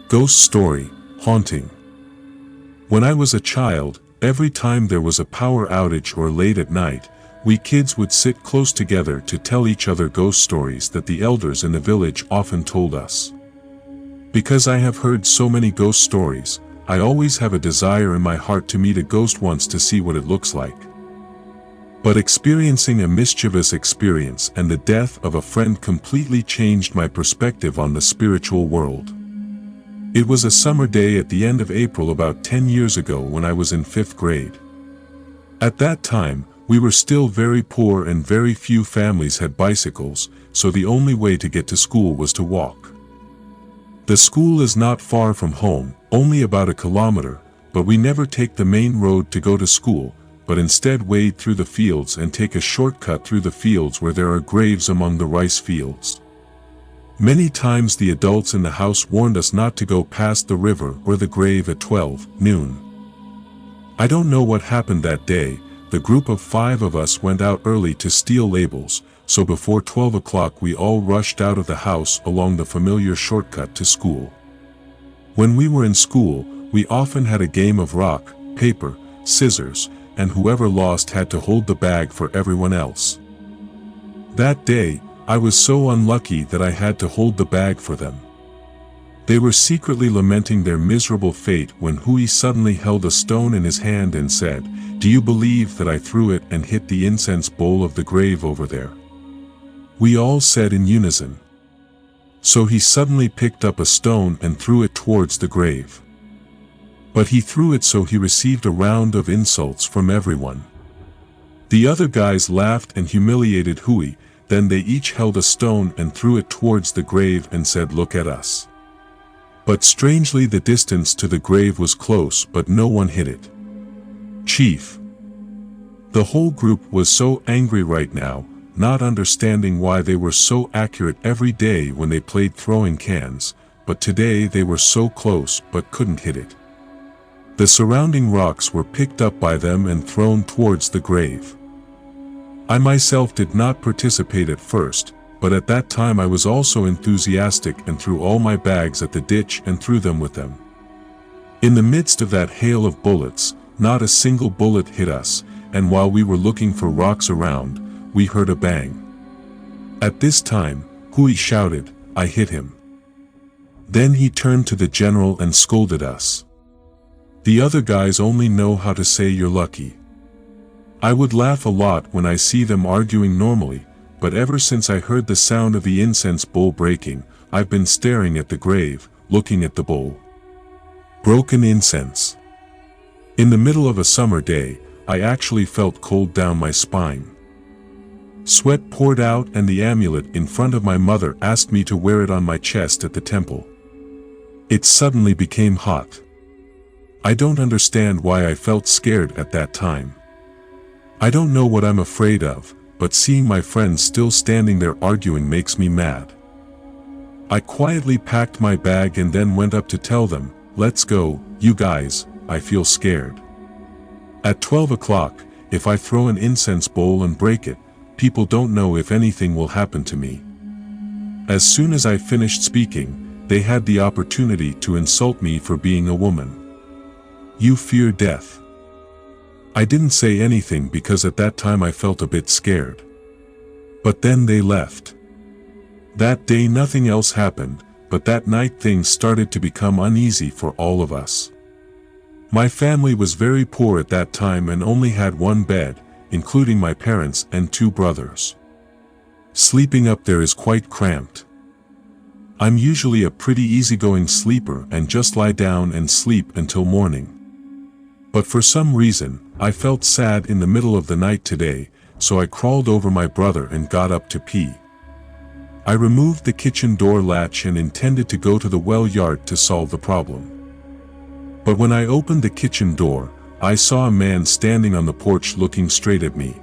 Ghost story, haunting. When I was a child, every time there was a power outage or late at night, we kids would sit close together to tell each other ghost stories that the elders in the village often told us. Because I have heard so many ghost stories, I always have a desire in my heart to meet a ghost once to see what it looks like. But experiencing a mischievous experience and the death of a friend completely changed my perspective on the spiritual world. It was a summer day at the end of April about 10 years ago when I was in 5th grade. At that time, we were still very poor and very few families had bicycles, so the only way to get to school was to walk. The school is not far from home, only about 1 kilometer, but we never take the main road to go to school, but instead wade through the fields and take a shortcut through the fields where there are graves among the rice fields. Many times the adults in the house warned us not to go past the river or the grave at 12 noon. I don't know what happened that day. The group of 5 of us went out early to steal labels, so before 12 o'clock we all rushed out of the house along the familiar shortcut to school. When we were in school, we often had a game of rock, paper, scissors, and whoever lost had to hold the bag for everyone else. That day, I was so unlucky that I had to hold the bag for them. They were secretly lamenting their miserable fate when Hui suddenly held a stone in his hand and said, "Do you believe that I threw it and hit the incense bowl of the grave over there?" We all said in unison. So he suddenly picked up a stone and threw it towards the grave. But he threw it so he received a round of insults from everyone. The other guys laughed and humiliated Hui. Then they each held a stone and threw it towards the grave and said, "Look at us." But strangely the distance to the grave was close but no one hit it. Chief. The whole group was so angry right now, not understanding why they were so accurate every day when they played throwing cans, but today they were so close but couldn't hit it. The surrounding rocks were picked up by them and thrown towards the grave. I myself did not participate at first, but at that time I was also enthusiastic and threw all my bags at the ditch and threw them with them. In the midst of that hail of bullets, not a single bullet hit us, and while we were looking for rocks around, we heard a bang. At this time, Hui shouted, "I hit him." Then he turned to the general and scolded us. The other guys only know how to say "you're lucky." I would laugh a lot when I see them arguing normally, but ever since I heard the sound of the incense bowl breaking, I've been staring at the grave, looking at the bowl. Broken incense. In the middle of a summer day, I actually felt cold down my spine. Sweat poured out and the amulet in front of my mother asked me to wear it on my chest at the temple. It suddenly became hot. I don't understand why I felt scared at that time. I don't know what I'm afraid of, but seeing my friends still standing there arguing makes me mad. I quietly packed my bag and then went up to tell them, "Let's go, you guys, I feel scared." At 12 o'clock, if I throw an incense bowl and break it, people don't know if anything will happen to me. As soon as I finished speaking, they had the opportunity to insult me for being a woman. "You fear death." I didn't say anything because at that time I felt a bit scared. But then they left. That day nothing else happened, but that night things started to become uneasy for all of us. My family was very poor at that time and only had one bed, including my parents and 2 brothers. Sleeping up there is quite cramped. I'm usually a pretty easygoing sleeper and just lie down and sleep until morning. But for some reason, I felt sad in the middle of the night today, so I crawled over my brother and got up to pee. I removed the kitchen door latch and intended to go to the well yard to solve the problem. But when I opened the kitchen door, I saw a man standing on the porch looking straight at me.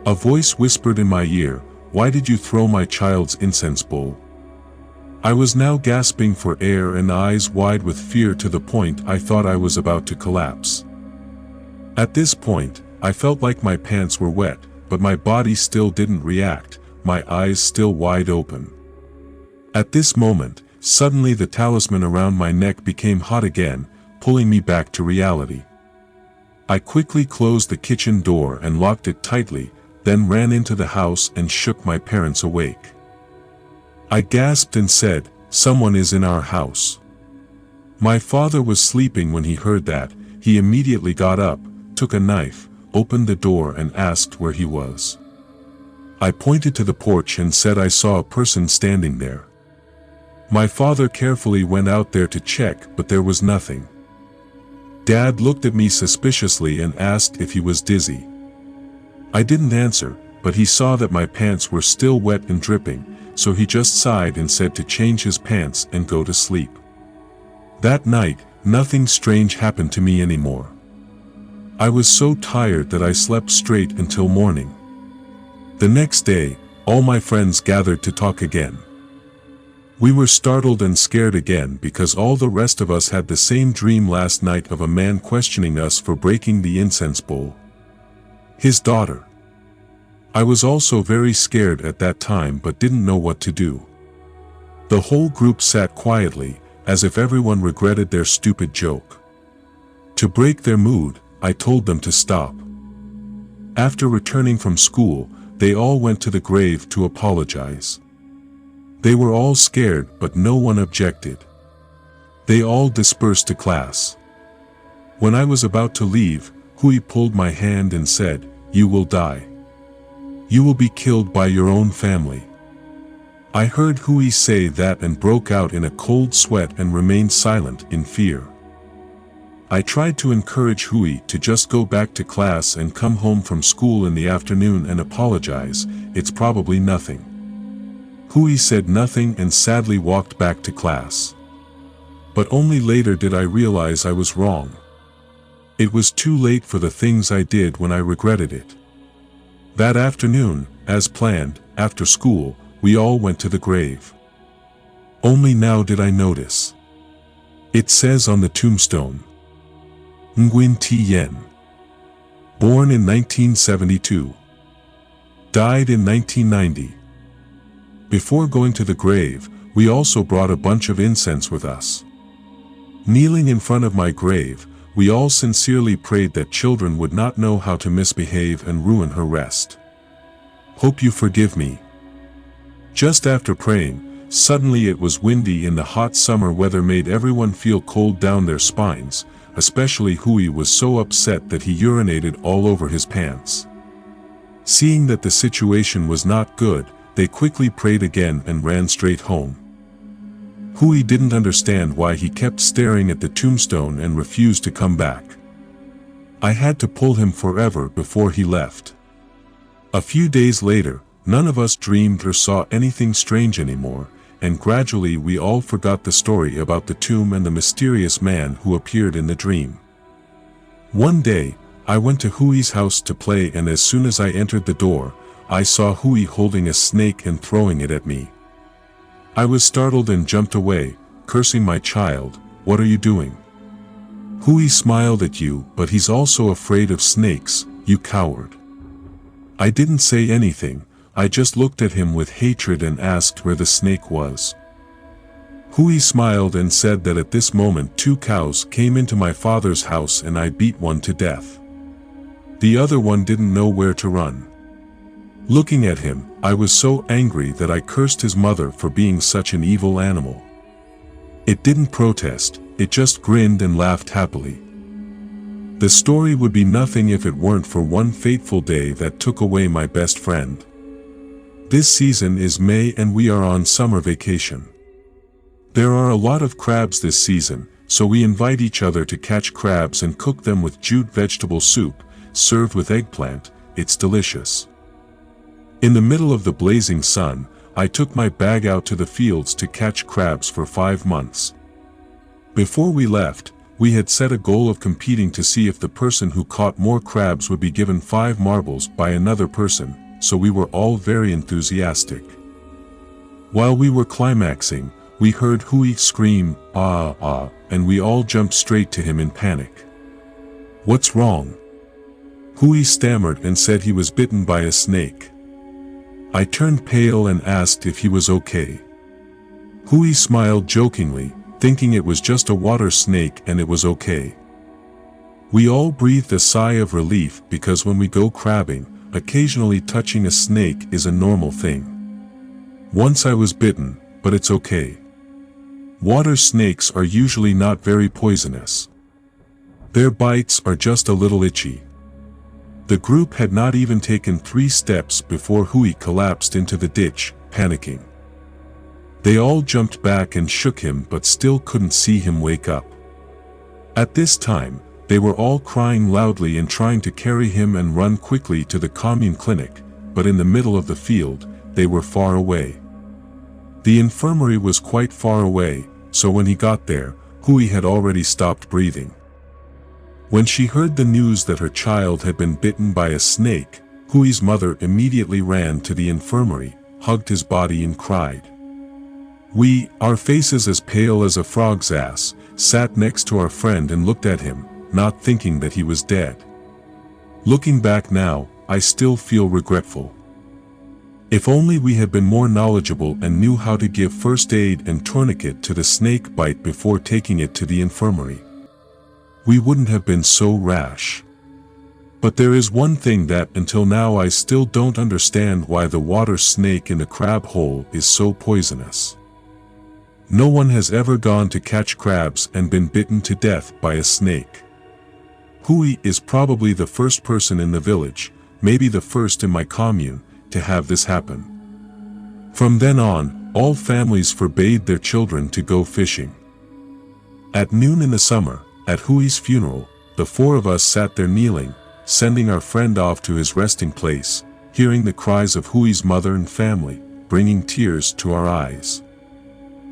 A voice whispered in my ear, "Why did you throw my child's incense bowl?" I was now gasping for air and eyes wide with fear to the point I thought I was about to collapse. At this point, I felt like my pants were wet, but my body still didn't react, my eyes still wide open. At this moment, suddenly the talisman around my neck became hot again, pulling me back to reality. I quickly closed the kitchen door and locked it tightly, then ran into the house and shook my parents awake. I gasped and said, "Someone is in our house." My father was sleeping when he heard that. He immediately got up, took a knife, opened the door and asked where he was. I pointed to the porch and said I saw a person standing there. My father carefully went out there to check, but there was nothing. Dad looked at me suspiciously and asked if he was dizzy. I didn't answer, but he saw that my pants were still wet and dripping, so he just sighed and said to change his pants and go to sleep. That night, nothing strange happened to me anymore. I was so tired that I slept straight until morning. The next day, all my friends gathered to talk again. We were startled and scared again because all the rest of us had the same dream last night of a man questioning us for breaking the incense bowl. His daughter. I was also very scared at that time but didn't know what to do. The whole group sat quietly, as if everyone regretted their stupid joke. To break their mood, I told them to stop. After returning from school, they all went to the grave to apologize. They were all scared but no one objected. They all dispersed to class. When I was about to leave, Hui pulled my hand and said, "You will die. You will be killed by your own family." I heard Hui say that and broke out in a cold sweat and remained silent in fear. I tried to encourage Hui to just go back to class and come home from school in the afternoon and apologize, "It's probably nothing." Hui said nothing and sadly walked back to class. But only later did I realize I was wrong. It was too late for the things I did when I regretted it. That afternoon, as planned, after school, we all went to the grave. Only now did I notice. It says on the tombstone, Nguyen Thi Yen. Born in 1972. Died in 1990. Before going to the grave, we also brought a bunch of incense with us. Kneeling in front of my grave, we all sincerely prayed that children would not know how to misbehave and ruin her rest. Hope you forgive me. Just after praying, suddenly it was windy and the hot summer weather made everyone feel cold down their spines, especially Hui was so upset that he urinated all over his pants. Seeing that the situation was not good, they quickly prayed again and ran straight home. Hui didn't understand why he kept staring at the tombstone and refused to come back. I had to pull him forever before he left. A few days later, none of us dreamed or saw anything strange anymore, and gradually we all forgot the story about the tomb and the mysterious man who appeared in the dream. One day, I went to Hui's house to play, and as soon as I entered the door, I saw Hui holding a snake and throwing it at me. I was startled and jumped away, cursing my child, "What are you doing?" Hui smiled at you, but he's also afraid of snakes, you coward. I didn't say anything, I just looked at him with hatred and asked where the snake was. Hui smiled and said that at this moment 2 cows came into my father's house and I beat one to death. The other one didn't know where to run. Looking at him, I was so angry that I cursed his mother for being such an evil animal. It didn't protest, it just grinned and laughed happily. The story would be nothing if it weren't for one fateful day that took away my best friend. This season is May and we are on summer vacation. There are a lot of crabs this season, so we invite each other to catch crabs and cook them with jute vegetable soup, served with eggplant. It's delicious. In the middle of the blazing sun, I took my bag out to the fields to catch crabs for 5 months. Before we left, we had set a goal of competing to see if the person who caught more crabs would be given 5 marbles by another person, so we were all very enthusiastic. While we were climaxing, we heard Hui scream, "Ah, ah," and we all jumped straight to him in panic. "What's wrong?" Hui stammered and said he was bitten by a snake. I turned pale and asked if he was okay. Hui smiled jokingly, thinking it was just a water snake and it was okay. We all breathed a sigh of relief because when we go crabbing, occasionally touching a snake is a normal thing. Once I was bitten, but it's okay. Water snakes are usually not very poisonous. Their bites are just a little itchy. The group had not even taken 3 steps before Hui collapsed into the ditch, panicking. They all jumped back and shook him but still couldn't see him wake up. At this time, they were all crying loudly and trying to carry him and run quickly to the commune clinic, but in the middle of the field, they were far away. The infirmary was quite far away, so when he got there, Hui had already stopped breathing. When she heard the news that her child had been bitten by a snake, Hui's mother immediately ran to the infirmary, hugged his body and cried. We, our faces as pale as a frog's ass, sat next to our friend and looked at him, not thinking that he was dead. Looking back now, I still feel regretful. If only we had been more knowledgeable and knew how to give first aid and tourniquet to the snake bite before taking it to the infirmary. We wouldn't have been so rash. But there is one thing that until now I still don't understand, why the water snake in the crab hole is so poisonous. No one has ever gone to catch crabs and been bitten to death by a snake. Hui is probably the first person in the village, maybe the first in my commune, to have this happen. From then on, all families forbade their children to go fishing. At noon in the summer, at Hui's funeral, the 4 of us sat there kneeling, sending our friend off to his resting place, hearing the cries of Hui's mother and family, bringing tears to our eyes.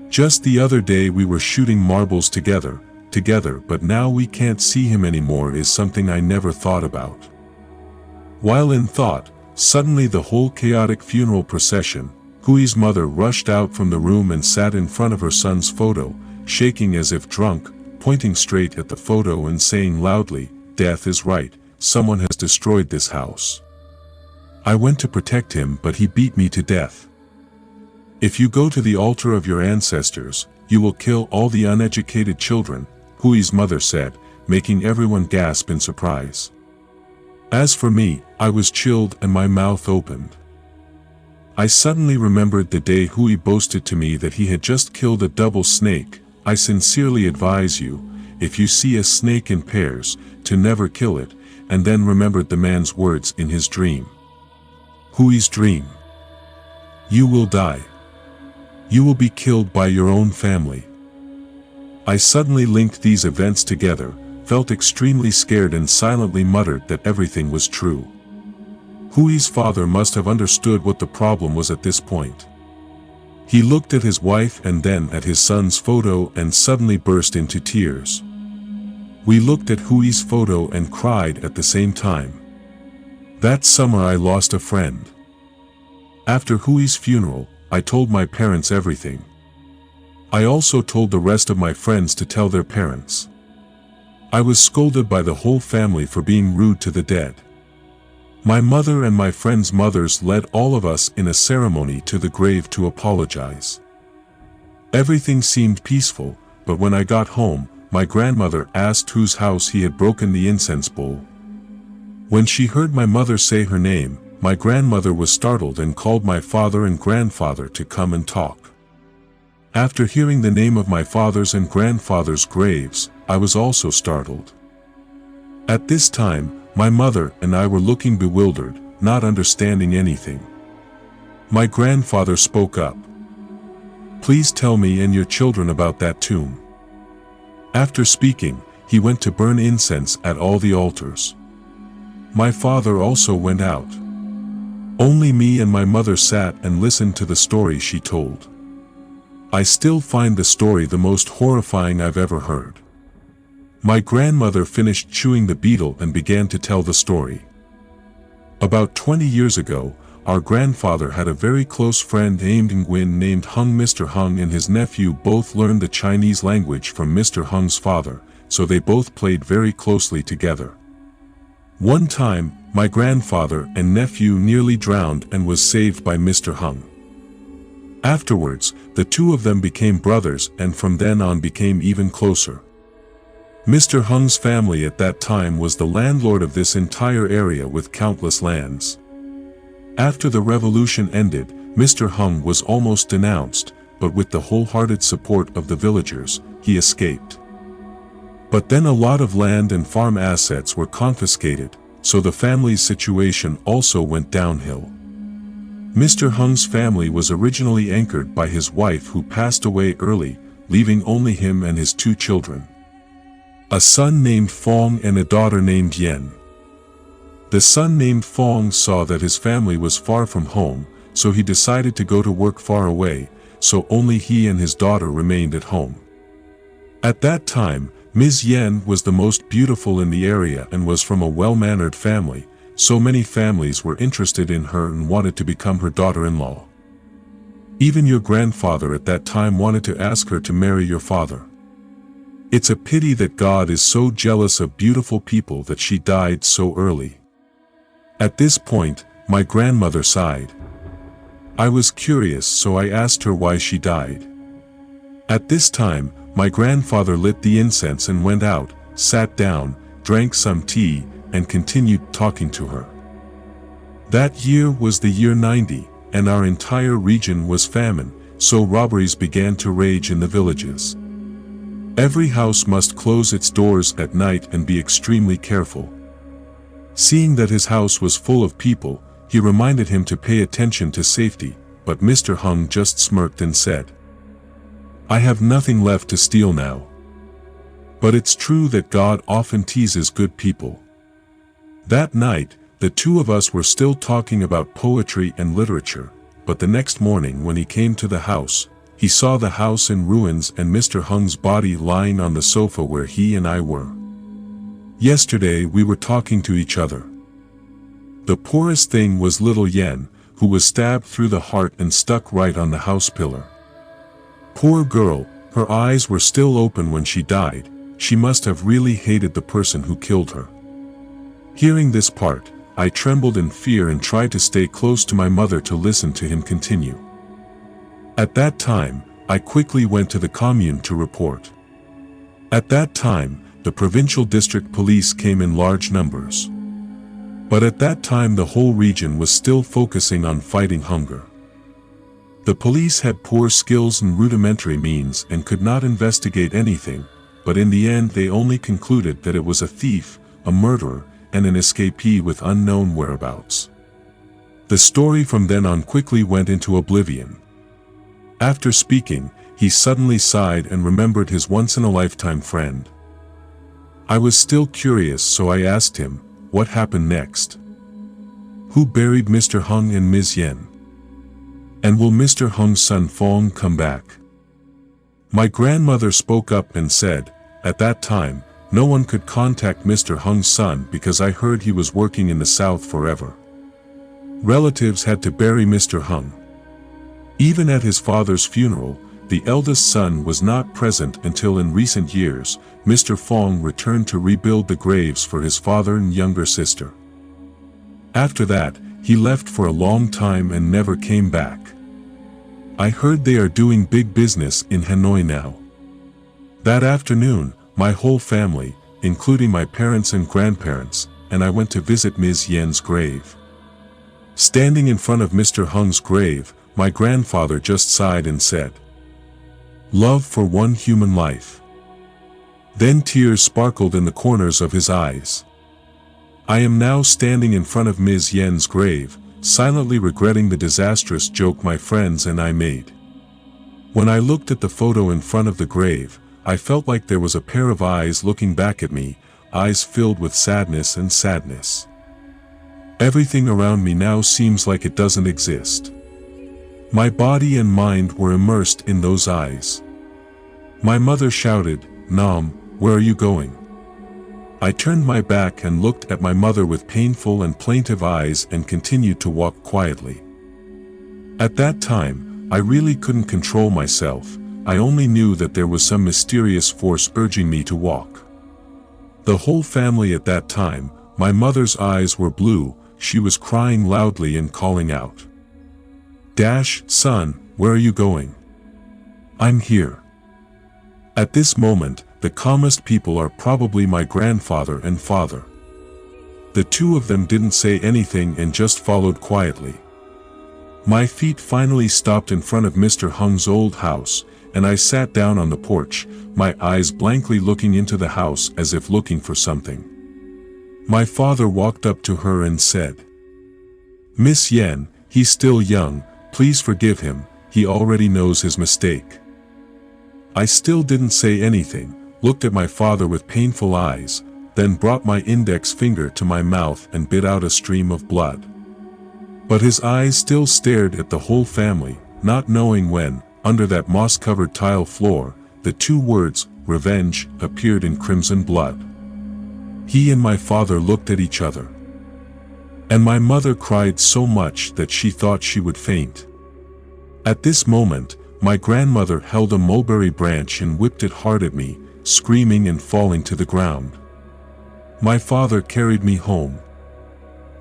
Just the other day we were shooting marbles together, but now we can't see him anymore is something I never thought about. While in thought, suddenly the whole chaotic funeral procession, Hui's mother rushed out from the room and sat in front of her son's photo, shaking as if drunk, pointing straight at the photo and saying loudly, "Death is right, someone has destroyed this house. I went to protect him but he beat me to death. If you go to the altar of your ancestors, you will kill all the uneducated children," Hui's mother said, making everyone gasp in surprise. As for me, I was chilled and my mouth opened. I suddenly remembered the day Hui boasted to me that he had just killed a double snake. I sincerely advise you, if you see a snake in pairs, to never kill it, and then remembered the man's words in his dream. Hui's dream. You will die. You will be killed by your own family. I suddenly linked these events together, felt extremely scared and silently muttered that everything was true. Hui's father must have understood what the problem was at this point. He looked at his wife and then at his son's photo and suddenly burst into tears. We looked at Hui's photo and cried at the same time. That summer I lost a friend. After Hui's funeral, I told my parents everything. I also told the rest of my friends to tell their parents. I was scolded by the whole family for being rude to the dead. My mother and my friends' mothers led all of us in a ceremony to the grave to apologize. Everything seemed peaceful, but when I got home, my grandmother asked whose house he had broken the incense bowl. When she heard my mother say her name, my grandmother was startled and called my father and grandfather to come and talk. After hearing the name of my father's and grandfather's graves, I was also startled. At this time, my mother and I were looking bewildered, not understanding anything. My grandfather spoke up. Please tell me and your children about that tomb. After speaking, he went to burn incense at all the altars. My father also went out. Only me and my mother sat and listened to the story she told. I still find the story the most horrifying I've ever heard. My grandmother finished chewing the beetle and began to tell the story. About 20 years ago, our grandfather had a very close friend named Hung. Mr. Hung and his nephew both learned the Chinese language from Mr. Hung's father, so they both played very closely together. One time, my grandfather and nephew nearly drowned and was saved by Mr. Hung. Afterwards, the two of them became brothers and from then on became even closer. Mr. Hung's family at that time was the landlord of this entire area with countless lands. After the revolution ended, Mr. Hung was almost denounced, but with the wholehearted support of the villagers, he escaped. But then a lot of land and farm assets were confiscated, so the family's situation also went downhill. Mr. Hung's family was originally anchored by his wife who passed away early, leaving only him and his two children. A son named Fong and a daughter named Yen. The son named Fong saw that his family was far from home, so he decided to go to work far away, so only he and his daughter remained at home. At that time, Ms. Yen was the most beautiful in the area and was from a well-mannered family, so many families were interested in her and wanted to become her daughter-in-law. Even your grandfather at that time wanted to ask her to marry your father. It's a pity that God is so jealous of beautiful people that she died so early. At this point, my grandmother sighed. I was curious, so I asked her why she died. At this time, my grandfather lit the incense and went out, sat down, drank some tea, and continued talking to her. That year was the year 90, and our entire region was famine, so robberies began to rage in the villages. Every house must close its doors at night and be extremely careful. Seeing that his house was full of people, he reminded him to pay attention to safety, but Mr. Hung just smirked and said, "I have nothing left to steal now." But it's true that God often teases good people. That night, the two of us were still talking about poetry and literature, but the next morning when he came to the house, he saw the house in ruins and Mr. Hung's body lying on the sofa where he and I were. Yesterday we were talking to each other. The poorest thing was little Yen, who was stabbed through the heart and stuck right on the house pillar. Poor girl, her eyes were still open when she died. She must have really hated the person who killed her. Hearing this part, I trembled in fear and tried to stay close to my mother to listen to him continue. At that time, I quickly went to the commune to report. At that time, the provincial district police came in large numbers. But at that time the whole region was still focusing on fighting hunger. The police had poor skills and rudimentary means and could not investigate anything, but in the end they only concluded that it was a thief, a murderer, and an escapee with unknown whereabouts. The story from then on quickly went into oblivion. After speaking, he suddenly sighed and remembered his once-in-a-lifetime friend. I was still curious, so I asked him, what happened next? Who buried Mr. Hung and Ms. Yen? And will Mr. Hung's son Fong come back? My grandmother spoke up and said, at that time, no one could contact Mr. Hung's son because I heard he was working in the south forever. Relatives had to bury Mr. Hung. Even at his father's funeral, the eldest son was not present until in recent years, Mr. Fong returned to rebuild the graves for his father and younger sister. After that, he left for a long time and never came back. I heard they are doing big business in Hanoi now. That afternoon, my whole family, including my parents and grandparents, and I went to visit Ms. Yen's grave. Standing in front of Mr. Hung's grave, my grandfather just sighed and said, "Love for one human life." Then tears sparkled in the corners of his eyes. I am now standing in front of Ms. Yen's grave, silently regretting the disastrous joke my friends and I made. When I looked at the photo in front of the grave, I felt like there was a pair of eyes looking back at me, eyes filled with sadness and sadness. Everything around me now seems like it doesn't exist. My body and mind were immersed in those eyes. My mother shouted, "Nam, where are you going?" I turned my back and looked at my mother with painful and plaintive eyes and continued to walk quietly. At that time, I really couldn't control myself. I only knew that there was some mysterious force urging me to walk. The whole family at that time, my mother's eyes were blue, she was crying loudly and calling out. Son, where are you going? I'm here. At this moment, the calmest people are probably my grandfather and father. The two of them didn't say anything and just followed quietly. My feet finally stopped in front of Mr. Hung's old house, and I sat down on the porch, my eyes blankly looking into the house as if looking for something. My father walked up to her and said, "Miss Yen, he's still young, please forgive him, he already knows his mistake." I still didn't say anything, looked at my father with painful eyes, then brought my index finger to my mouth and bit out a stream of blood. But his eyes still stared at the whole family, not knowing when, under that moss-covered tile floor, the two words, revenge, appeared in crimson blood. He and my father looked at each other. And my mother cried so much that she thought she would faint. At this moment, my grandmother held a mulberry branch and whipped it hard at me, screaming and falling to the ground. My father carried me home.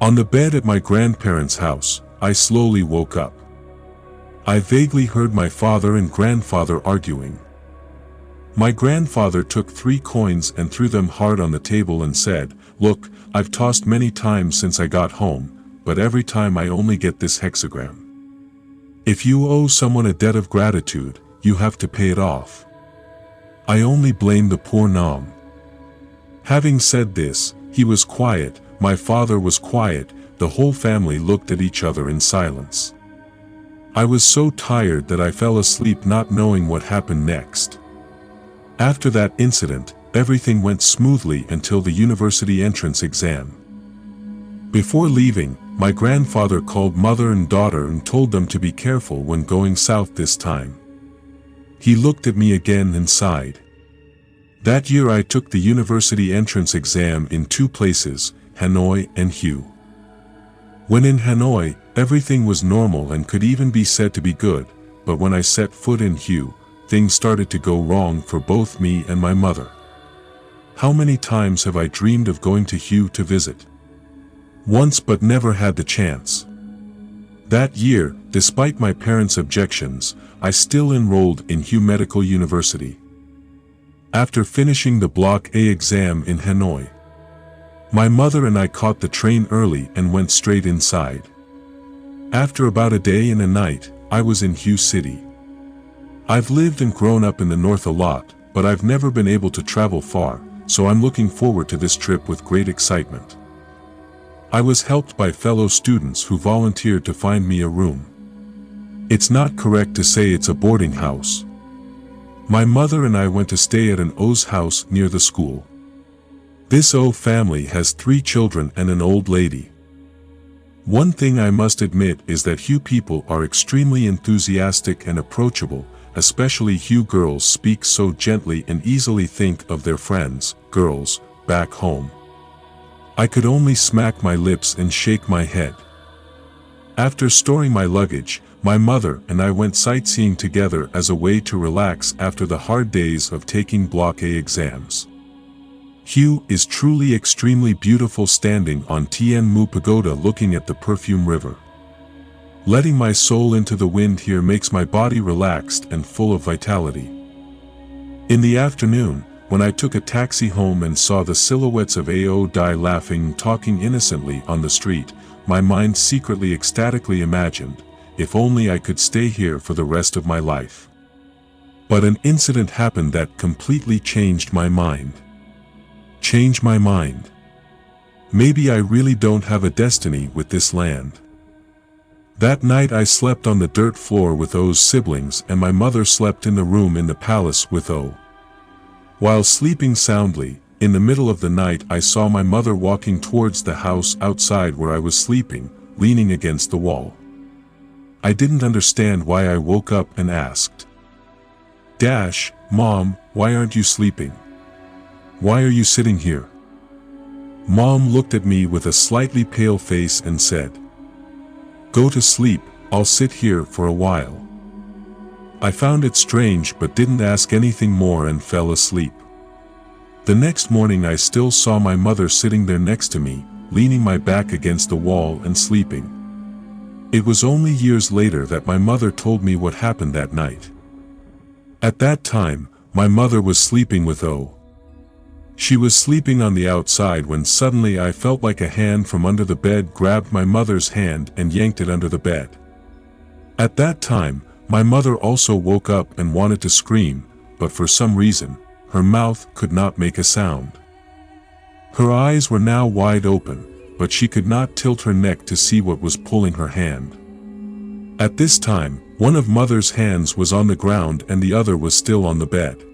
On the bed at my grandparents' house, I slowly woke up. I vaguely heard my father and grandfather arguing. My grandfather took 3 coins and threw them hard on the table and said, "Look, I've tossed many times since I got home, but every time I only get this hexagram. If you owe someone a debt of gratitude, you have to pay it off. I only blame the poor Nam." Having said this, he was quiet, my father was quiet, the whole family looked at each other in silence. I was so tired that I fell asleep not knowing what happened next. After that incident, everything went smoothly until the university entrance exam. Before leaving, my grandfather called mother and daughter and told them to be careful when going south this time. He looked at me again and sighed. That year I took the university entrance exam in 2 places, Hanoi and Hue. When in Hanoi, everything was normal and could even be said to be good, but when I set foot in Hue, things started to go wrong for both me and my mother. How many times have I dreamed of going to Hue to visit? Once but never had the chance. That year, despite my parents' objections, I still enrolled in Hue Medical University. After finishing the Block A exam in Hanoi, my mother and I caught the train early and went straight inside. After about a day and a night, I was in Hue City. I've lived and grown up in the north a lot, but I've never been able to travel far, so I'm looking forward to this trip with great excitement. I was helped by fellow students who volunteered to find me a room. It's not correct to say it's a boarding house. My mother and I went to stay at an O's house near the school. This O family has 3 children and an old lady. One thing I must admit is that Hue people are extremely enthusiastic and approachable, especially Hue girls speak so gently and easily think of their friends, girls, back home. I could only smack my lips and shake my head. After storing my luggage, my mother and I went sightseeing together as a way to relax after the hard days of taking Block A exams. Hue is truly extremely beautiful standing on Tien Mu Pagoda looking at the Perfume River. Letting my soul into the wind here makes my body relaxed and full of vitality. In the afternoon, when I took a taxi home and saw the silhouettes of Ao Dai laughing and talking innocently on the street, my mind secretly ecstatically imagined, if only I could stay here for the rest of my life. But an incident happened that completely changed my mind. Change my mind. Maybe I really don't have a destiny with this land. That night I slept on the dirt floor with O's siblings and my mother slept in the room in the palace with O. While sleeping soundly, in the middle of the night I saw my mother walking towards the house outside where I was sleeping, leaning against the wall. I didn't understand why I woke up and asked, "Mom, why aren't you sleeping? Why are you sitting here?" Mom looked at me with a slightly pale face and said, "Go to sleep, I'll sit here for a while." I found it strange but didn't ask anything more and fell asleep. The next morning I still saw my mother sitting there next to me, leaning my back against the wall and sleeping. It was only years later that my mother told me what happened that night. At that time, my mother was sleeping with O. She was sleeping on the outside when suddenly I felt like a hand from under the bed grabbed my mother's hand and yanked it under the bed. At that time, my mother also woke up and wanted to scream, but for some reason, her mouth could not make a sound. Her eyes were now wide open, but she could not tilt her neck to see what was pulling her hand. At this time, one of mother's hands was on the ground and the other was still on the bed.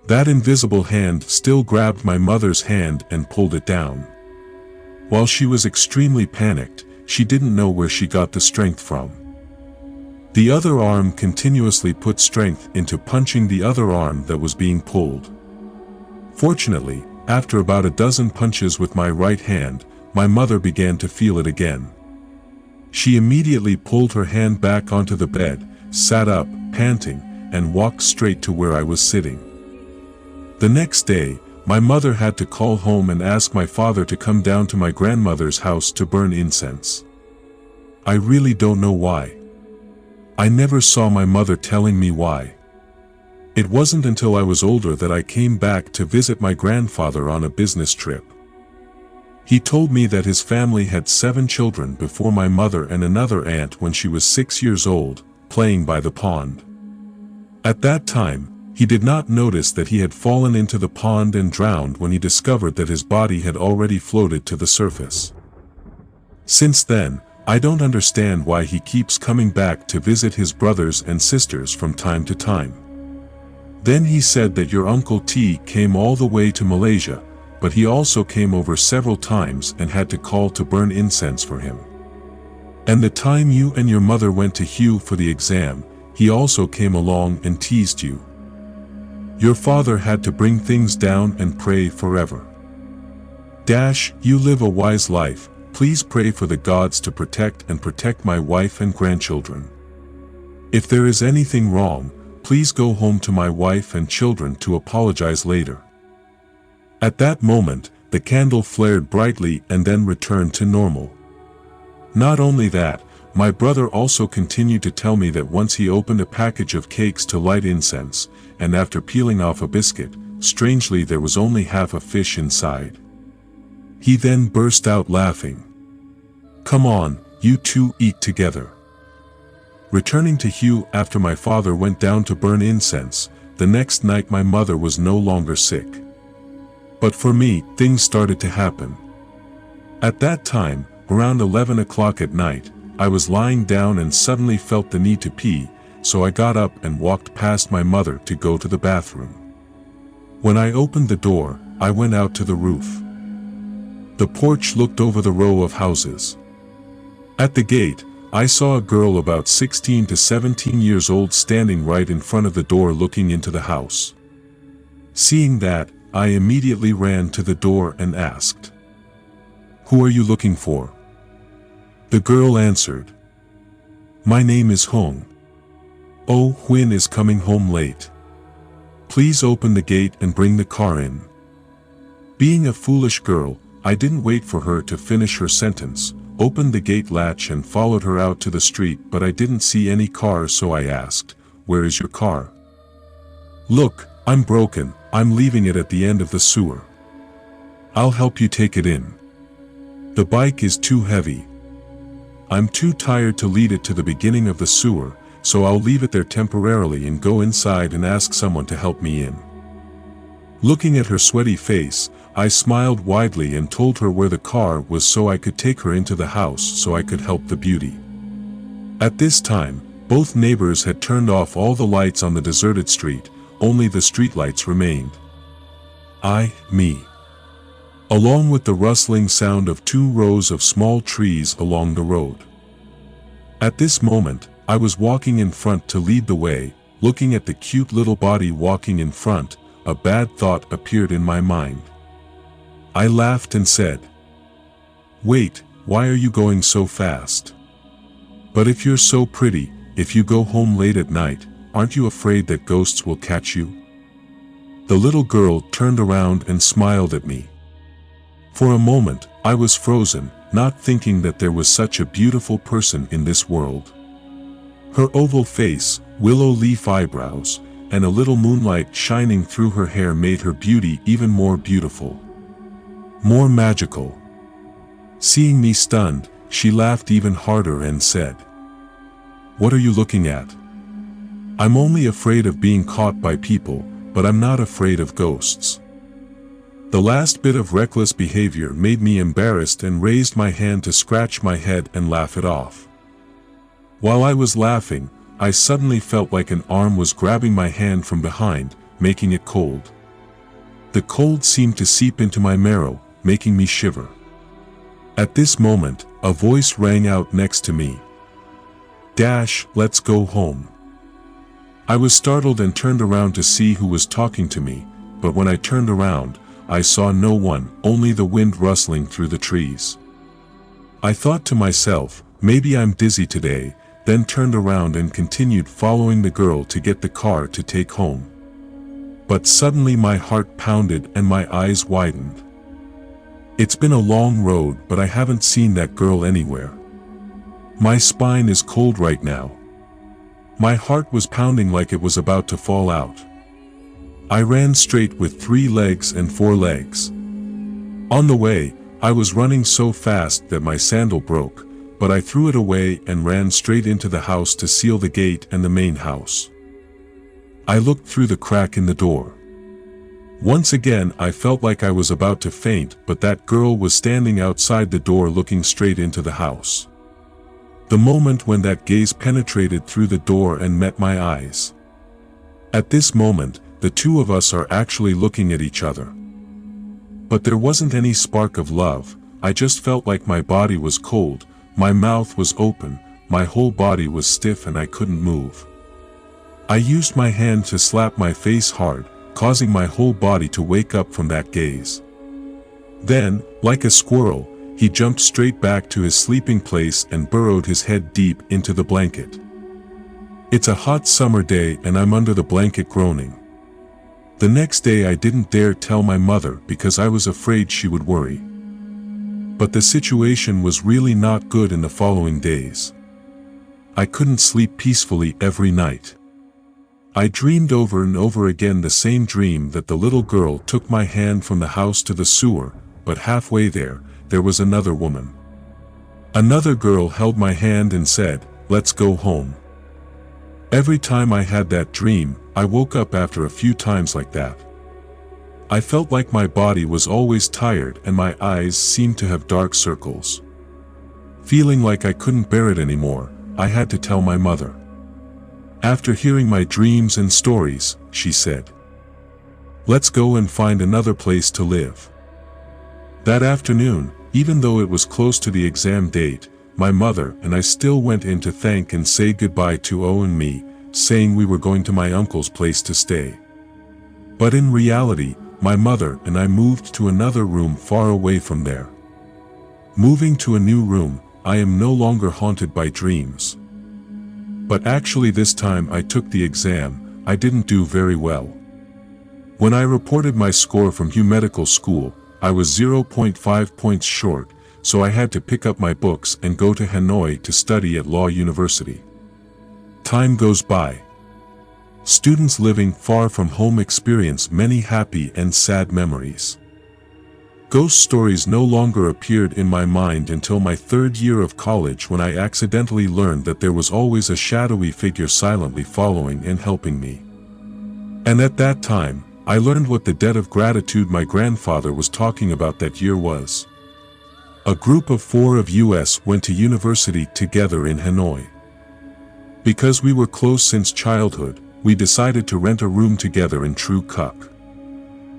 That invisible hand still grabbed my mother's hand and pulled it down. While she was extremely panicked, she didn't know where she got the strength from. The other arm continuously put strength into punching the other arm that was being pulled. Fortunately, after about a dozen punches with my right hand, my mother began to feel it again. She immediately pulled her hand back onto the bed, sat up, panting, and walked straight to where I was sitting. The next day, my mother had to call home and ask my father to come down to my grandmother's house to burn incense. I really don't know why. I never saw my mother telling me why. It wasn't until I was older that I came back to visit my grandfather on a business trip. He told me that his family had 7 children before my mother and another aunt when she was 6 years old, playing by the pond. At that time, he did not notice that he had fallen into the pond and drowned when he discovered that his body had already floated to the surface. Since then, I don't understand why he keeps coming back to visit his brothers and sisters from time to time. Then he said that your Uncle T came all the way to Malaysia, but he also came over several times and had to call to burn incense for him. And the time you and your mother went to Hugh for the exam, he also came along and teased you. Your father had to bring things down and pray forever. You live a wise life. Please pray for the gods to protect my wife and grandchildren. If there is anything wrong, please go home to my wife and children to apologize later. At that moment, the candle flared brightly and then returned to normal. Not only that, my brother also continued to tell me that once he opened a package of cakes to light incense, and after peeling off a biscuit, strangely there was only half a fish inside. He then burst out laughing. Come on, you two eat together. Returning to Hugh after my father went down to burn incense, the next night my mother was no longer sick. But for me, things started to happen. At that time, around 11 o'clock at night, I was lying down and suddenly felt the need to pee, so I got up and walked past my mother to go to the bathroom. When I opened the door, I went out to the roof. The porch looked over the row of houses. At the gate, I saw a girl about 16 to 17 years old standing right in front of the door looking into the house. Seeing that, I immediately ran to the door and asked, "Who are you looking for?" The girl answered, "My name is Hung. Oh, Huyn is coming home late. Please open the gate and bring the car in." Being a foolish girl, I didn't wait for her to finish her sentence, opened the gate latch and followed her out to the street, but I didn't see any car, so I asked, "Where is your car?" "Look, I'm broken, I'm leaving it at the end of the sewer." "I'll help you take it in. The bike is too heavy. I'm too tired to lead it to the beginning of the sewer, so I'll leave it there temporarily and go inside and ask someone to help me in." Looking at her sweaty face, I smiled widely and told her where the car was so I could take her into the house so I could help the beauty. At this time, both neighbors had turned off all the lights on the deserted street, only the streetlights remained. Me. Along with the rustling sound of 2 rows of small trees along the road. At this moment, I was walking in front to lead the way, looking at the cute little body walking in front. A bad thought appeared in my mind. I laughed and said, "Wait, why are you going so fast? But if you're so pretty, if you go home late at night, aren't you afraid that ghosts will catch you?" The little girl turned around and smiled at me. For a moment, I was frozen, not thinking that there was such a beautiful person in this world. Her oval face, willow leaf eyebrows, and a little moonlight shining through her hair made her beauty even more beautiful. More magical. Seeing me stunned, she laughed even harder and said, "What are you looking at? I'm only afraid of being caught by people, but I'm not afraid of ghosts." The last bit of reckless behavior made me embarrassed and raised my hand to scratch my head and laugh it off. While I was laughing, I suddenly felt like an arm was grabbing my hand from behind, making it cold. The cold seemed to seep into my marrow, making me shiver. At this moment, a voice rang out next to me. "Let's go home." I was startled and turned around to see who was talking to me, but when I turned around, I saw no one, only the wind rustling through the trees. I thought to myself, maybe I'm dizzy today, then turned around and continued following the girl to get the car to take home. But suddenly my heart pounded and my eyes widened. It's been a long road, but I haven't seen that girl anywhere. My spine is cold right now. My heart was pounding like it was about to fall out. I ran straight with 3 legs and 4 legs. On the way, I was running so fast that my sandal broke, but I threw it away and ran straight into the house to seal the gate and the main house. I looked through the crack in the door. Once again I felt like I was about to faint, but that girl was standing outside the door looking straight into the house. The moment when that gaze penetrated through the door and met my eyes. At this moment, the two of us are actually looking at each other. But there wasn't any spark of love, I just felt like my body was cold, my mouth was open, my whole body was stiff and I couldn't move. I used my hand to slap my face hard, causing my whole body to wake up from that gaze. Then, like a squirrel, he jumped straight back to his sleeping place and burrowed his head deep into the blanket. It's a hot summer day and I'm under the blanket groaning. The next day I didn't dare tell my mother because I was afraid she would worry. But the situation was really not good in the following days. I couldn't sleep peacefully every night. I dreamed over and over again the same dream that the little girl took my hand from the house to the sewer, but halfway there was another woman. Another girl held my hand and said, "Let's go home." Every time I had that dream, I woke up after a few times like that. I felt like my body was always tired and my eyes seemed to have dark circles. Feeling like I couldn't bear it anymore, I had to tell my mother. After hearing my dreams and stories, she said, "Let's go and find another place to live." That afternoon, even though it was close to the exam date, my mother and I still went in to thank and say goodbye to O and me, saying we were going to my uncle's place to stay. But in reality, my mother and I moved to another room far away from there. Moving to a new room, I am no longer haunted by dreams. But actually this time I took the exam, I didn't do very well. When I reported my score from Hugh Medical School, I was 0.5 points short, so I had to pick up my books and go to Hanoi to study at Law University. Time goes by. Students living far from home experience many happy and sad memories. Ghost stories no longer appeared in my mind until my 3rd year of college when I accidentally learned that there was always a shadowy figure silently following and helping me. And at that time, I learned what the debt of gratitude my grandfather was talking about that year was. A group of 4 of us went to university together in Hanoi. Because we were close since childhood, we decided to rent a room together in True Cuck.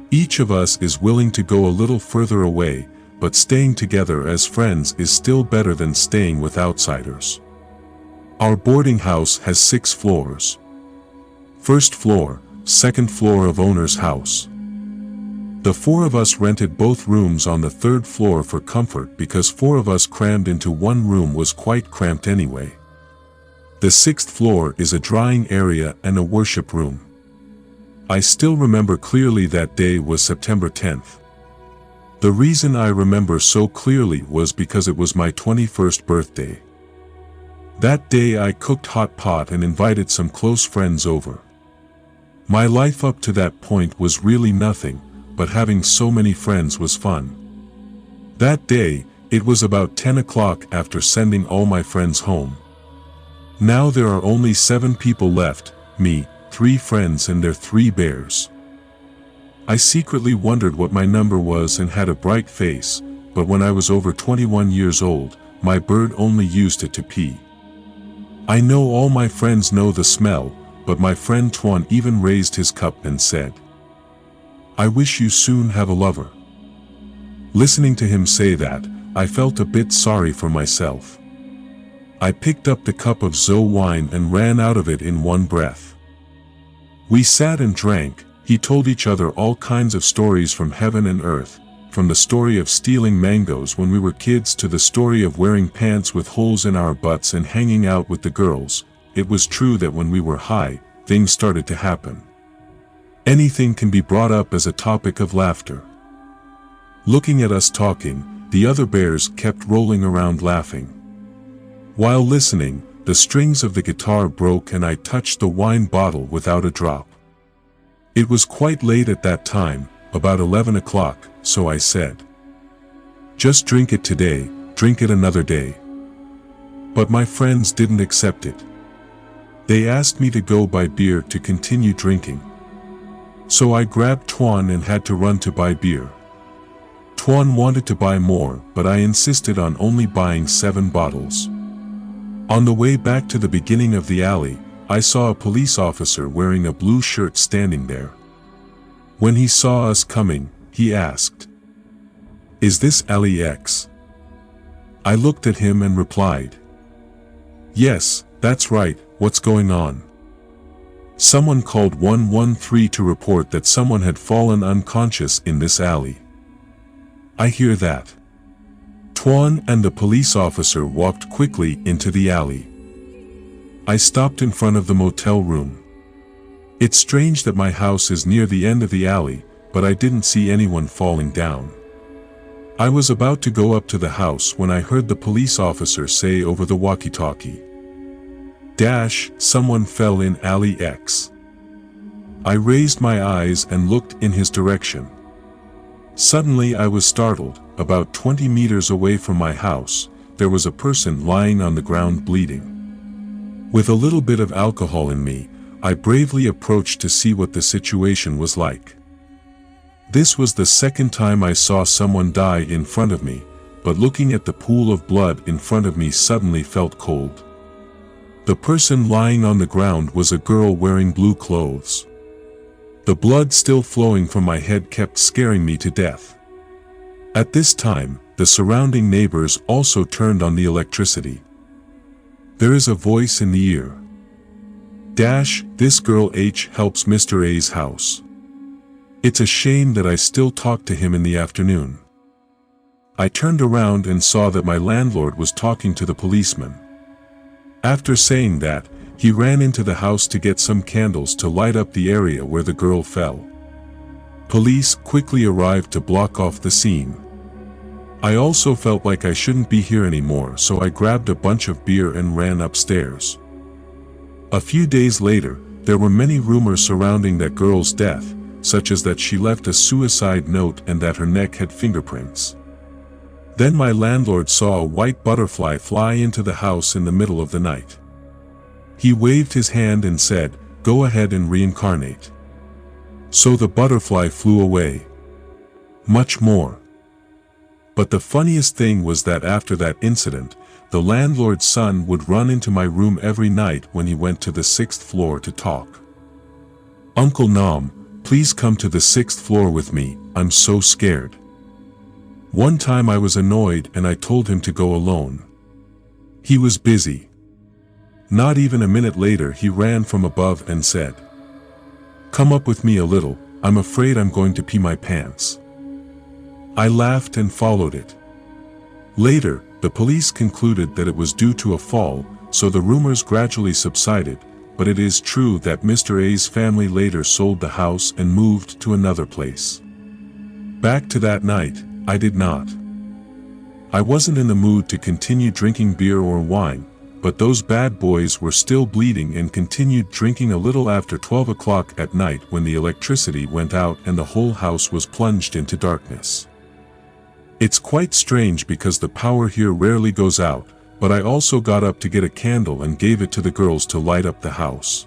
Each of us is willing to go a little further away, but staying together as friends is still better than staying with outsiders. Our boarding house has 6 floors. 1st floor, 2nd floor of owner's house. The 4 of us rented both rooms on the 3rd floor for comfort because 4 of us crammed into one room was quite cramped anyway. The 6th floor is a drying area and a worship room. I still remember clearly that day was September 10th. The reason I remember so clearly was because it was my 21st birthday. That day I cooked hot pot and invited some close friends over. My life up to that point was really nothing, but having so many friends was fun. That day, it was about 10 o'clock after sending all my friends home. Now there are only 7 people left, me, 3 friends and their 3 bears. I secretly wondered what my number was and had a bright face, but when I was over 21 years old, my bird only used it to pee. I know all my friends know the smell, but my friend Tuan even raised his cup and said, "I wish you soon have a lover." Listening to him say that, I felt a bit sorry for myself. I picked up the cup of Zo wine and ran out of it in one breath. We sat and drank. He told each other all kinds of stories from heaven and earth, from the story of stealing mangoes when we were kids to the story of wearing pants with holes in our butts and hanging out with the girls. It was true that when we were high, things started to happen. Anything can be brought up as a topic of laughter. Looking at us talking, the other bears kept rolling around laughing. While listening, the strings of the guitar broke and I touched the wine bottle without a drop. It was quite late at that time, about 11 o'clock, so I said, "Just drink it today, drink it another day." But my friends didn't accept it. They asked me to go buy beer to continue drinking. So I grabbed Tuan and had to run to buy beer. Tuan wanted to buy more, but I insisted on only buying 7 bottles. On the way back to the beginning of the alley, I saw a police officer wearing a blue shirt standing there. When he saw us coming, he asked, "Is this Alley X?" I looked at him and replied, "Yes, that's right, what's going on?" Someone called 113 to report that someone had fallen unconscious in this alley. I hear that. Tuan and the police officer walked quickly into the alley. I stopped in front of the motel room. It's strange that my house is near the end of the alley, but I didn't see anyone falling down. I was about to go up to the house when I heard the police officer say over the walkie-talkie, "Someone fell in Alley X." I raised my eyes and looked in his direction. Suddenly I was startled. About 20 meters away from my house, there was a person lying on the ground bleeding. With a little bit of alcohol in me, I bravely approached to see what the situation was like. This was the second time I saw someone die in front of me, but looking at the pool of blood in front of me suddenly felt cold. The person lying on the ground was a girl wearing blue clothes. The blood still flowing from my head kept scaring me to death. At this time, the surrounding neighbors also turned on the electricity. There is a voice in the ear. This girl H helps Mr. A's house. It's a shame that I still talk to him in the afternoon. I turned around and saw that my landlord was talking to the policeman. After saying that, he ran into the house to get some candles to light up the area where the girl fell. Police quickly arrived to block off the scene. I also felt like I shouldn't be here anymore, so I grabbed a bunch of beer and ran upstairs. A few days later, there were many rumors surrounding that girl's death, such as that she left a suicide note and that her neck had fingerprints. Then my landlord saw a white butterfly fly into the house in the middle of the night. He waved his hand and said, "Go ahead and reincarnate." So the butterfly flew away. Much more. But the funniest thing was that after that incident, the landlord's son would run into my room every night when he went to the 6th floor to talk. "Uncle Nam, please come to the 6th floor with me, I'm so scared." One time I was annoyed and I told him to go alone. He was busy. Not even a minute later he ran from above and said, "Come up with me a little, I'm afraid I'm going to pee my pants." I laughed and followed it. Later, the police concluded that it was due to a fall, so the rumors gradually subsided, but it is true that Mr. A's family later sold the house and moved to another place. Back to that night, I did not. I wasn't in the mood to continue drinking beer or wine, but those bad boys were still bleeding and continued drinking a little after 12 o'clock at night when the electricity went out and the whole house was plunged into darkness. It's quite strange because the power here rarely goes out, but I also got up to get a candle and gave it to the girls to light up the house.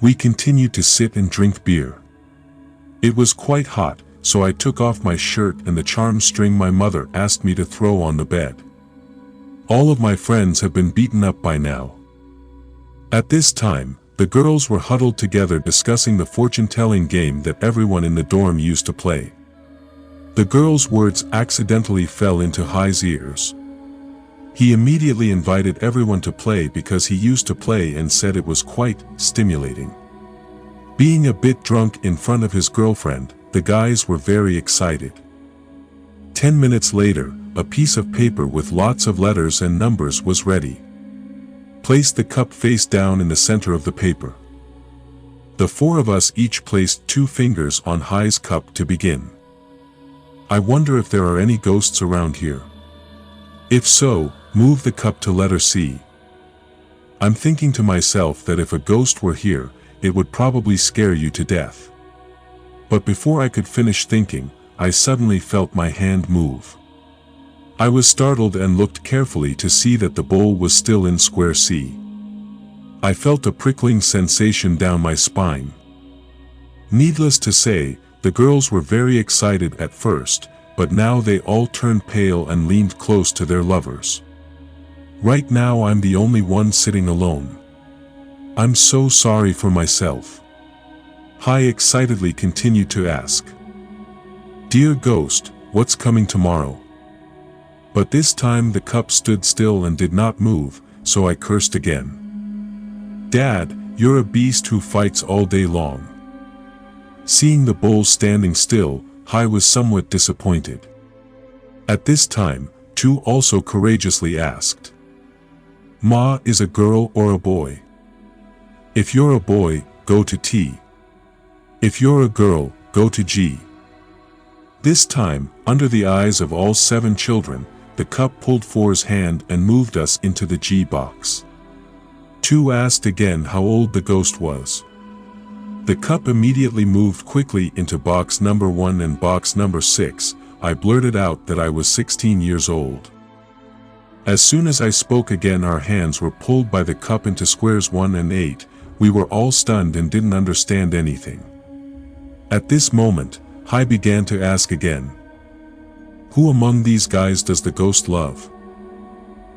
We continued to sit and drink beer. It was quite hot, so I took off my shirt and the charm string my mother asked me to throw on the bed. All of my friends have been beaten up by now. At this time, the girls were huddled together discussing the fortune-telling game that everyone in the dorm used to play. The girls' words accidentally fell into Hai's ears. He immediately invited everyone to play because he used to play and said it was quite stimulating. Being a bit drunk in front of his girlfriend, the guys were very excited. 10 minutes later, a piece of paper with lots of letters and numbers was ready. Place the cup face down in the center of the paper. The four of us each placed 2 fingers on Hai's cup to begin. I wonder if there are any ghosts around here. If so, move the cup to letter C. I'm thinking to myself that if a ghost were here, it would probably scare you to death. But before I could finish thinking, I suddenly felt my hand move. I was startled and looked carefully to see that the bowl was still in square C. I felt a prickling sensation down my spine. Needless to say, the girls were very excited at first, but now they all turned pale and leaned close to their lovers. Right now I'm the only one sitting alone. I'm so sorry for myself. Hai excitedly continued to ask. Dear ghost, what's coming tomorrow? But this time the cup stood still and did not move, so I cursed again. Dad, you're a beast who fights all day long. Seeing the bowl standing still, Hai was somewhat disappointed. At this time, Tu also courageously asked. Ma is a girl or a boy? If you're a boy, go to T. If you're a girl, go to G. This time, under the eyes of all 7 children, the cup pulled 4's hand and moved us into the G box. Tu asked again how old the ghost was. The cup immediately moved quickly into box number 1 and box number 6. I blurted out that I was 16 years old. As soon as I spoke again, our hands were pulled by the cup into squares 1 and 8. We were all stunned and didn't understand anything. At this moment, Hai began to ask again. Who among these guys does the ghost love?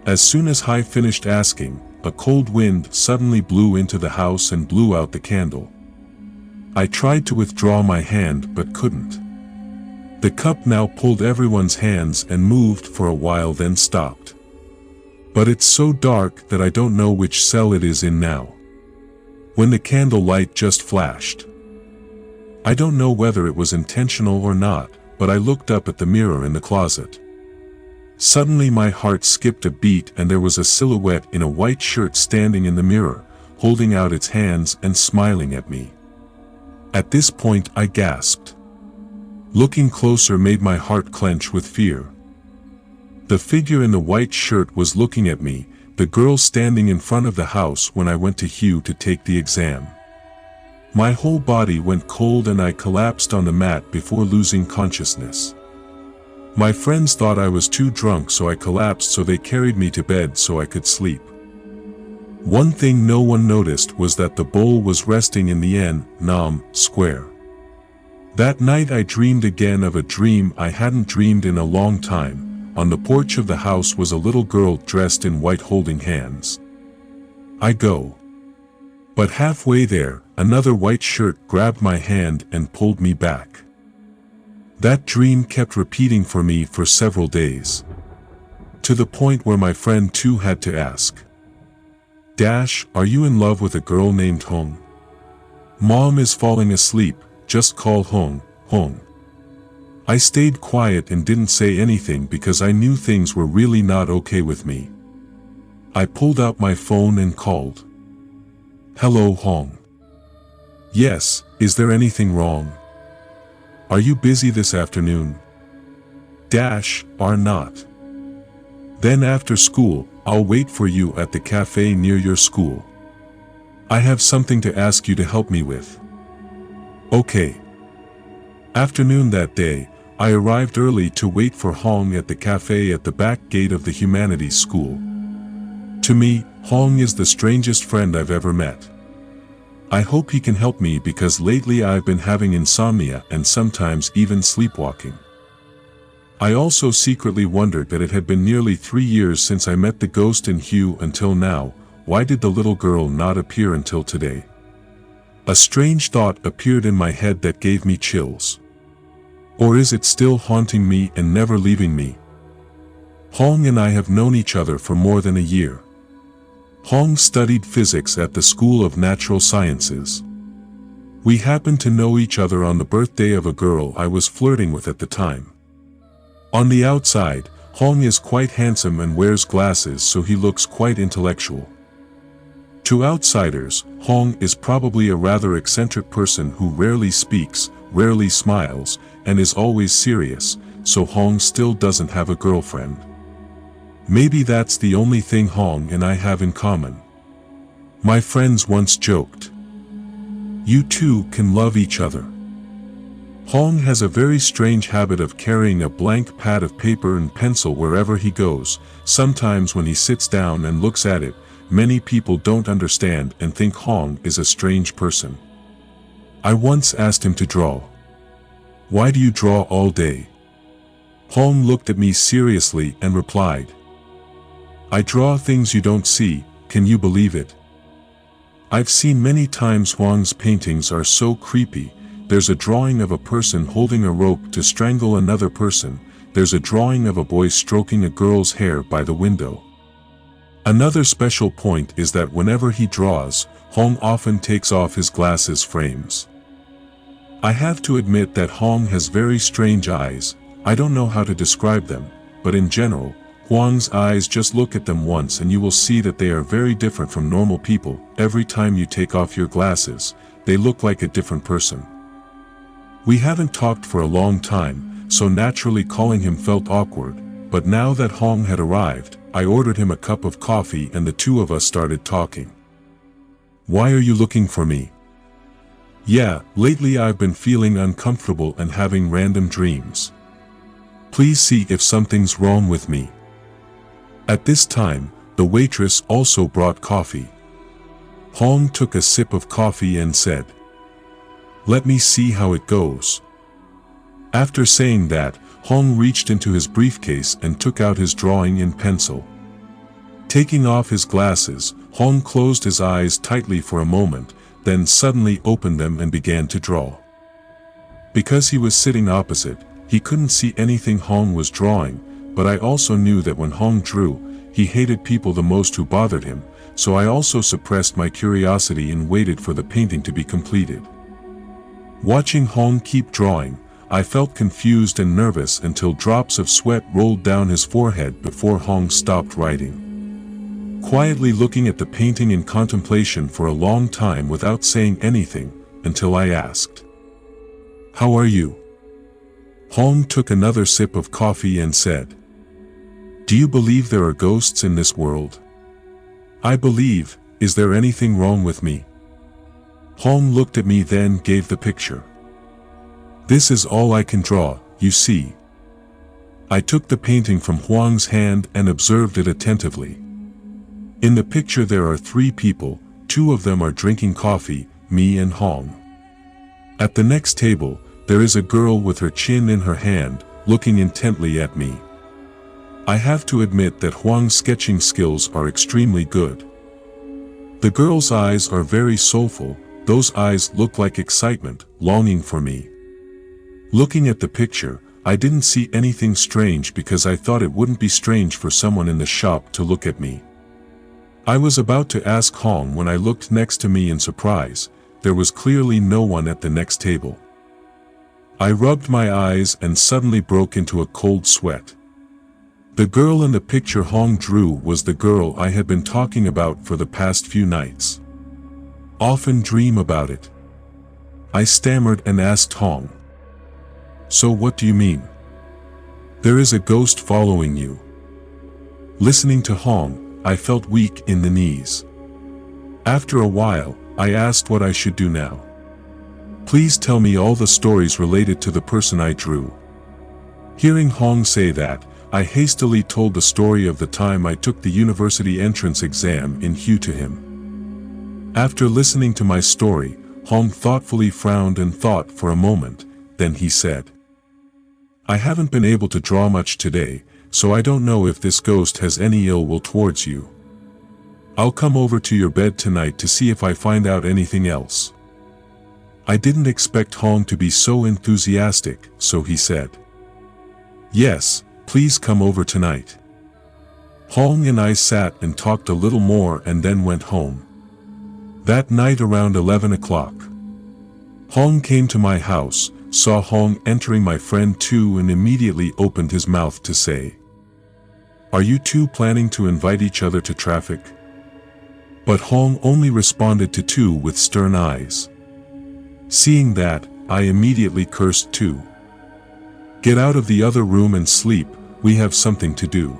As soon as Hai finished asking, a cold wind suddenly blew into the house and blew out the candle. I tried to withdraw my hand but couldn't. The cup now pulled everyone's hands and moved for a while, then stopped. But it's so dark that I don't know which cell it is in now. When the candle light just flashed. I don't know whether it was intentional or not, but I looked up at the mirror in the closet. Suddenly my heart skipped a beat and there was a silhouette in a white shirt standing in the mirror, holding out its hands and smiling at me. At this point I gasped. Looking closer made my heart clench with fear. The figure in the white shirt was looking at me, the girl standing in front of the house when I went to Hugh to take the exam. My whole body went cold and I collapsed on the mat before losing consciousness. My friends thought I was too drunk, so I collapsed, so they carried me to bed so I could sleep. One thing no one noticed was that the bowl was resting in the Nam square. That night I dreamed again of a dream I hadn't dreamed in a long time. On the porch of the house was a little girl dressed in white holding hands. I go. But halfway there, another white shirt grabbed my hand and pulled me back. That dream kept repeating for me for several days. To the point where my friend Tu had to ask. Are you in love with a girl named Hong? Mom is falling asleep, just call Hong, Hong. I stayed quiet and didn't say anything because I knew things were really not okay with me. I pulled out my phone and called. Hello Hong. Yes, is there anything wrong? Are you busy this afternoon? Are not. Then after school, I'll wait for you at the cafe near your school. I have something to ask you to help me with. Okay. Afternoon that day, I arrived early to wait for Hong at the cafe at the back gate of the humanities school. To me, Hong is the strangest friend I've ever met. I hope he can help me because lately I've been having insomnia and sometimes even sleepwalking. I also secretly wondered that it had been nearly 3 years since I met the ghost in Hue until now. Why did the little girl not appear until today? A strange thought appeared in my head that gave me chills. Or is it still haunting me and never leaving me? Hong and I have known each other for more than a year. Hong studied physics at the School of Natural Sciences. We happened to know each other on the birthday of a girl I was flirting with at the time. On the outside, Hong is quite handsome and wears glasses, so he looks quite intellectual. To outsiders, Hong is probably a rather eccentric person who rarely speaks, rarely smiles, and is always serious, so Hong still doesn't have a girlfriend. Maybe that's the only thing Hong and I have in common. My friends once joked, "You two can love each other." Hong has a very strange habit of carrying a blank pad of paper and pencil wherever he goes. Sometimes when he sits down and looks at it, many people don't understand and think Hong is a strange person. I once asked him to draw. "Why do you draw all day?" Hong looked at me seriously and replied, "I draw things you don't see, can you believe it?" I've seen many times Hong's paintings are so creepy. There's a drawing of a person holding a rope to strangle another person. There's a drawing of a boy stroking a girl's hair by the window. Another special point is that whenever he draws, Hong often takes off his glasses frames. I have to admit that Hong has very strange eyes. I don't know how to describe them, but in general, Hong's eyes, just look at them once and you will see that they are very different from normal people. Every time you take off your glasses, they look like a different person. We haven't talked for a long time, so naturally calling him felt awkward, but now that Hong had arrived, I ordered him a cup of coffee and the two of us started talking. "Why are you looking for me?" "Yeah, lately I've been feeling uncomfortable and having random dreams. Please see if something's wrong with me." At this time, the waitress also brought coffee. Hong took a sip of coffee and said, "Let me see how it goes." After saying that, Hong reached into his briefcase and took out his drawing in pencil. Taking off his glasses, Hong closed his eyes tightly for a moment, then suddenly opened them and began to draw. Because he was sitting opposite, he couldn't see anything Hong was drawing, but I also knew that when Hong drew, he hated people the most who bothered him, so I also suppressed my curiosity and waited for the painting to be completed. Watching Hong keep drawing, I felt confused and nervous until drops of sweat rolled down his forehead before Hong stopped writing. Quietly looking at the painting in contemplation for a long time without saying anything, until I asked, "How are you?" Hong took another sip of coffee and said, "Do you believe there are ghosts in this world?" "I believe. Is there anything wrong with me?" Hong looked at me, then gave the picture. "This is all I can draw, you see." I took the painting from Hong's hand and observed it attentively. In the picture there are 3 people, 2 of them are drinking coffee, me and Hong. At the next table, there is a girl with her chin in her hand, looking intently at me. I have to admit that Hong's sketching skills are extremely good. The girl's eyes are very soulful. Those eyes look like excitement, longing for me. Looking at the picture, I didn't see anything strange because I thought it wouldn't be strange for someone in the shop to look at me. I was about to ask Hong when I looked next to me in surprise. There was clearly no one at the next table. I rubbed my eyes and suddenly broke into a cold sweat. The girl in the picture Hong drew was the girl I had been talking about for the past few nights. Often dream about it. I stammered and asked Hong, "So what do you mean?" There is a ghost following you. Listening to Hong, I felt weak in the knees. After a while, I asked what I should do now. Please tell me all the stories related to the person I drew. Hearing Hong say that, I hastily told the story of the time I took the university entrance exam in Hue to him. After listening to my story, Hong thoughtfully frowned and thought for a moment, then he said, I haven't been able to draw much today, so I don't know if this ghost has any ill will towards you. I'll come over to your bed tonight to see if I find out anything else. I didn't expect Hong to be so enthusiastic, so he said, Yes, please come over tonight. Hong and I sat and talked a little more and then went home. That night around 11 o'clock, Hong came to my house, saw Hong entering my friend Tu and immediately opened his mouth to say, Are you two planning to invite each other to traffic? But Hong only responded to Tu with stern eyes. Seeing that, I immediately cursed Tu. Get out of the other room and sleep, we have something to do.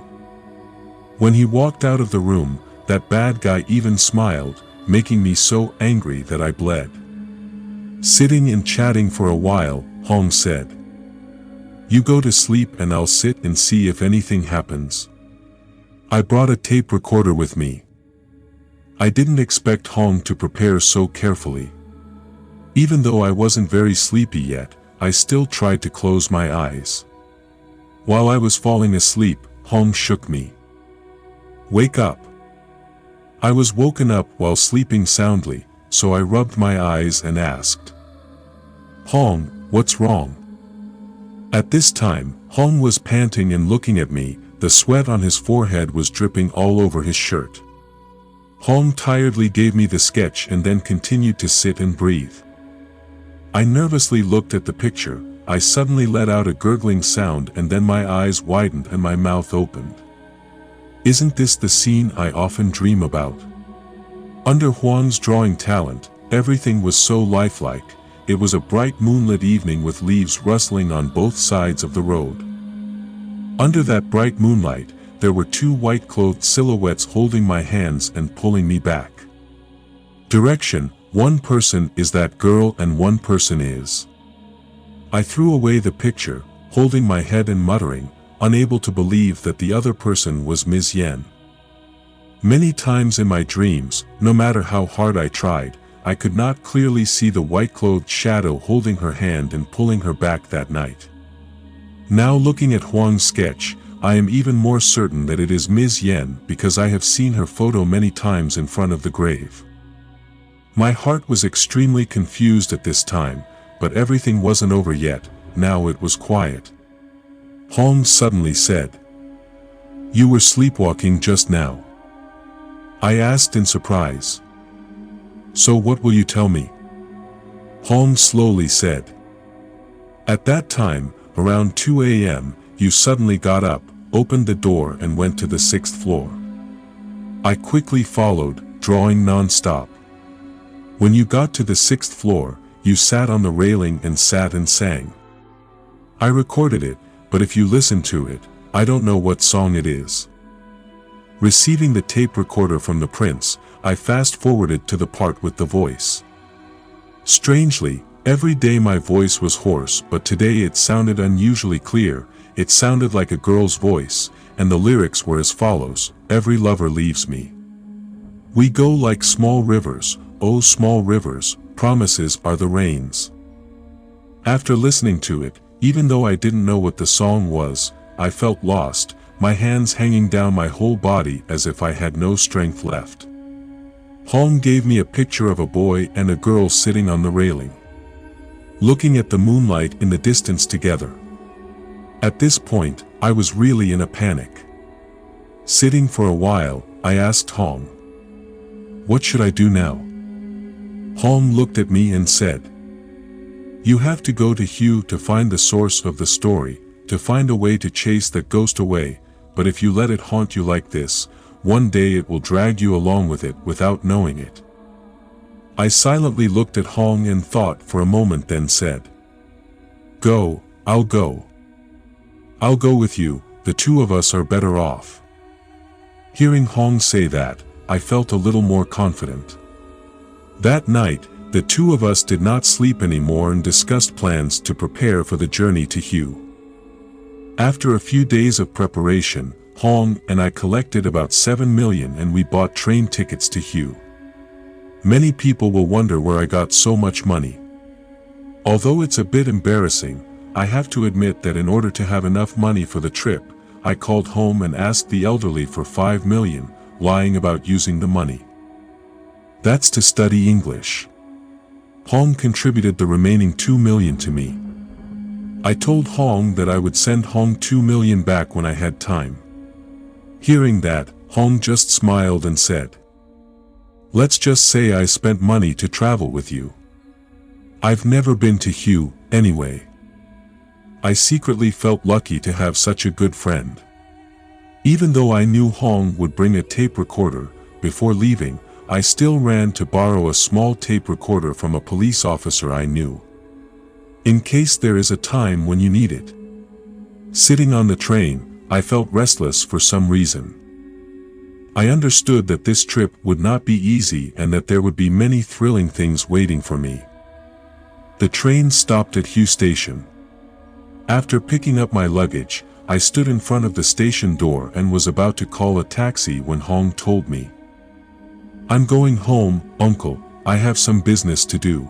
When he walked out of the room, that bad guy even smiled, making me so angry that I bled. Sitting and chatting for a while, Hong said, You go to sleep and I'll sit and see if anything happens. I brought a tape recorder with me. I didn't expect Hong to prepare so carefully. Even though I wasn't very sleepy yet, I still tried to close my eyes. While I was falling asleep, Hong shook me. Wake up. I was woken up while sleeping soundly, so I rubbed my eyes and asked, Hong, what's wrong? At this time, Hong was panting and looking at me, the sweat on his forehead was dripping all over his shirt. Hong tiredly gave me the sketch and then continued to sit and breathe. I nervously looked at the picture, I suddenly let out a gurgling sound and then my eyes widened and my mouth opened. Isn't this the scene I often dream about? Under Huang's drawing talent, everything was so lifelike. It was a bright moonlit evening with leaves rustling on both sides of the road. Under that bright moonlight, there were two white-clothed silhouettes holding my hands and pulling me back. Direction, one person is that girl and one person is. I threw away the picture, holding my head and muttering, unable to believe that the other person was Ms. Yen. Many times in my dreams, no matter how hard I tried, I could not clearly see the white-clothed shadow holding her hand and pulling her back that night. Now looking at Huang's sketch, I am even more certain that it is Ms. Yen because I have seen her photo many times in front of the grave. My heart was extremely confused at this time, but everything wasn't over yet, now it was quiet. Hong suddenly said, You were sleepwalking just now. I asked in surprise. So what will you tell me? Hong slowly said. At that time, around 2 a.m., you suddenly got up, opened the door and went to the 6th floor. I quickly followed, drawing non-stop. When you got to the 6th floor, you sat on the railing and sat and sang. I recorded it, but if you listen to it, I don't know what song it is. Receiving the tape recorder from the prince, I fast-forwarded to the part with the voice. Strangely, every day my voice was hoarse, but today it sounded unusually clear. It sounded like a girl's voice, and the lyrics were as follows, Every lover leaves me. We go like small rivers, oh small rivers, promises are the rains. After listening to it, even though I didn't know what the song was, I felt lost, my hands hanging down my whole body as if I had no strength left. Hong gave me a picture of a boy and a girl sitting on the railing, looking at the moonlight in the distance together. At this point, I was really in a panic. Sitting for a while, I asked Hong, What should I do now? Hong looked at me and said, You have to go to Hue to find the source of the story, to find a way to chase that ghost away, but if you let it haunt you like this, one day it will drag you along with it without knowing it. I silently looked at Hong and thought for a moment then said, Go, I'll go. I'll go with you, the two of us are better off. Hearing Hong say that, I felt a little more confident. That night, the two of us did not sleep anymore and discussed plans to prepare for the journey to Hue. After a few days of preparation, Hong and I collected about 7 million and we bought train tickets to Hue. Many people will wonder where I got so much money. Although it's a bit embarrassing, I have to admit that in order to have enough money for the trip, I called home and asked the elderly for 5 million, lying about using the money. That's to study English. Hong contributed the remaining 2 million to me. I told Hong that I would send Hong 2 million back when I had time. Hearing that, Hong just smiled and said, "Let's just say I spent money to travel with you. I've never been to Hue, anyway." I secretly felt lucky to have such a good friend. Even though I knew Hong would bring a tape recorder, before leaving, I still ran to borrow a small tape recorder from a police officer I knew. In case there is a time when you need it. Sitting on the train, I felt restless for some reason. I understood that this trip would not be easy and that there would be many thrilling things waiting for me. The train stopped at Hue Station. After picking up my luggage, I stood in front of the station door and was about to call a taxi when Hong told me, "I'm going home, Uncle, I have some business to do.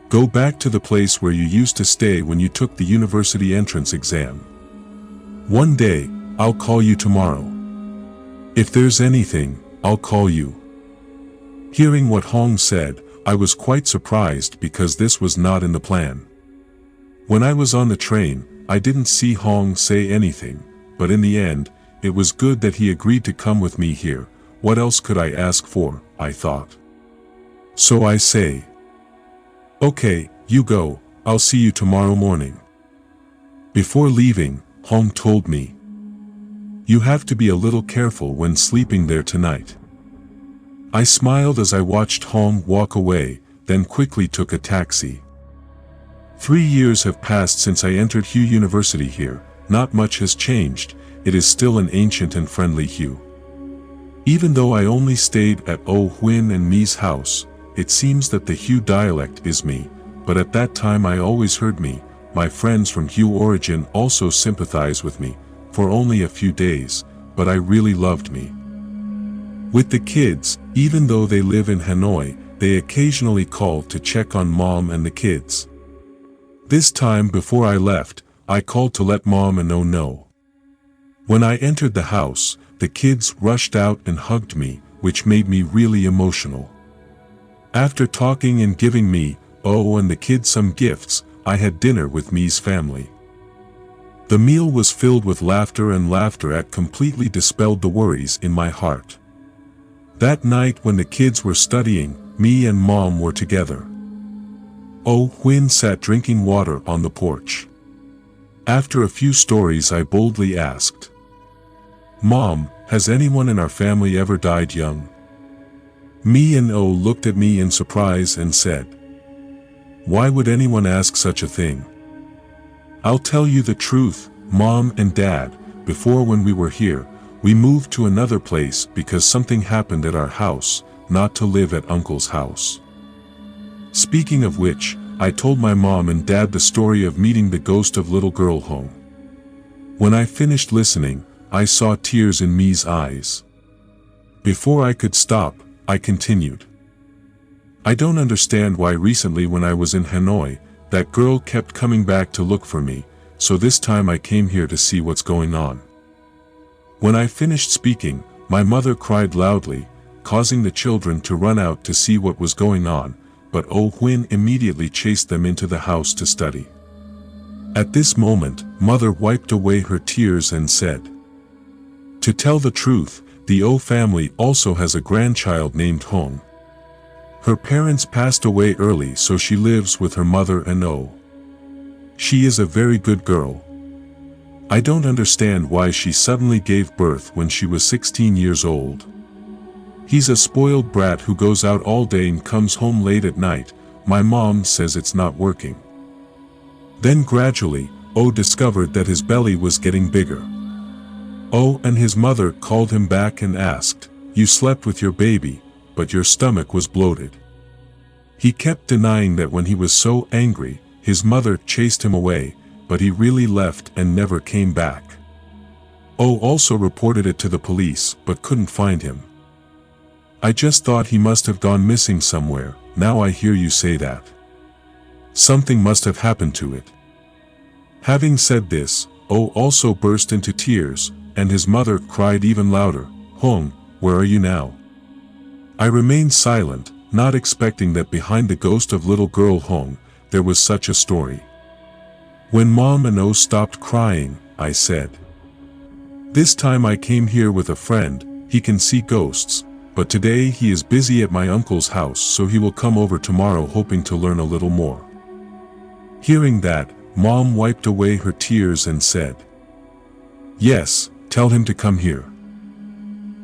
Go back to the place where you used to stay when you took the university entrance exam. One day, I'll call you tomorrow. If there's anything, I'll call you." Hearing what Hong said, I was quite surprised because this was not in the plan. When I was on the train, I didn't see Hong say anything, but in the end, it was good that he agreed to come with me here. What else could I ask for, I thought. So I say, "Okay, you go, I'll see you tomorrow morning." Before leaving, Hong told me, "You have to be a little careful when sleeping there tonight." I smiled as I watched Hong walk away, then quickly took a taxi. 3 years have passed since I entered Hue University here. Not much has changed, it is still an ancient and friendly Hue. Even though I only stayed at Oh Huin and Mi's house, it seems that the Hue dialect is me, but at that time I always heard me. My friends from Hue origin also sympathize with me, for only a few days, but I really loved me. With the kids, even though they live in Hanoi, they occasionally called to check on Mom and the kids. This time before I left, I called to let Mom and Oh know. When I entered the house, the kids rushed out and hugged me, which made me really emotional. After talking and giving me, Oh and the kids some gifts, I had dinner with Mi's family. The meal was filled with laughter and laughter at completely dispelled the worries in my heart. That night when the kids were studying, Me and Mom were together. Oh Huin sat drinking water on the porch. After a few stories I boldly asked, "Mom, has anyone in our family ever died young?" Me and Oh looked at me in surprise and said, "Why would anyone ask such a thing?" "I'll tell you the truth, Mom and Dad, before when we were here, we moved to another place because something happened at our house, not to live at Uncle's house." Speaking of which, I told my Mom and Dad the story of meeting the ghost of little girl Hong. When I finished listening, I saw tears in Mi's eyes. Before I could stop, I continued. "I don't understand why recently when I was in Hanoi, that girl kept coming back to look for me, so this time I came here to see what's going on." When I finished speaking, my mother cried loudly, causing the children to run out to see what was going on, but Oh Huin immediately chased them into the house to study. At this moment, Mother wiped away her tears and said, "To tell the truth, the Oh family also has a grandchild named Hong. Her parents passed away early, so she lives with her mother and Oh. She is a very good girl. I don't understand why she suddenly gave birth when she was 16 years old. He's a spoiled brat who goes out all day and comes home late at night. My mom says it's not working." Then gradually, O discovered that his belly was getting bigger. O and his mother called him back and asked, "You slept with your baby, but your stomach was bloated." He kept denying that when he was so angry, his mother chased him away, but he really left and never came back. O also reported it to the police but couldn't find him. "I just thought he must have gone missing somewhere, now I hear you say that. Something must have happened to it." Having said this, O also burst into tears, and his mother cried even louder, "Hong, where are you now?" I remained silent, not expecting that behind the ghost of little girl Hong, there was such a story. When Mom and O stopped crying, I said, "This time I came here with a friend, he can see ghosts, but today he is busy at my uncle's house, so he will come over tomorrow hoping to learn a little more." Hearing that, Mom wiped away her tears and said, "Yes, tell him to come here."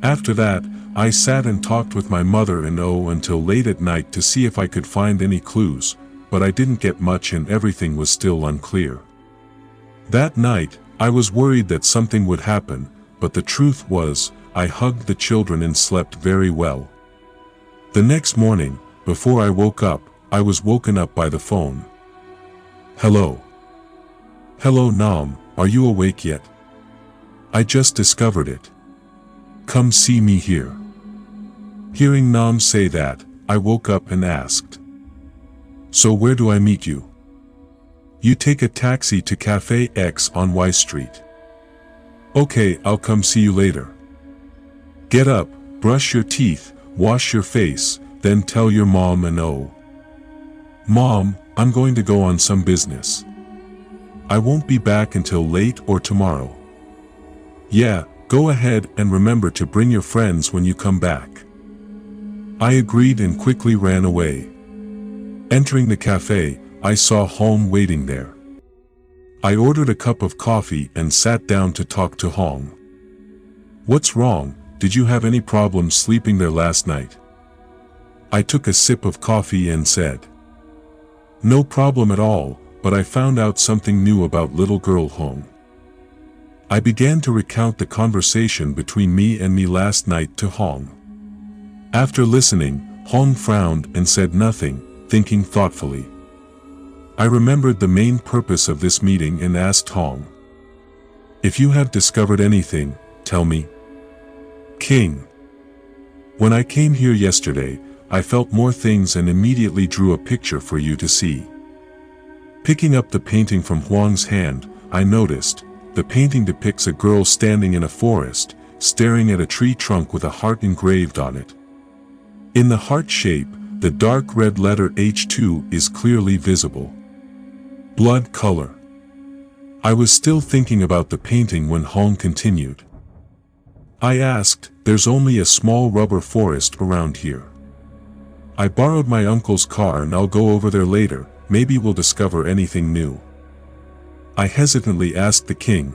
After that, I sat and talked with my mother and O until late at night to see if I could find any clues, but I didn't get much and everything was still unclear. That night, I was worried that something would happen, but the truth was, I hugged the children and slept very well. The next morning, before I woke up, I was woken up by the phone. "Hello. Hello Nam, are you awake yet? I just discovered it. Come see me here." Hearing Nam say that, I woke up and asked, "So where do I meet you?" "You take a taxi to Cafe X on Y Street." "Okay, I'll come see you later. Get up, brush your teeth, wash your face, then tell your mom and O." "Mom, I'm going to go on some business. I won't be back until late or tomorrow." "Yeah, go ahead and remember to bring your friends when you come back." I agreed and quickly ran away. Entering the cafe, I saw Hong waiting there. I ordered a cup of coffee and sat down to talk to Hong. "What's wrong? Did you have any problems sleeping there last night?" I took a sip of coffee and said, "No problem at all, but I found out something new about little girl Hong." I began to recount the conversation between me last night to Hong. After listening, Hong frowned and said nothing, thinking thoughtfully. I remembered the main purpose of this meeting and asked Hong, "If you have discovered anything, tell me." "King. When I came here yesterday, I felt more things and immediately drew a picture for you to see." Picking up the painting from Huang's hand, I noticed, the painting depicts a girl standing in a forest, staring at a tree trunk with a heart engraved on it. In the heart shape, the dark red letter H2 is clearly visible. Blood color. I was still thinking about the painting when Hong continued. I asked, "There's only a small rubber forest around here. I borrowed my uncle's car and I'll go over there later, maybe we'll discover anything new." I hesitantly asked the king,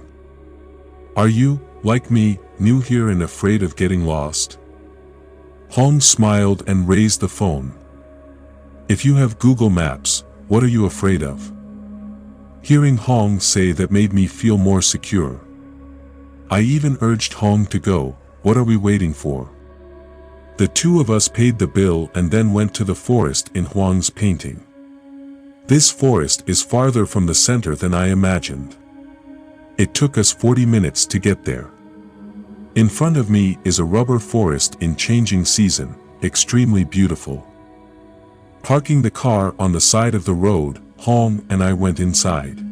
"Are you, like me, new here and afraid of getting lost?" Hong smiled and raised the phone. "If you have Google Maps, what are you afraid of?" Hearing Hong say that made me feel more secure. I even urged Hong to go. "What are we waiting for?" The two of us paid the bill and then went to the forest in Huang's painting. This forest is farther from the center than I imagined. It took us 40 minutes to get there. In front of me is a rubber forest in changing season, extremely beautiful. Parking the car on the side of the road, Hong and I went inside.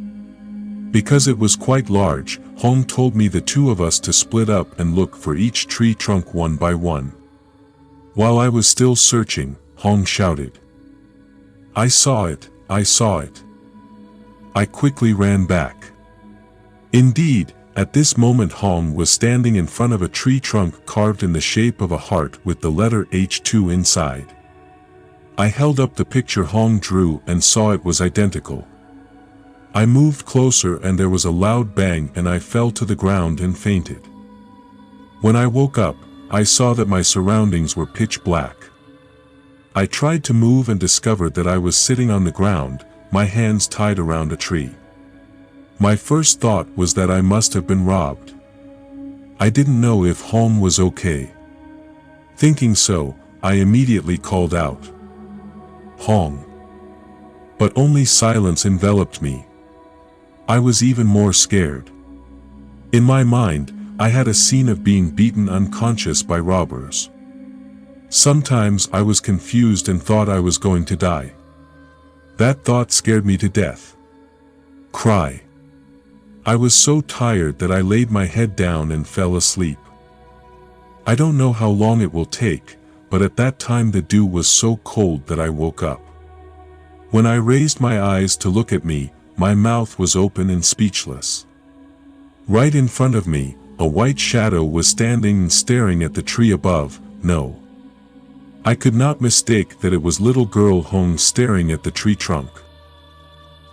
Because it was quite large, Hong told me the two of us to split up and look for each tree trunk one by one. While I was still searching, Hong shouted, "I saw it, I saw it." I quickly ran back. Indeed, at this moment Hong was standing in front of a tree trunk carved in the shape of a heart with the letter H2 inside. I held up the picture Hong drew and saw it was identical. I moved closer and there was a loud bang and I fell to the ground and fainted. When I woke up, I saw that my surroundings were pitch black. I tried to move and discovered that I was sitting on the ground, my hands tied around a tree. My first thought was that I must have been robbed. I didn't know if Hong was okay. Thinking so, I immediately called out, "Hong." But only silence enveloped me. I was even more scared. In my mind, I had a scene of being beaten unconscious by robbers. Sometimes I was confused and thought I was going to die. That thought scared me to death. Cry. I was so tired that I laid my head down and fell asleep. I don't know how long it will take, but at that time the dew was so cold that I woke up. When I raised my eyes to look at me, my mouth was open and speechless. Right in front of me, a white shadow was standing and staring at the tree above. No. I could not mistake that it was little girl Hong staring at the tree trunk.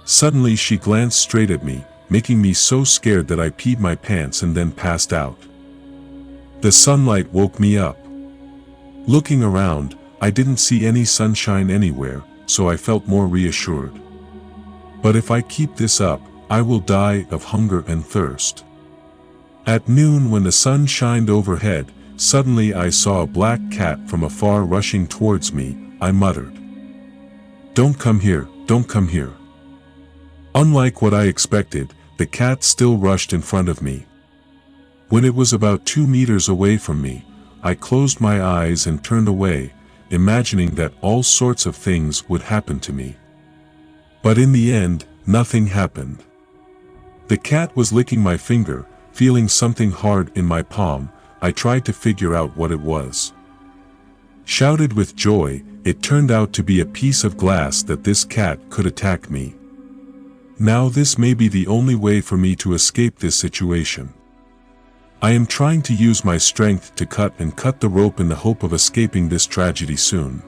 Suddenly she glanced straight at me, making me so scared that I peed my pants and then passed out. The sunlight woke me up. Looking around, I didn't see any sunshine anywhere, so I felt more reassured. But if I keep this up, I will die of hunger and thirst. At noon, when the sun shined overhead, suddenly I saw a black cat from afar rushing towards me. I muttered, "Don't come here, don't come here." Unlike what I expected, the cat still rushed in front of me. When it was about 2 meters away from me, I closed my eyes and turned away, imagining that all sorts of things would happen to me. But in the end, nothing happened. The cat was licking my finger, feeling something hard in my palm. I tried to figure out what it was. Shouted with joy, it turned out to be a piece of glass that this cat could attack me. Now this may be the only way for me to escape this situation. I am trying to use my strength to cut the rope in the hope of escaping this tragedy soon.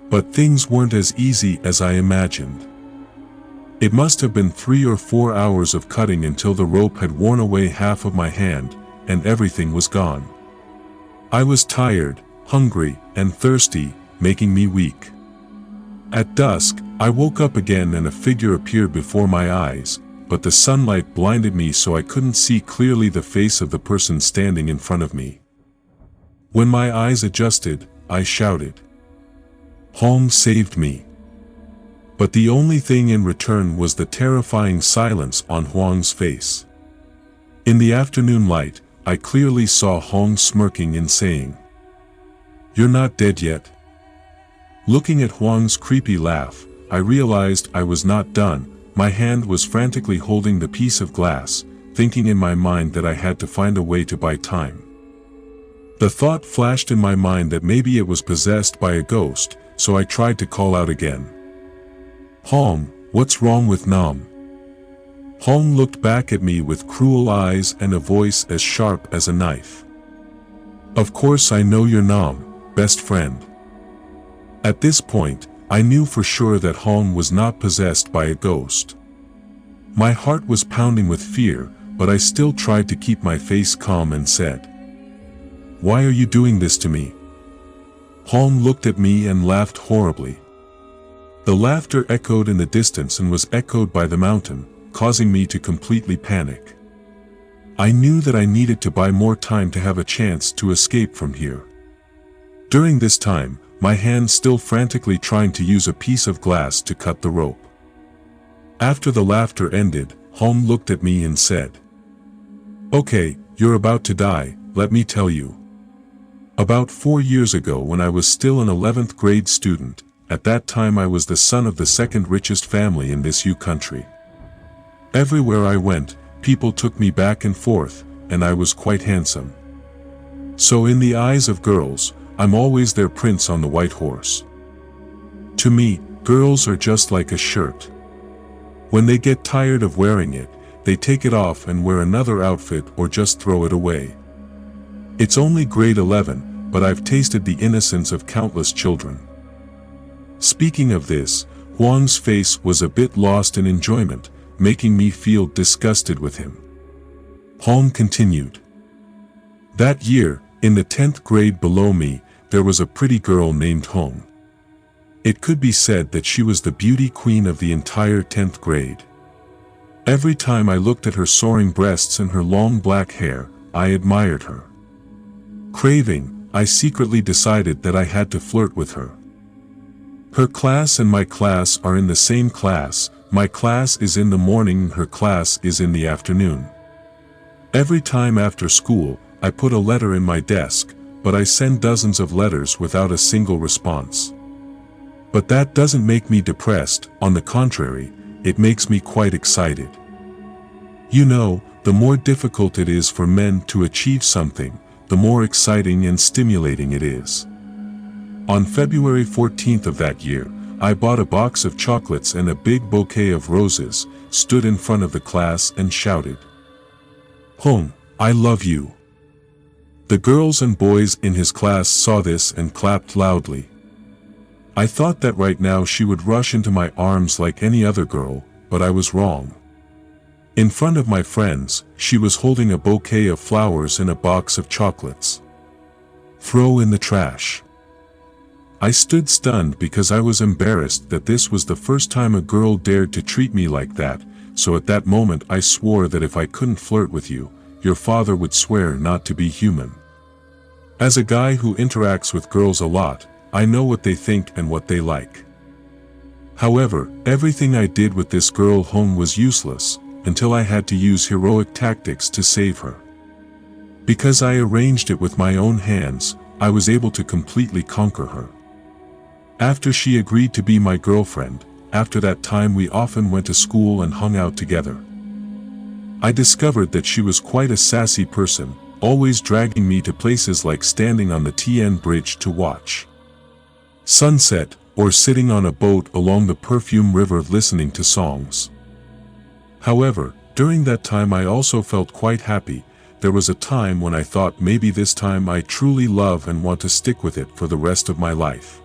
But things weren't as easy as I imagined. It must have been 3 or 4 hours of cutting until the rope had worn away half of my hand, and everything was gone. I was tired, hungry, and thirsty, making me weak. At dusk, I woke up again and a figure appeared before my eyes, but the sunlight blinded me so I couldn't see clearly the face of the person standing in front of me. When my eyes adjusted, I shouted, "Hong saved me." But the only thing in return was the terrifying silence on Huang's face. In the afternoon light, I clearly saw Hong smirking and saying, "You're not dead yet." Looking at Huang's creepy laugh, I realized I was not done. My hand was frantically holding the piece of glass, thinking in my mind that I had to find a way to buy time. The thought flashed in my mind that maybe it was possessed by a ghost, so I tried to call out again. "Hong, what's wrong with Nam?" Hong looked back at me with cruel eyes and a voice as sharp as a knife. "Of course I know you're Nam, best friend." At this point, I knew for sure that Hong was not possessed by a ghost. My heart was pounding with fear, but I still tried to keep my face calm and said, "Why are you doing this to me?" Hong looked at me and laughed horribly. The laughter echoed in the distance and was echoed by the mountain, causing me to completely panic. I knew that I needed to buy more time to have a chance to escape from here. During this time, my hand still frantically trying to use a piece of glass to cut the rope. After the laughter ended, Hong looked at me and said, "Okay, you're about to die, let me tell you. About 4 years ago when I was still an 11th grade student, at that time I was the son of the second richest family in this country. Everywhere I went, people took me back and forth, and I was quite handsome. So in the eyes of girls, I'm always their prince on the white horse. To me, girls are just like a shirt. When they get tired of wearing it, they take it off and wear another outfit or just throw it away. It's only grade 11, but I've tasted the innocence of countless children." Speaking of this, Huang's face was a bit lost in enjoyment, making me feel disgusted with him. Hong continued, "That year, in the 10th grade below me, there was a pretty girl named Hong. It could be said that she was the beauty queen of the entire 10th grade. Every time I looked at her soaring breasts and her long black hair, I admired her. Craving, I secretly decided that I had to flirt with her. Her class and my class are in the same class. My class is in the morning, her class is in the afternoon. Every time after school, I put a letter in my desk, but I send dozens of letters without a single response. But that doesn't make me depressed, on the contrary, it makes me quite excited. You know, the more difficult it is for men to achieve something, the more exciting and stimulating it is. On February 14th of that year, I bought a box of chocolates and a big bouquet of roses, stood in front of the class and shouted, "Hong, I love you." The girls and boys in his class saw this and clapped loudly. I thought that right now she would rush into my arms like any other girl, but I was wrong. In front of my friends, she was holding a bouquet of flowers and a box of chocolates. Throw in the trash. I stood stunned because I was embarrassed that this was the first time a girl dared to treat me like that, so at that moment I swore that if I couldn't flirt with you, your father would swear not to be human. As a guy who interacts with girls a lot, I know what they think and what they like. However, everything I did with this girl Hong was useless, until I had to use heroic tactics to save her. Because I arranged it with my own hands, I was able to completely conquer her. After she agreed to be my girlfriend, after that time we often went to school and hung out together. I discovered that she was quite a sassy person, always dragging me to places like standing on the TN bridge to watch sunset, or sitting on a boat along the Perfume River listening to songs. However, during that time I also felt quite happy. There was a time when I thought maybe this time I truly love and want to stick with it for the rest of my life.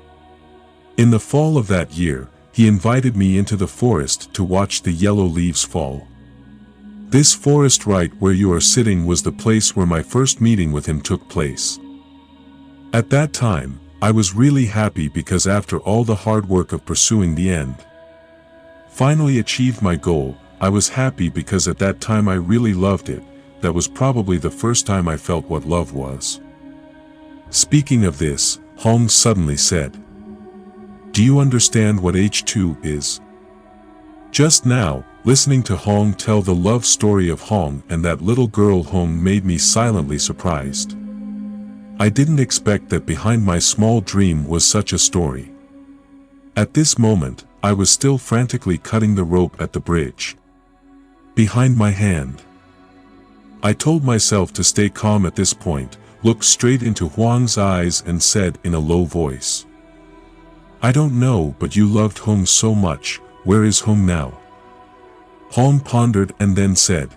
In the fall of that year, he invited me into the forest to watch the yellow leaves fall. This forest right where you are sitting was the place where my first meeting with him took place. At that time, I was really happy because after all the hard work of pursuing the end, finally achieved my goal. I was happy because at that time I really loved it. That was probably the first time I felt what love was. Speaking of this, Hong suddenly said, "Do you understand what H2 is?" Just now, listening to Hong tell the love story of Hong and that little girl Hong made me silently surprised. I didn't expect that behind my small dream was such a story. At this moment, I was still frantically cutting the rope at the bridge. Behind my hand. I told myself to stay calm at this point, looked straight into Huang's eyes and said in a low voice, "I don't know, but you loved Hong so much. Where is Hong now?" Hong pondered and then said,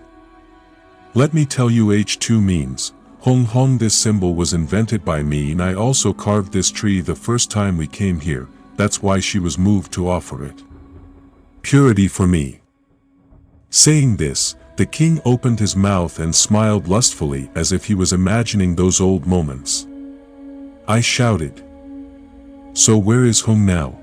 "Let me tell you H2 means, Hong Hong. This symbol was invented by me and I also carved this tree the first time we came here. That's why she was moved to offer it. Purity for me." Saying this, the king opened his mouth and smiled lustfully as if he was imagining those old moments. I shouted, "So where is Hong now?"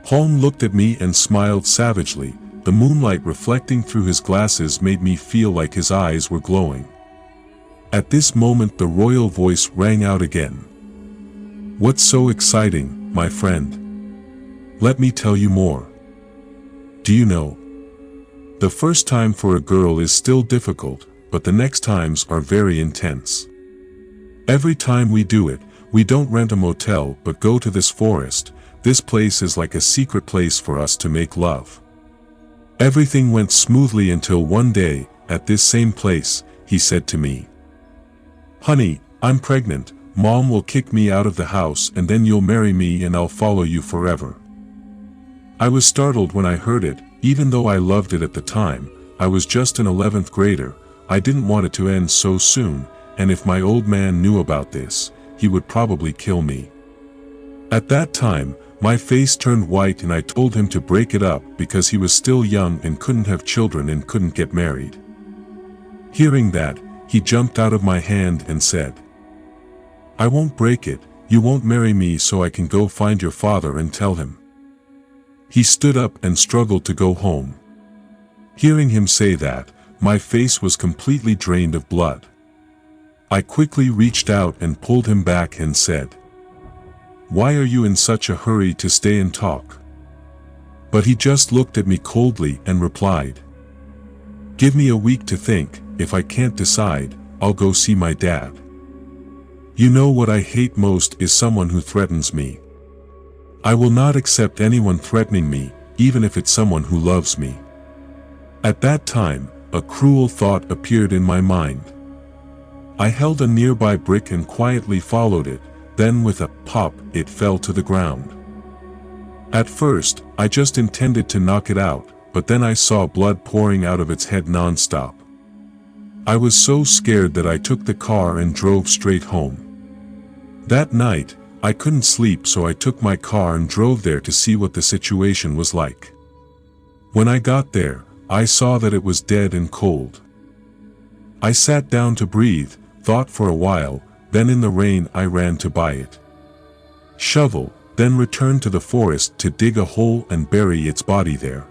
Hong looked at me and smiled savagely. The moonlight reflecting through his glasses made me feel like his eyes were glowing. At this moment the royal voice rang out again. "What's so exciting, my friend? Let me tell you more. Do you know? The first time for a girl is still difficult, but the next times are very intense. Every time we do it, we don't rent a motel but go to this forest. This place is like a secret place for us to make love." Everything went smoothly until one day, at this same place, he said to me, "Honey, I'm pregnant. Mom will kick me out of the house and then you'll marry me and I'll follow you forever." I was startled when I heard it. Even though I loved it at the time, I was just an 11th grader. I didn't want it to end so soon, and if my old man knew about this, he would probably kill me. At that time, my face turned white and I told him to break it up because he was still young and couldn't have children and couldn't get married. Hearing that, he jumped out of my hand and said, "I won't break it. You won't marry me so I can go find your father and tell him." He stood up and struggled to go home. Hearing him say that, my face was completely drained of blood. I quickly reached out and pulled him back and said, "Why are you in such a hurry to stay and talk?" But he just looked at me coldly and replied, "Give me a week to think. If I can't decide, I'll go see my dad. You know what I hate most is someone who threatens me. I will not accept anyone threatening me, even if it's someone who loves me." At that time, a cruel thought appeared in my mind. I held a nearby brick and quietly followed it, then with a pop, it fell to the ground. At first, I just intended to knock it out, but then I saw blood pouring out of its head non-stop. I was so scared that I took the car and drove straight home. That night, I couldn't sleep, so I took my car and drove there to see what the situation was like. When I got there, I saw that it was dead and cold. I sat down to breathe, thought for a while, then in the rain I ran to buy it. Shovel, then returned to the forest to dig a hole and bury its body there.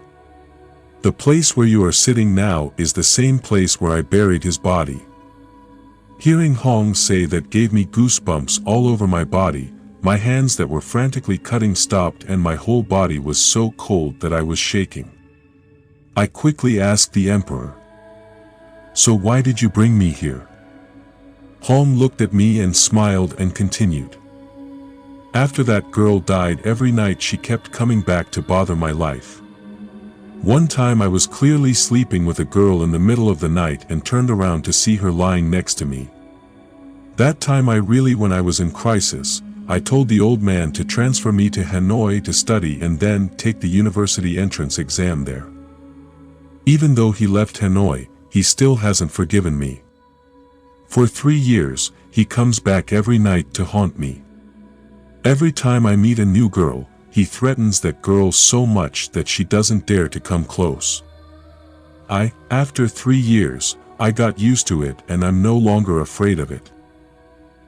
The place where you are sitting now is the same place where I buried his body. Hearing Hong say that gave me goosebumps all over my body. My hands that were frantically cutting stopped and my whole body was so cold that I was shaking. I quickly asked the emperor, "So why did you bring me here?" Hong looked at me and smiled and continued, "After that girl died, every night she kept coming back to bother my life. One time I was clearly sleeping with a girl in the middle of the night and turned around to see her lying next to me. That time when I was in crisis, I told the old man to transfer me to Hanoi to study and then take the university entrance exam there. Even though he left Hanoi, he still hasn't forgiven me. For 3 years, he comes back every night to haunt me. Every time I meet a new girl, he threatens that girl so much that she doesn't dare to come close. After 3 years, I got used to it and I'm no longer afraid of it.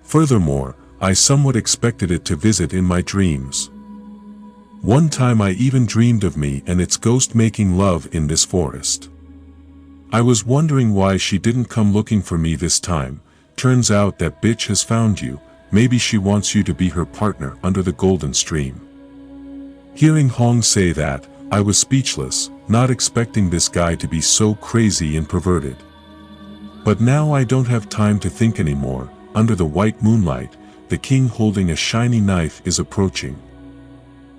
Furthermore, I somewhat expected it to visit in my dreams. One time I even dreamed of me and its ghost making love in this forest. I was wondering why she didn't come looking for me this time. Turns out that bitch has found you. Maybe she wants you to be her partner under the golden stream." Hearing Hong say that, I was speechless, not expecting this guy to be so crazy and perverted. But now I don't have time to think anymore. Under the white moonlight, the king holding a shiny knife is approaching.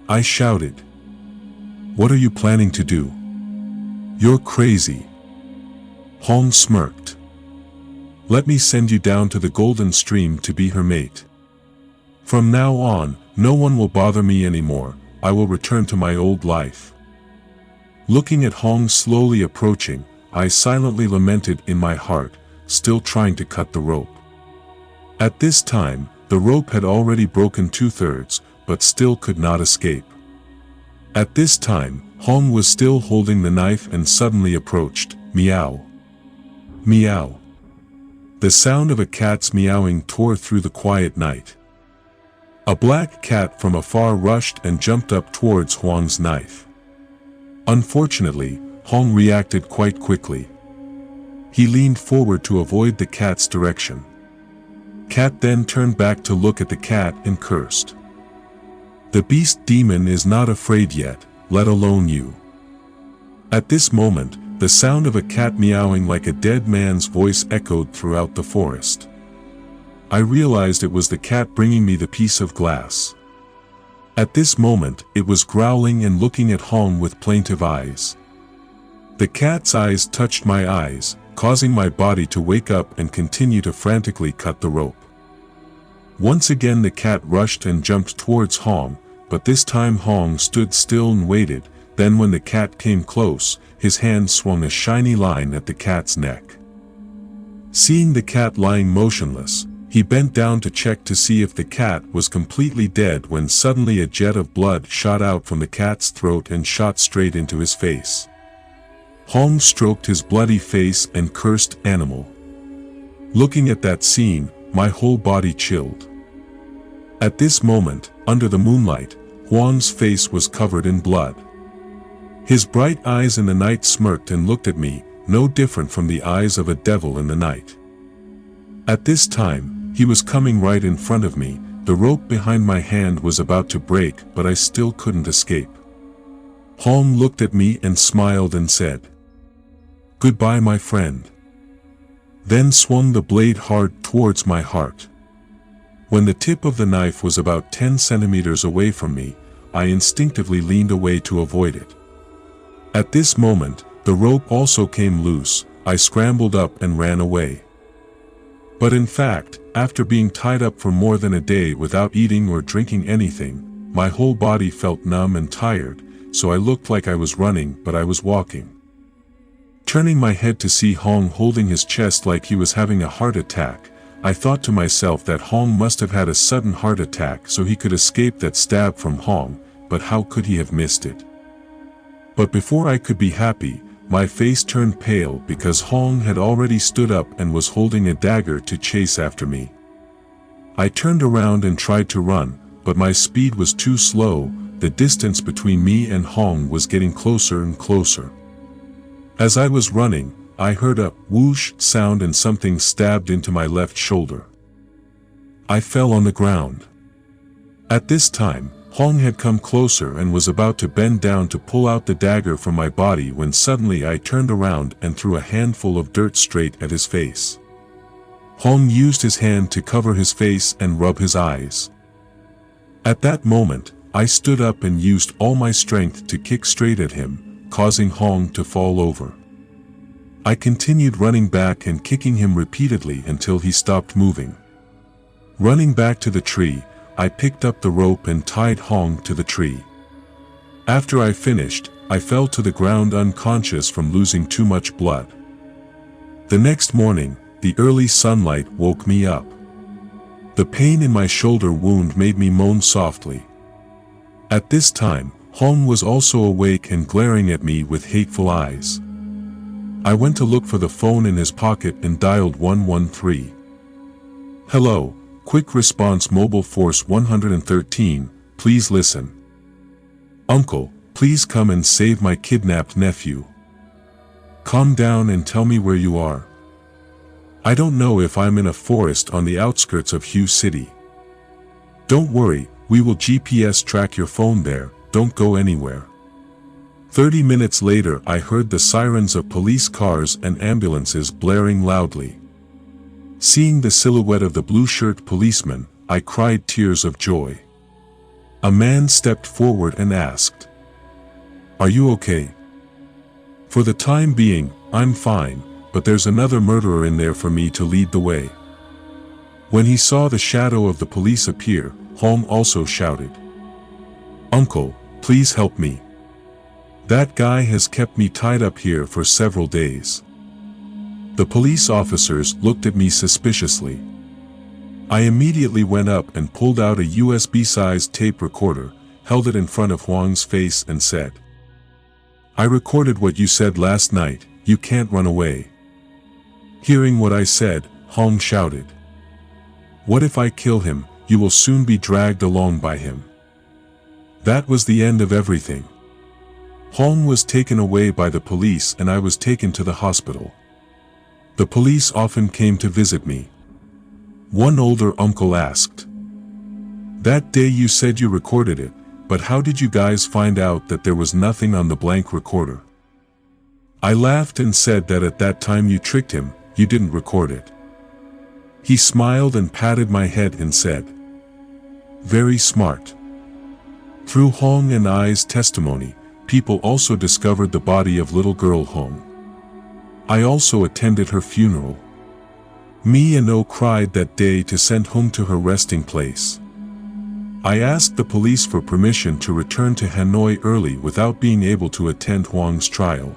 I shouted, "What are you planning to do? You're crazy." Hong smirked. "Let me send you down to the golden stream to be her mate. From now on, no one will bother me anymore. I will return to my old life." Looking at Hong slowly approaching, I silently lamented in my heart, still trying to cut the rope. At this time, the rope had already broken 2/3, but still could not escape. At this time, Hong was still holding the knife and suddenly approached. Meow. Meow. The sound of a cat's meowing tore through the quiet night. A black cat from afar rushed and jumped up towards Huang's knife. Unfortunately, Hong reacted quite quickly. He leaned forward to avoid the cat's direction. Cat then turned back to look at the cat and cursed. "The beast demon is not afraid yet, let alone you." At this moment, the sound of a cat meowing like a dead man's voice echoed throughout the forest. I realized it was the cat bringing me the piece of glass. At this moment, it was growling and looking at Hong with plaintive eyes. The cat's eyes touched my eyes, causing my body to wake up and continue to frantically cut the rope. Once again the cat rushed and jumped towards Hong, but this time Hong stood still and waited. Then when the cat came close, his hand swung a shiny line at the cat's neck. Seeing the cat lying motionless, he bent down to check to see if the cat was completely dead when suddenly a jet of blood shot out from the cat's throat and shot straight into his face. Hong stroked his bloody face and cursed, "Animal." Looking at that scene, my whole body chilled. At this moment, under the moonlight, Huang's face was covered in blood. His bright eyes in the night smirked and looked at me, no different from the eyes of a devil in the night. At this time, he was coming right in front of me. The rope behind my hand was about to break, but I still couldn't escape. Hong looked at me and smiled and said, "Goodbye, my friend." Then swung the blade hard towards my heart. When the tip of the knife was about 10 centimeters away from me, I instinctively leaned away to avoid it. At this moment, the rope also came loose. I scrambled up and ran away. But in fact, after being tied up for more than a day without eating or drinking anything, my whole body felt numb and tired, so I looked like I was running, but I was walking. Turning my head to see Hong holding his chest like he was having a heart attack, I thought to myself that Hong must have had a sudden heart attack so he could escape that stab from Hong, but how could he have missed it? But before I could be happy, my face turned pale because Hong had already stood up and was holding a dagger to chase after me. I turned around and tried to run, but my speed was too slow. The distance between me and Hong was getting closer and closer. As I was running, I heard a whoosh sound and something stabbed into my left shoulder. I fell on the ground. At this time, Hong had come closer and was about to bend down to pull out the dagger from my body when suddenly I turned around and threw a handful of dirt straight at his face. Hong used his hand to cover his face and rub his eyes. At that moment, I stood up and used all my strength to kick straight at him, causing Hong to fall over. I continued running back and kicking him repeatedly until he stopped moving. Running back to the tree, I picked up the rope and tied Hong to the tree. After I finished, I fell to the ground unconscious from losing too much blood. The next morning, the early sunlight woke me up. The pain in my shoulder wound made me moan softly. At this time, Hong was also awake and glaring at me with hateful eyes. I went to look for the phone in his pocket and dialed 113. "Hello, quick response Mobile Force 113, please listen. Uncle, please come and save my kidnapped nephew. Calm down and tell me where you are. I don't know if I'm in a forest on the outskirts of Hugh City. Don't worry, we will GPS track your phone there, don't go anywhere." 30 minutes later I heard the sirens of police cars and ambulances blaring loudly. Seeing the silhouette of the blue-shirt policeman, I cried tears of joy. A man stepped forward and asked, "Are you okay?" "For the time being, I'm fine, but there's another murderer in there for me to lead the way." When he saw the shadow of the police appear, Hong also shouted, "Uncle, please help me. That guy has kept me tied up here for several days." The police officers looked at me suspiciously. I immediately went up and pulled out a USB-sized tape recorder, held it in front of Huang's face and said, "I recorded what you said last night, you can't run away." Hearing what I said, Hong shouted, "What if I kill him? You will soon be dragged along by him." That was the end of everything. Hong was taken away by the police and I was taken to the hospital. The police often came to visit me. One older uncle asked, "That day you said you recorded it, but how did you guys find out that there was nothing on the blank recorder?" I laughed and said that at that time you tricked him, you didn't record it. He smiled and patted my head and said, "Very smart." Through Hong and I's testimony, people also discovered the body of little girl Hong. I also attended her funeral. Me and O cried that day to send Hong to her resting place. I asked the police for permission to return to Hanoi early without being able to attend Huang's trial.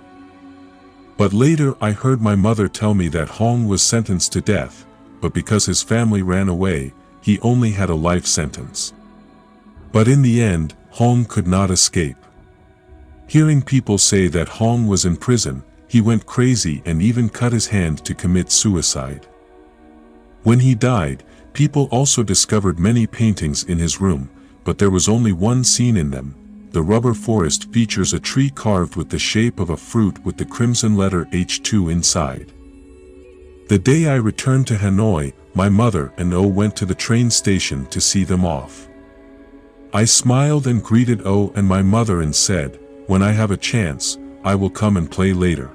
But later I heard my mother tell me that Hong was sentenced to death, but because his family ran away, he only had a life sentence. But in the end, Hong could not escape. Hearing people say that Hong was in prison, he went crazy and even cut his hand to commit suicide. When he died, people also discovered many paintings in his room, but there was only one scene in them, the rubber forest features a tree carved with the shape of a fruit with the crimson letter H2 inside. The day I returned to Hanoi, my mother and O went to the train station to see them off. I smiled and greeted O and my mother and said, "When I have a chance, I will come and play later."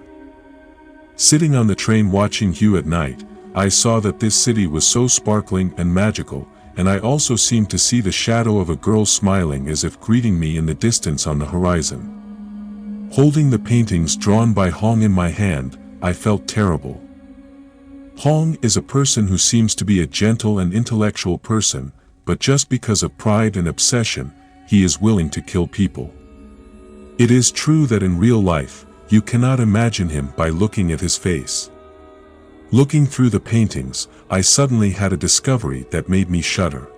Sitting on the train watching Hugh at night, I saw that this city was so sparkling and magical, and I also seemed to see the shadow of a girl smiling as if greeting me in the distance on the horizon. Holding the paintings drawn by Hong in my hand, I felt terrible. Hong is a person who seems to be a gentle and intellectual person, but just because of pride and obsession, he is willing to kill people. It is true that in real life, you cannot imagine him by looking at his face. Looking through the paintings, I suddenly had a discovery that made me shudder.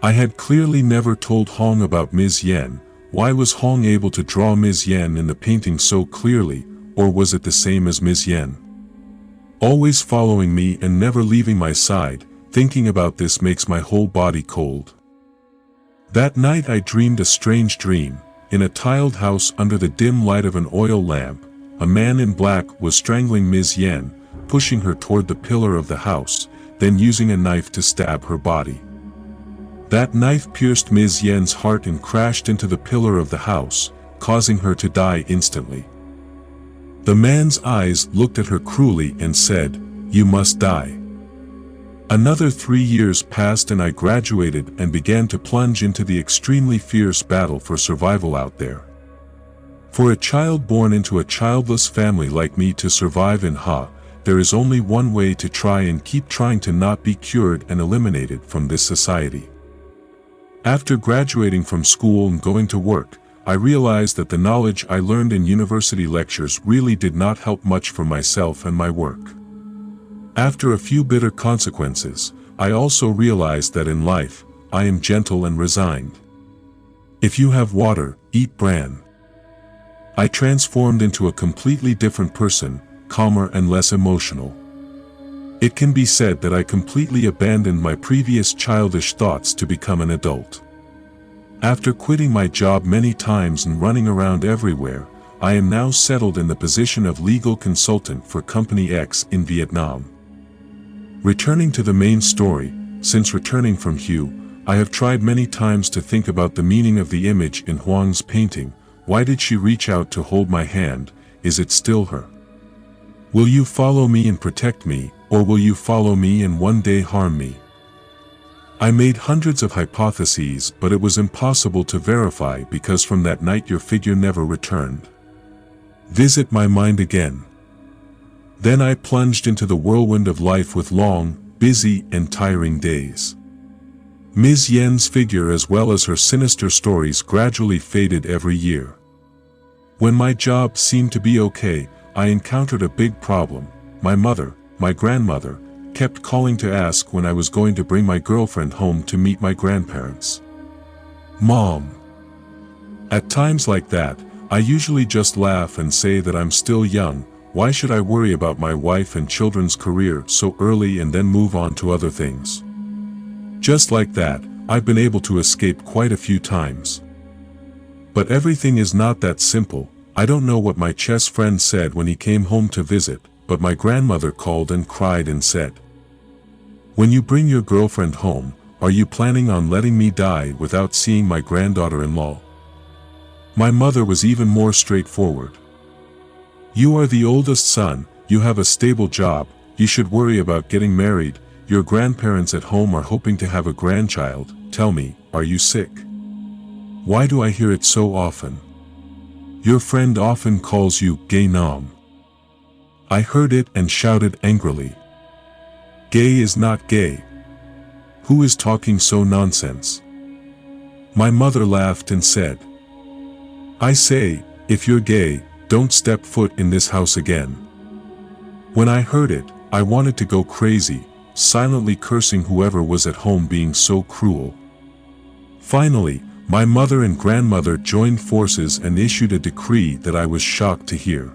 I had clearly never told Hong about Ms. Yen. Why was Hong able to draw Ms. Yen in the painting so clearly, or was it the same as Ms. Yen? Always following me and never leaving my side, thinking about this makes my whole body cold. That night I dreamed a strange dream. In a tiled house under the dim light of an oil lamp, a man in black was strangling Ms. Yen, pushing her toward the pillar of the house, then using a knife to stab her body. That knife pierced Ms. Yen's heart and crashed into the pillar of the house, causing her to die instantly. The man's eyes looked at her cruelly and said, "You must die." Another 3 years passed and I graduated and began to plunge into the extremely fierce battle for survival out there. For a child born into a childless family like me to survive in Ha, there is only one way to try and keep trying to not be cured and eliminated from this society. After graduating from school and going to work, I realized that the knowledge I learned in university lectures really did not help much for myself and my work. After a few bitter consequences, I also realized that in life, I am gentle and resigned. If you have water, eat bran. I transformed into a completely different person, calmer and less emotional. It can be said that I completely abandoned my previous childish thoughts to become an adult. After quitting my job many times and running around everywhere, I am now settled in the position of legal consultant for Company X in Vietnam. Returning to the main story, since returning from Hugh, I have tried many times to think about the meaning of the image in Huang's painting. Why did she reach out to hold my hand? Is it still her? Will you follow me and protect me, or will you follow me and one day harm me? I made hundreds of hypotheses, but it was impossible to verify because from that night your figure never returned. Visit my mind again. Then I plunged into the whirlwind of life with long, busy, and tiring days. Ms. Yen's figure as well as her sinister stories gradually faded every year. When my job seemed to be okay, I encountered a big problem. My mother, my grandmother, kept calling to ask when I was going to bring my girlfriend home to meet my grandparents. Mom. At times like that, I usually just laugh and say that I'm still young. Why should I worry about my wife and children's career so early and then move on to other things? Just like that, I've been able to escape quite a few times. But everything is not that simple. I don't know what my chess friend said when he came home to visit, but my grandmother called and cried and said, "When you bring your girlfriend home, are you planning on letting me die without seeing my granddaughter-in-law?" My mother was even more straightforward. "You are the oldest son, you have a stable job, you should worry about getting married, your grandparents at home are hoping to have a grandchild, tell me, are you sick? Why do I hear it so often? Your friend often calls you gay nam." I heard it and shouted angrily. Gay is not gay. Who is talking so nonsense? My mother laughed and said, "I say, if you're gay, don't step foot in this house again." When I heard it, I wanted to go crazy, silently cursing whoever was at home being so cruel. Finally, my mother and grandmother joined forces and issued a decree that I was shocked to hear.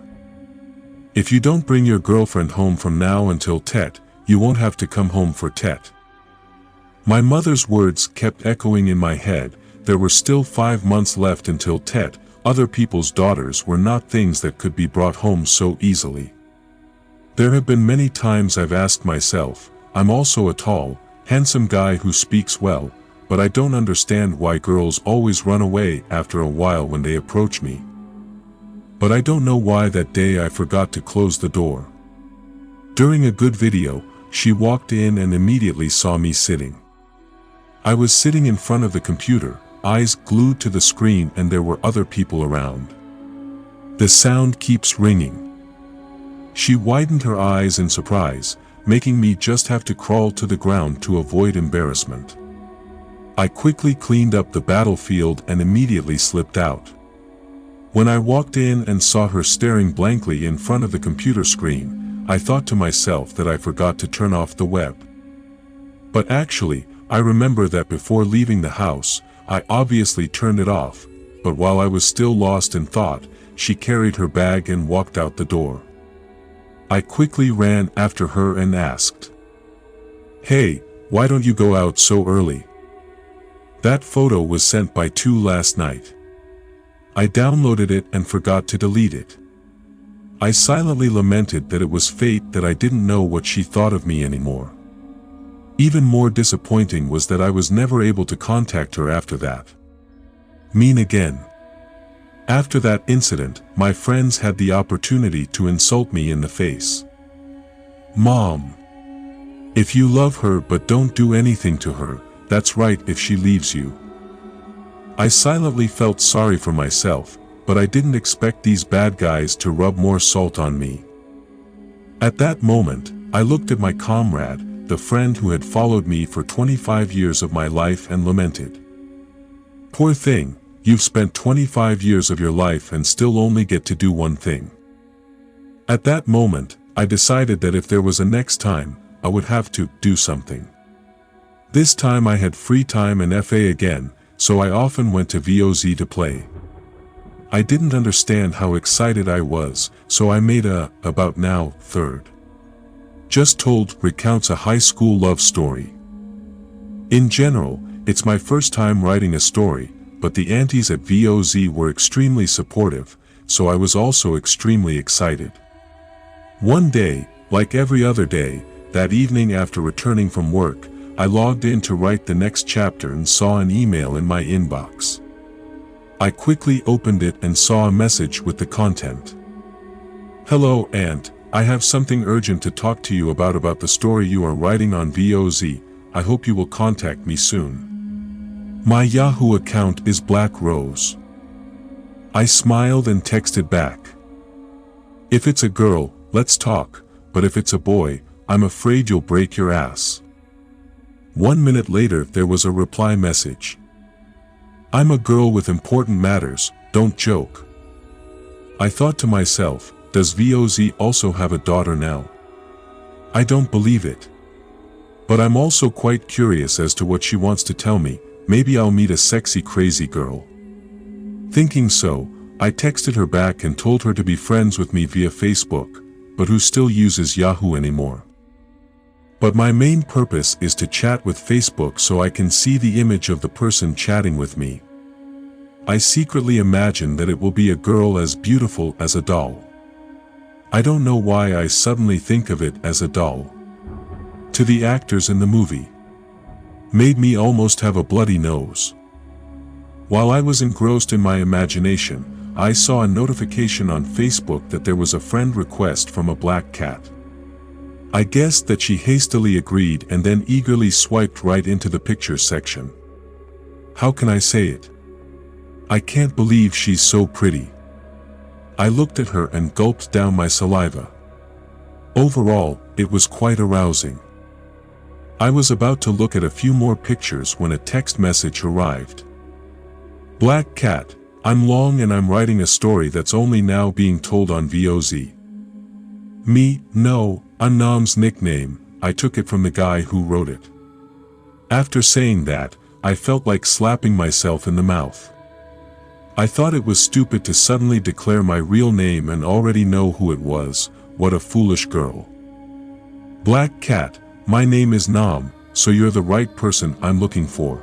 If you don't bring your girlfriend home from now until Tet, you won't have to come home for Tet. My mother's words kept echoing in my head, there were still 5 months left until Tet. Other people's daughters were not things that could be brought home so easily. There have been many times I've asked myself, I'm also a tall, handsome guy who speaks well, but I don't understand why girls always run away after a while when they approach me. But I don't know why that day I forgot to close the door. During a good video, she walked in and immediately saw me sitting. I was sitting in front of the computer, eyes glued to the screen, and there were other people around. The sound keeps ringing. She widened her eyes in surprise, making me just have to crawl to the ground to avoid embarrassment. I quickly cleaned up the battlefield and immediately slipped out. When I walked in and saw her staring blankly in front of the computer screen, I thought to myself that I forgot to turn off the web. But actually, I remember that before leaving the house, I obviously turned it off, but while I was still lost in thought, she carried her bag and walked out the door. I quickly ran after her and asked, "Hey, why don't you go out so early? That photo was sent by 2 last night. I downloaded it and forgot to delete it." I silently lamented that it was fate that I didn't know what she thought of me anymore. Even more disappointing was that I was never able to contact her after that. Mean again. After that incident, my friends had the opportunity to insult me in the face. "Mom, if you love her but don't do anything to her, that's right if she leaves you." I silently felt sorry for myself, but I didn't expect these bad guys to rub more salt on me. At that moment, I looked at my comrade, the friend who had followed me for 25 years of my life, and lamented. "Poor thing, you've spent 25 years of your life and still only get to do one thing." At that moment, I decided that if there was a next time, I would have to do something. This time I had free time and FA again, so I often went to VOZ to play. I didn't understand how excited I was, so I made a "About Now" third. Just Told recounts a high school love story. In general, it's my first time writing a story, but the aunties at VOZ were extremely supportive, so I was also extremely excited. One day, like every other day, that evening after returning from work, I logged in to write the next chapter and saw an email in my inbox. I quickly opened it and saw a message with the content. "Hello, Aunt. I have something urgent to talk to you about the story you are writing on VOZ. I hope you will contact me soon. My Yahoo account is Black Rose." I smiled and texted back, "If it's a girl, let's talk, but if it's a boy, I'm afraid you'll break your ass." 1 minute later there was a reply message. "I'm a girl with important matters, don't joke." I thought to myself, does VOZ also have a daughter now? I don't believe it. But I'm also quite curious as to what she wants to tell me. Maybe I'll meet a sexy crazy girl. Thinking so, I texted her back and told her to be friends with me via Facebook, but who still uses Yahoo anymore? But my main purpose is to chat with Facebook so I can see the image of the person chatting with me. I secretly imagine that it will be a girl as beautiful as a doll. I don't know why I suddenly think of it as a doll. To the actors in the movie. Made me almost have a bloody nose. While I was engrossed in my imagination, I saw a notification on Facebook that there was a friend request from a black cat. I guessed that she hastily agreed and then eagerly swiped right into the pictures section. How can I say it? I can't believe she's so pretty. I looked at her and gulped down my saliva. Overall, it was quite arousing. I was about to look at a few more pictures when a text message arrived. "Black Cat, I'm Long and I'm writing a story that's only now being told on VOZ. Me, no, Unknown's nickname, I took it from the guy who wrote it." After saying that, I felt like slapping myself in the mouth. I thought it was stupid to suddenly declare my real name and already know who it was. What a foolish girl. "Black Cat, my name is Nam, so you're the right person I'm looking for."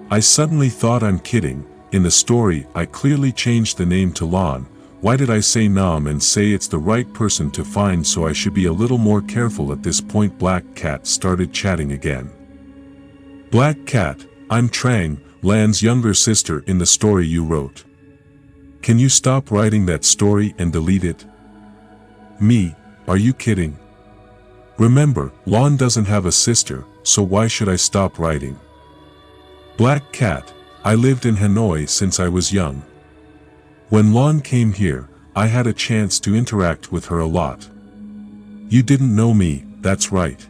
I suddenly thought I'm kidding. In the story, I clearly changed the name to Lon. Why did I say Nam and say it's the right person to find, so I should be a little more careful at this point? Black Cat started chatting again. Black Cat, I'm Trang, Lan's younger sister in the story you wrote. Can you stop writing that story and delete it? Me, are you kidding? Remember, Lon doesn't have a sister, so why should I stop writing? Black Cat, I lived in Hanoi since I was young. When Lon came here, I had a chance to interact with her a lot. You didn't know me, that's right.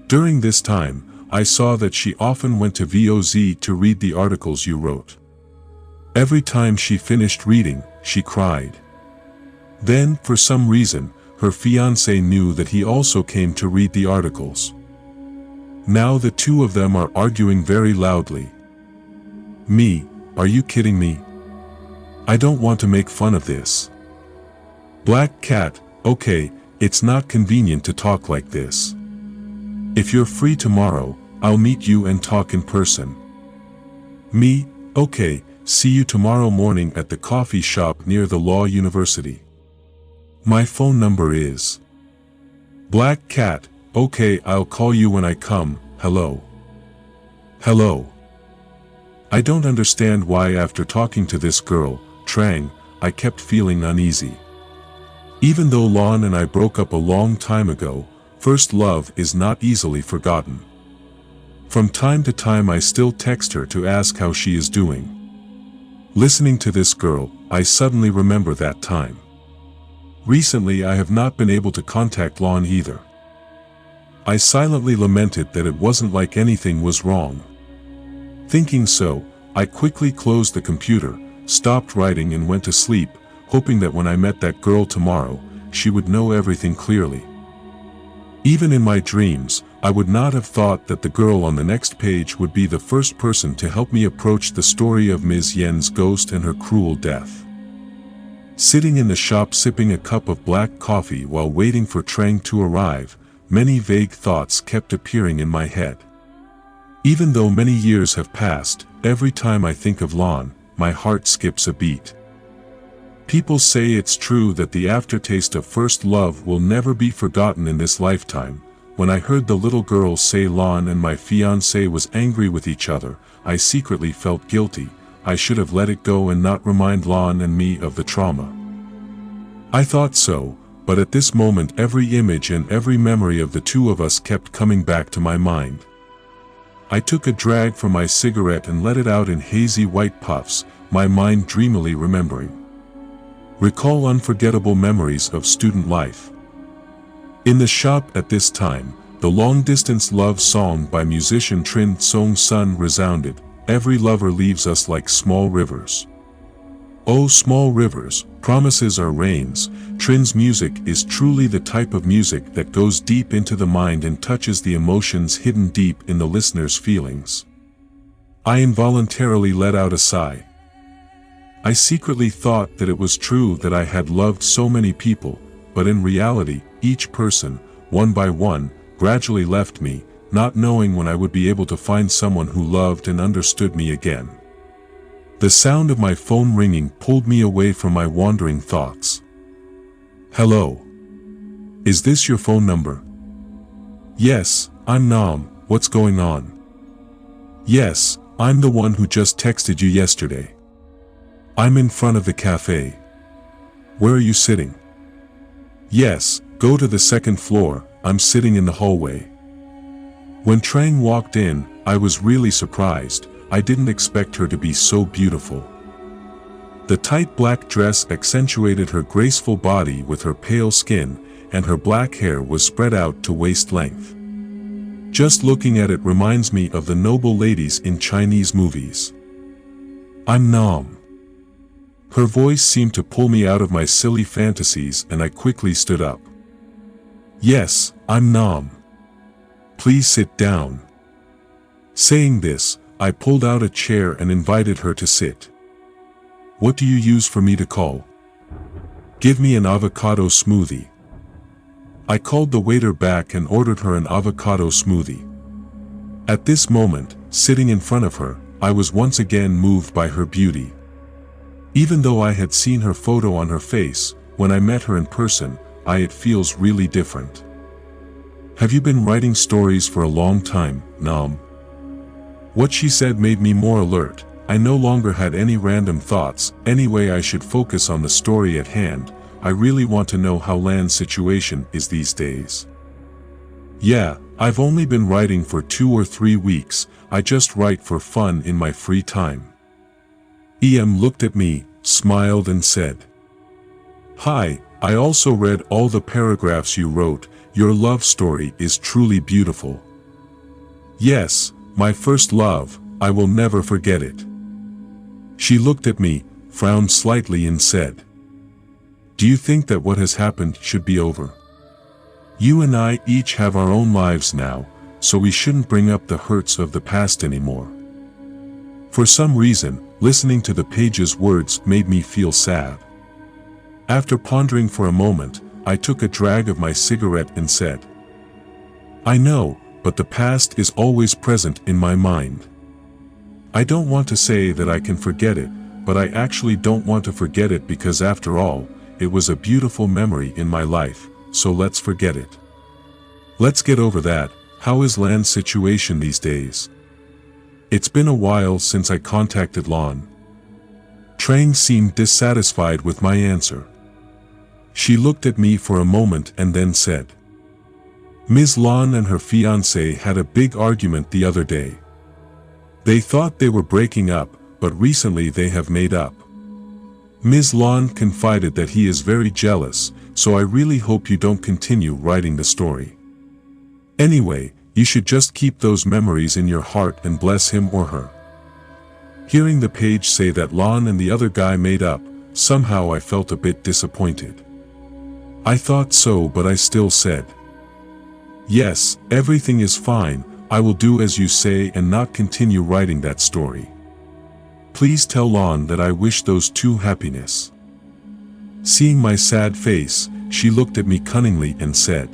During this time, I saw that she often went to VOZ to read the articles you wrote. Every time she finished reading, she cried. Then, for some reason, her fiancé knew that he also came to read the articles. Now the two of them are arguing very loudly. Me, are you kidding me? I don't want to make fun of this. Black Cat, okay, it's not convenient to talk like this. If you're free tomorrow, I'll meet you and talk in person. Me, okay, see you tomorrow morning at the coffee shop near the Law University. My phone number is. Black Cat, okay, I'll call you when I come. Hello. Hello. I don't understand why after talking to this girl, Trang, I kept feeling uneasy. Even though Lon and I broke up a long time ago, first love is not easily forgotten. From time to time I still text her to ask how she is doing. Listening to this girl, I suddenly remember that time. Recently I have not been able to contact Lon either. I silently lamented that it wasn't like anything was wrong. Thinking so, I quickly closed the computer, stopped writing and went to sleep, hoping that when I met that girl tomorrow, she would know everything clearly. Even in my dreams, I would not have thought that the girl on the next page would be the first person to help me approach the story of Ms. Yen's ghost and her cruel death. Sitting in the shop sipping a cup of black coffee while waiting for Trang to arrive, many vague thoughts kept appearing in my head. Even though many years have passed, every time I think of Lon, my heart skips a beat. People say it's true that the aftertaste of first love will never be forgotten in this lifetime. When I heard the little girl say Lon and my fiancé was angry with each other, I secretly felt guilty. I should have let it go and not remind Lon and me of the trauma. I thought so, but at this moment every image and every memory of the two of us kept coming back to my mind. I took a drag from my cigarette and let it out in hazy white puffs, my mind dreamily remembering. Recall unforgettable memories of student life. In the shop at this time, the long-distance love song by musician Trin Song Sun resounded. Every lover leaves us like small rivers. Oh small rivers, promises are rains. Trin's music is truly the type of music that goes deep into the mind and touches the emotions hidden deep in the listener's feelings. I involuntarily let out a sigh. I secretly thought that it was true that I had loved so many people, but in reality, each person, one by one, gradually left me, not knowing when I would be able to find someone who loved and understood me again. The sound of my phone ringing pulled me away from my wandering thoughts. Hello. Is this your phone number? Yes, I'm Nam, what's going on? Yes, I'm the one who just texted you yesterday. I'm in front of the cafe. Where are you sitting? Yes, go to the second floor, I'm sitting in the hallway. When Trang walked in, I was really surprised. I didn't expect her to be so beautiful. The tight black dress accentuated her graceful body with her pale skin, and her black hair was spread out to waist length. Just looking at it reminds me of the noble ladies in Chinese movies. I'm Nam. Her voice seemed to pull me out of my silly fantasies and I quickly stood up. Yes, I'm Nam. Please sit down. Saying this, I pulled out a chair and invited her to sit. What do you use for me to call? Give me an avocado smoothie. I called the waiter back and ordered her an avocado smoothie. At this moment, sitting in front of her, I was once again moved by her beauty. Even though I had seen her photo on her face, when I met her in person, it feels really different. Have you been writing stories for a long time, Nam? What she said made me more alert. I no longer had any random thoughts. Anyway, I should focus on the story at hand. I really want to know how Lan's situation is these days. Yeah, I've only been writing for 2 or 3 weeks. I just write for fun in my free time. EM looked at me, smiled and said, "Hi, I also read all the paragraphs you wrote. Your love story is truly beautiful. Yes, my first love, I will never forget it." She looked at me, frowned slightly and said, "Do you think that what has happened should be over? You and I each have our own lives now, so we shouldn't bring up the hurts of the past anymore." For some reason, listening to the page's words made me feel sad. After pondering for a moment, I took a drag of my cigarette and said, "I know, but the past is always present in my mind. I don't want to say that I can forget it, but I actually don't want to forget it because after all, it was a beautiful memory in my life, so let's forget it. Let's get over that. How is Lan's situation these days? It's been a while since I contacted Lan." Trang seemed dissatisfied with my answer. She looked at me for a moment and then said, "Ms. Lan and her fiancé had a big argument the other day. They thought they were breaking up, but recently they have made up. Ms. Lan confided that he is very jealous, so I really hope you don't continue writing the story. Anyway, you should just keep those memories in your heart and bless him or her." Hearing the page say that Lan and the other guy made up, somehow I felt a bit disappointed. I thought so, but I still said, "Yes, everything is fine. I will do as you say and not continue writing that story. Please tell Lan that I wish those two happiness." Seeing my sad face, she looked at me cunningly and said,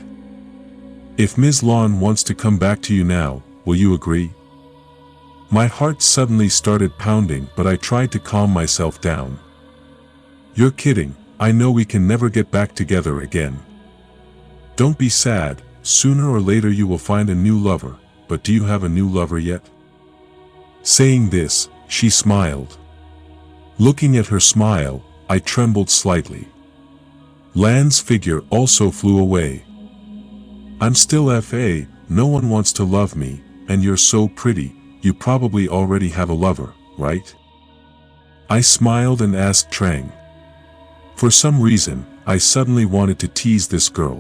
"If Ms. Lan wants to come back to you now, will you agree?" My heart suddenly started pounding, but I tried to calm myself down. "You're kidding. I know we can never get back together again. Don't be sad, sooner or later you will find a new lover, but do you have a new lover yet?" Saying this, she smiled. Looking at her smile, I trembled slightly. Lan's figure also flew away. "I'm still FA, no one wants to love me, and you're so pretty, you probably already have a lover, right?" I smiled and asked Trang. For some reason, I suddenly wanted to tease this girl.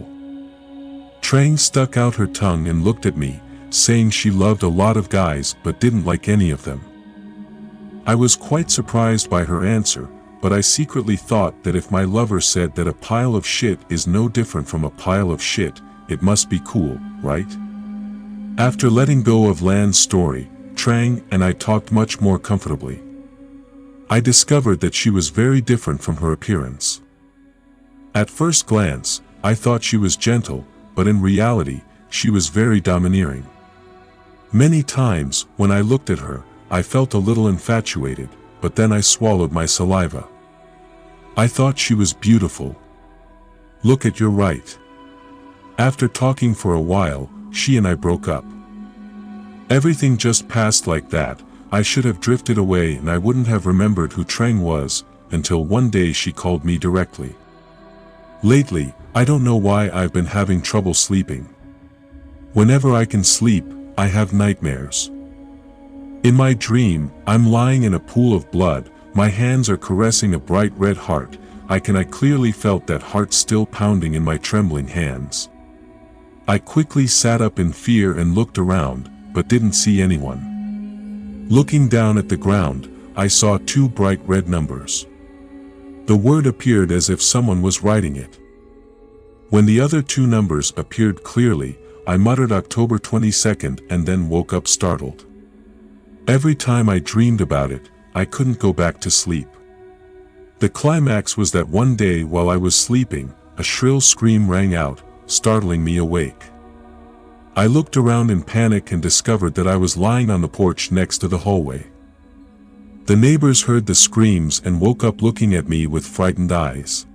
Trang stuck out her tongue and looked at me, saying she loved a lot of guys but didn't like any of them. I was quite surprised by her answer, but I secretly thought that if my lover said that a pile of shit is no different from a pile of shit, it must be cool, right? After letting go of Lan's story, Trang and I talked much more comfortably. I discovered that she was very different from her appearance. At first glance, I thought she was gentle, but in reality, she was very domineering. Many times, when I looked at her, I felt a little infatuated, but then I swallowed my saliva. I thought she was beautiful. Look at your right. After talking for a while, she and I broke up. Everything just passed like that. I should have drifted away and I wouldn't have remembered who Trang was, until one day she called me directly. Lately, I don't know why I've been having trouble sleeping. Whenever I can sleep, I have nightmares. In my dream, I'm lying in a pool of blood, my hands are caressing a bright red heart. I clearly felt that heart still pounding in my trembling hands. I quickly sat up in fear and looked around, but didn't see anyone. Looking down at the ground, I saw 2 bright red numbers. The word appeared as if someone was writing it. When the other 2 numbers appeared clearly, I muttered October 22nd and then woke up startled. Every time I dreamed about it, I couldn't go back to sleep. The climax was that one day while I was sleeping, a shrill scream rang out, startling me awake. I looked around in panic and discovered that I was lying on the porch next to the hallway. The neighbors heard the screams and woke up looking at me with frightened eyes.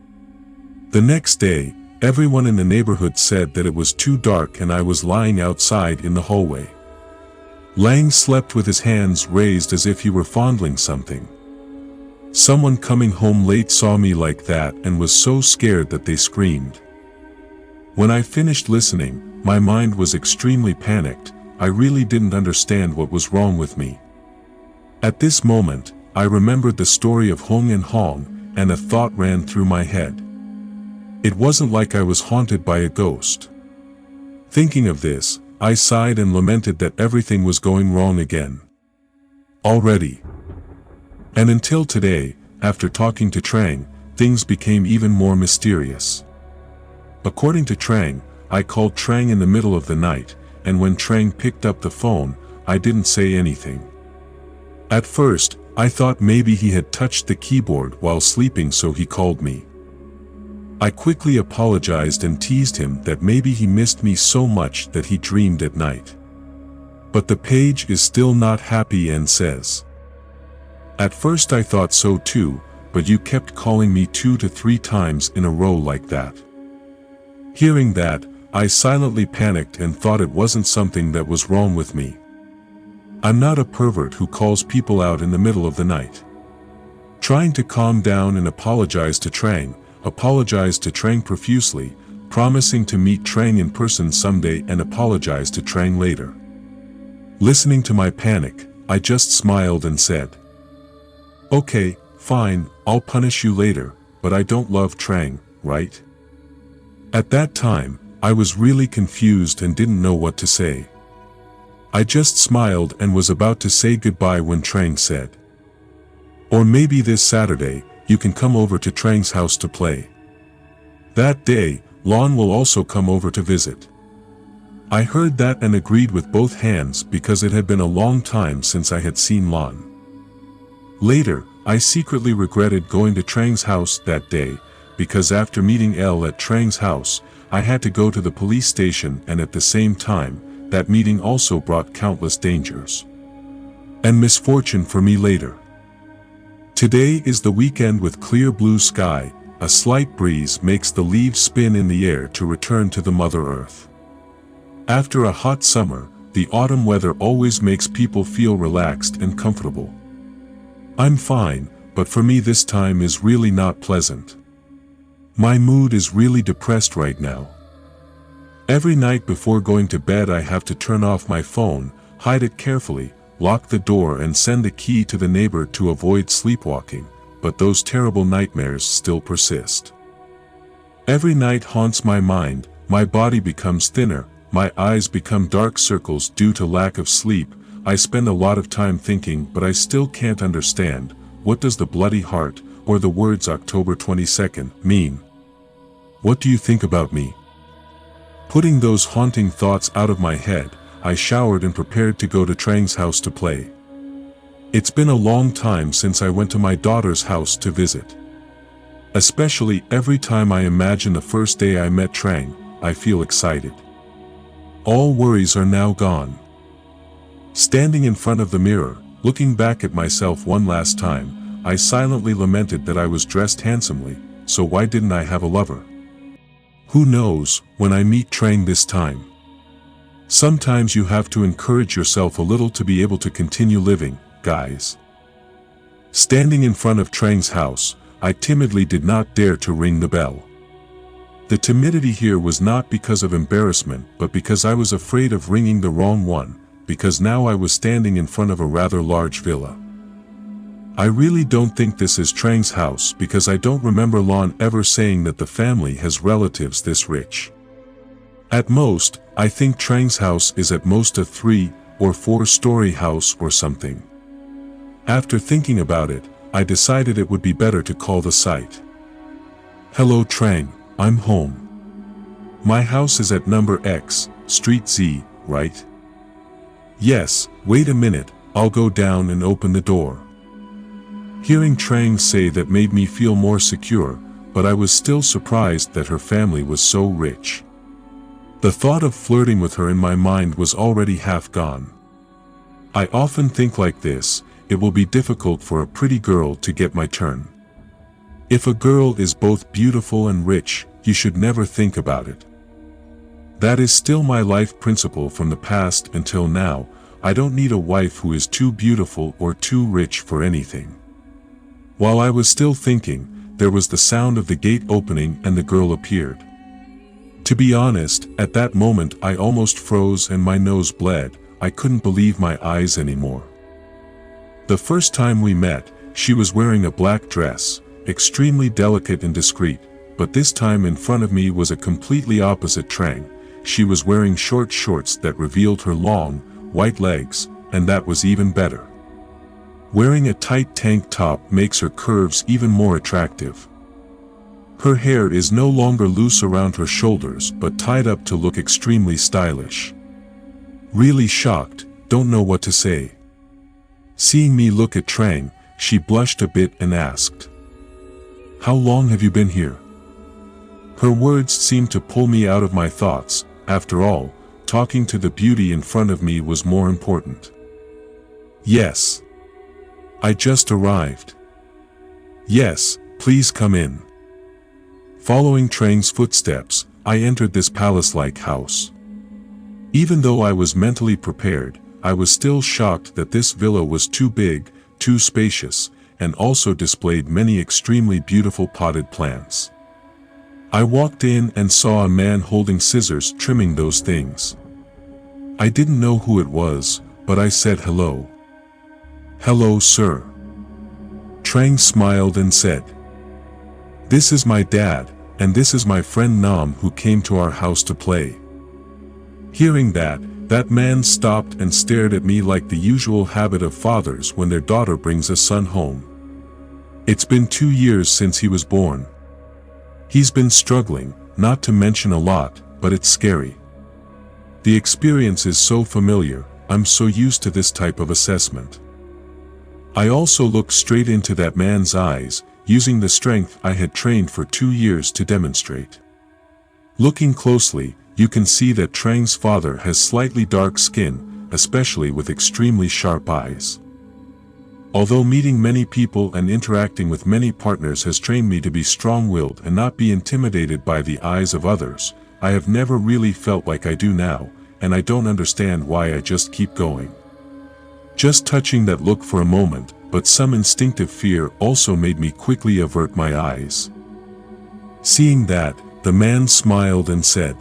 The next day, everyone in the neighborhood said that it was too dark and I was lying outside in the hallway. Lang slept with his hands raised as if he were fondling something. Someone coming home late saw me like that and was so scared that they screamed. When I finished listening, my mind was extremely panicked. I really didn't understand what was wrong with me. At this moment, I remembered the story of Hong and Hong, and a thought ran through my head. It wasn't like I was haunted by a ghost. Thinking of this, I sighed and lamented that everything was going wrong again. Already. And until today, after talking to Trang, things became even more mysterious. According to Trang, I called Trang in the middle of the night, and when Trang picked up the phone, I didn't say anything. At first, I thought maybe he had touched the keyboard while sleeping, so he called me. I quickly apologized and teased him that maybe he missed me so much that he dreamed at night. But the page is still not happy and says, "At first I thought so too, but you kept calling me 2 to 3 times in a row like that." Hearing that, I silently panicked and thought it wasn't something that was wrong with me. I'm not a pervert who calls people out in the middle of the night. Trying to calm down and apologized to Trang profusely, promising to meet Trang in person someday and apologize to Trang later. Listening to my panic, I just smiled and said, "Okay, fine, I'll punish you later, but I don't love Trang, right?" At that time, I was really confused and didn't know what to say. I just smiled and was about to say goodbye when Trang said, "Or maybe this Saturday, you can come over to Trang's house to play. That day, Lon will also come over to visit." I heard that and agreed with both hands because it had been a long time since I had seen Lon. Later, I secretly regretted going to Trang's house that day, because after meeting Elle at Trang's house, I had to go to the police station, and at the same time, that meeting also brought countless dangers and misfortune for me later. Today is the weekend with clear blue sky. A slight breeze makes the leaves spin in the air to return to the Mother Earth. After a hot summer, the autumn weather always makes people feel relaxed and comfortable. I'm fine, but for me this time is really not pleasant. My mood is really depressed right now. Every night before going to bed I have to turn off my phone, hide it carefully, lock the door and send the key to the neighbor to avoid sleepwalking, but those terrible nightmares still persist. Every night haunts my mind, my body becomes thinner, my eyes become dark circles due to lack of sleep. I spend a lot of time thinking, but I still can't understand, what does the bloody heart, or the words October 22nd, mean? What do you think about me? Putting those haunting thoughts out of my head, I showered and prepared to go to Trang's house to play. It's been a long time since I went to my daughter's house to visit. Especially every time I imagine the first day I met Trang, I feel excited. All worries are now gone. Standing in front of the mirror, looking back at myself one last time, I silently lamented that I was dressed handsomely, so why didn't I have a lover? Who knows, when I meet Trang this time. Sometimes you have to encourage yourself a little to be able to continue living, guys. Standing in front of Trang's house, I timidly did not dare to ring the bell. The timidity here was not because of embarrassment, but because I was afraid of ringing the wrong one, because now I was standing in front of a rather large villa. I really don't think this is Trang's house because I don't remember Lon ever saying that the family has relatives this rich. At most, I think Trang's house is at most a 3- or 4-story house or something. After thinking about it, I decided it would be better to call the site. "Hello Trang, I'm home. My house is at number X, Street Z, right?" "Yes, wait a minute, I'll go down and open the door." Hearing Trang say that made me feel more secure, but I was still surprised that her family was so rich. The thought of flirting with her in my mind was already half gone. I often think like this, it will be difficult for a pretty girl to get my turn. If a girl is both beautiful and rich, you should never think about it. That is still my life principle from the past until now. I don't need a wife who is too beautiful or too rich for anything. While I was still thinking, there was the sound of the gate opening and the girl appeared. To be honest, at that moment I almost froze and my nose bled. I couldn't believe my eyes anymore. The first time we met, she was wearing a black dress, extremely delicate and discreet, but this time in front of me was a completely opposite Trang. She was wearing short shorts that revealed her long, white legs, and that was even better. Wearing a tight tank top makes her curves even more attractive. Her hair is no longer loose around her shoulders but tied up to look extremely stylish. Really shocked, don't know what to say. Seeing me look at Trang, she blushed a bit and asked, "How long have you been here?" Her words seemed to pull me out of my thoughts. After all, talking to the beauty in front of me was more important. "Yes. I just arrived." "Yes, please come in." Following Trang's footsteps, I entered this palace-like house. Even though I was mentally prepared, I was still shocked that this villa was too big, too spacious, and also displayed many extremely beautiful potted plants. I walked in and saw a man holding scissors trimming those things. I didn't know who it was, but I said hello. "Hello, sir." Trang smiled and said, "This is my dad, and this is my friend Nam who came to our house to play." Hearing that man stopped and stared at me like the usual habit of fathers when their daughter brings a son home. It's been 2 years since he was born. He's been struggling, not to mention a lot, but it's scary. The experience is so familiar, I'm so used to this type of assessment. I also looked straight into that man's eyes, using the strength I had trained for 2 years to demonstrate. Looking closely, you can see that Trang's father has slightly dark skin, especially with extremely sharp eyes. Although meeting many people and interacting with many partners has trained me to be strong-willed and not be intimidated by the eyes of others, I have never really felt like I do now, and I don't understand why I just keep going. Just touching that look for a moment, but some instinctive fear also made me quickly avert my eyes. Seeing that, the man smiled and said,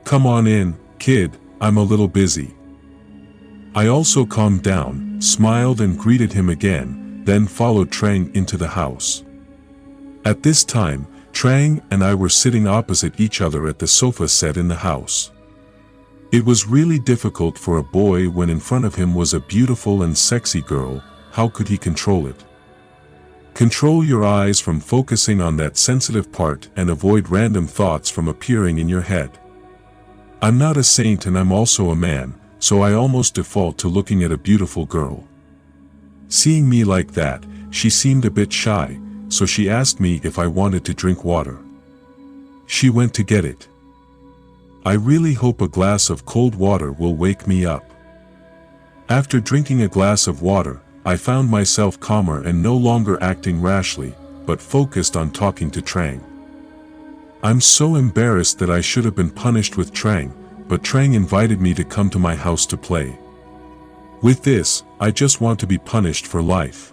"Come on in, kid, I'm a little busy." I also calmed down, smiled and greeted him again, then followed Trang into the house. At this time, Trang and I were sitting opposite each other at the sofa set in the house. It was really difficult for a boy when in front of him was a beautiful and sexy girl. How could he control it? Control your eyes from focusing on that sensitive part and avoid random thoughts from appearing in your head. I'm not a saint and I'm also a man, so I almost default to looking at a beautiful girl. Seeing me like that, she seemed a bit shy, so she asked me if I wanted to drink water. She went to get it. I really hope a glass of cold water will wake me up. After drinking a glass of water, I found myself calmer and no longer acting rashly, but focused on talking to Trang. I'm so embarrassed that I should have been punished with Trang, but Trang invited me to come to my house to play. With this, I just want to be punished for life.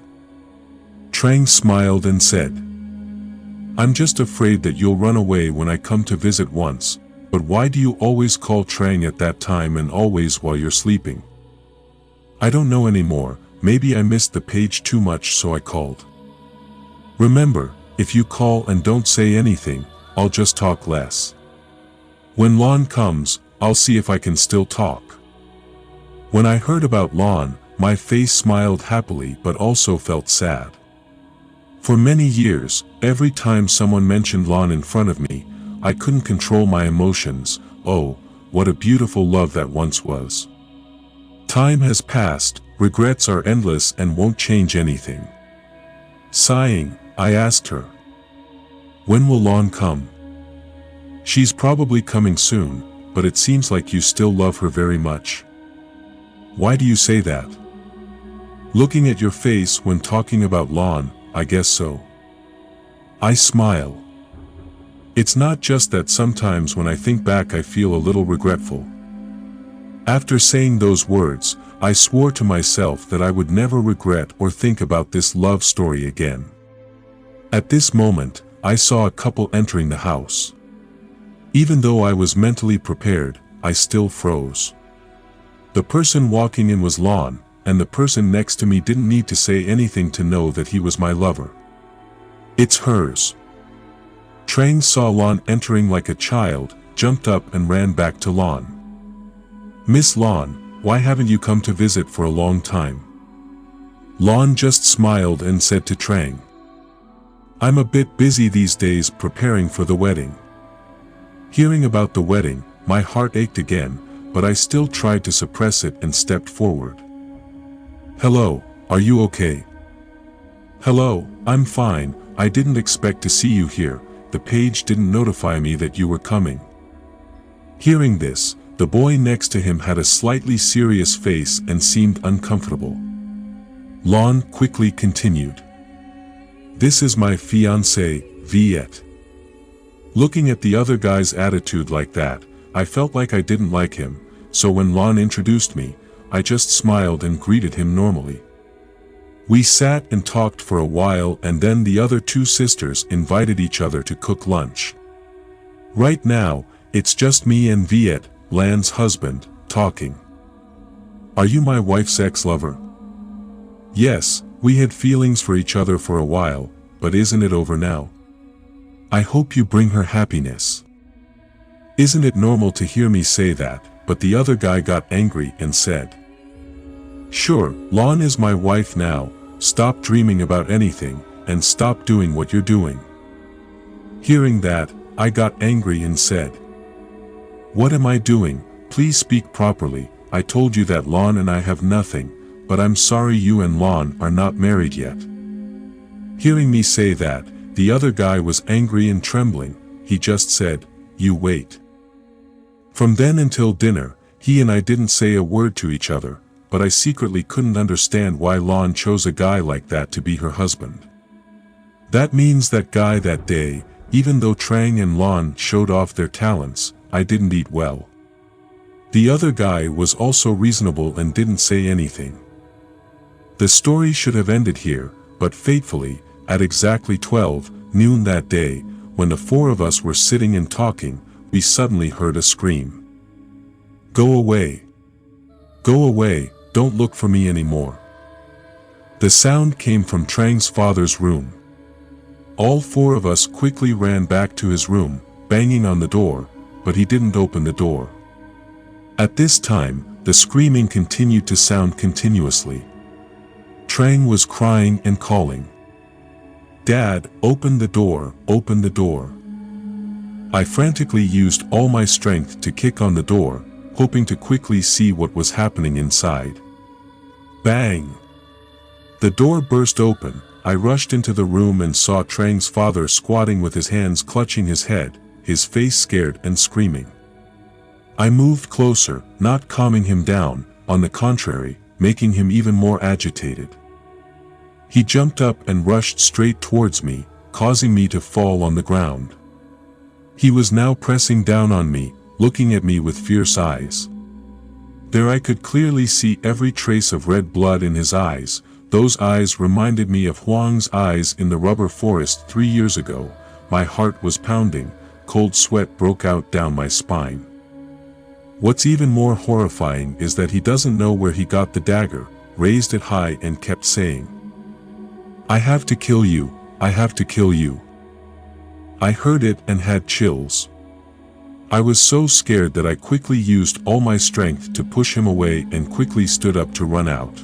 Trang smiled and said, "I'm just afraid that you'll run away when I come to visit once, but why do you always call Trang at that time and always while you're sleeping?" "I don't know anymore, maybe I missed the page too much so I called." "Remember, if you call and don't say anything, I'll just talk less. When Lon comes, I'll see if I can still talk." When I heard about Lon, my face smiled happily but also felt sad. For many years, every time someone mentioned Lon in front of me, I couldn't control my emotions. Oh, what a beautiful love that once was. Time has passed, regrets are endless and won't change anything. Sighing, I asked her, "When will Lon come?" "She's probably coming soon, but it seems like you still love her very much." "Why do you say that?" Looking at your face when talking about lawn, I guess so. I smile. It's not just that sometimes when I think back I feel a little regretful. After saying those words, I swore to myself that I would never regret or think about this love story again. At this moment, I saw a couple entering the house. Even though I was mentally prepared, I still froze. The person walking in was Lon, and the person next to me didn't need to say anything to know that he was my lover. It's hers. Trang saw Lon entering like a child, jumped up and ran back to Lon. "Miss Lon, why haven't you come to visit for a long time?" Lon just smiled and said to Trang, "I'm a bit busy these days preparing for the wedding." Hearing about the wedding, my heart ached again, but I still tried to suppress it and stepped forward. "Hello, are you okay?" "Hello, I'm fine, I didn't expect to see you here, the page didn't notify me that you were coming." Hearing this, the boy next to him had a slightly serious face and seemed uncomfortable. Lon quickly continued, "This is my fiancé, Viet." Looking at the other guy's attitude like that, I felt like I didn't like him, so when Lon introduced me, I just smiled and greeted him normally. We sat and talked for a while and then the other two sisters invited each other to cook lunch. Right now, it's just me and Viet, Lan's husband, talking. "Are you my wife's ex-lover?" "Yes, we had feelings for each other for a while, but isn't it over now? I hope you bring her happiness." Isn't it normal to hear me say that, but the other guy got angry and said, "Sure, Lon is my wife now, stop dreaming about anything, and stop doing what you're doing." Hearing that, I got angry and said, "What am I doing? Please speak properly, I told you that Lon and I have nothing, but I'm sorry you and Lon are not married yet." Hearing me say that, the other guy was angry and trembling, he just said, "You wait." From then until dinner, he and I didn't say a word to each other, but I secretly couldn't understand why Lon chose a guy like that to be her husband. That means that guy that day, even though Trang and Lon showed off their talents, I didn't eat well. The other guy was also reasonable and didn't say anything. The story should have ended here, but fatefully, at exactly 12 noon that day, when the four of us were sitting and talking, we suddenly heard a scream. "Go away! Go away, don't look for me anymore." The sound came from Trang's father's room. All four of us quickly ran back to his room, banging on the door, but he didn't open the door. At this time, the screaming continued to sound continuously. Trang was crying and calling, "Dad, open the door, open the door." I frantically used all my strength to kick on the door, hoping to quickly see what was happening inside. Bang! The door burst open. I rushed into the room and saw Trang's father squatting with his hands clutching his head, his face scared and screaming. I moved closer, not calming him down, on the contrary, making him even more agitated. He jumped up and rushed straight towards me, causing me to fall on the ground. He was now pressing down on me, looking at me with fierce eyes. There I could clearly see every trace of red blood in his eyes. Those eyes reminded me of Huang's eyes in the rubber forest 3 years ago. My heart was pounding, cold sweat broke out down my spine. What's even more horrifying is that he doesn't know where he got the dagger, raised it high and kept saying, "I have to kill you, I have to kill you." I heard it and had chills. I was so scared that I quickly used all my strength to push him away and quickly stood up to run out.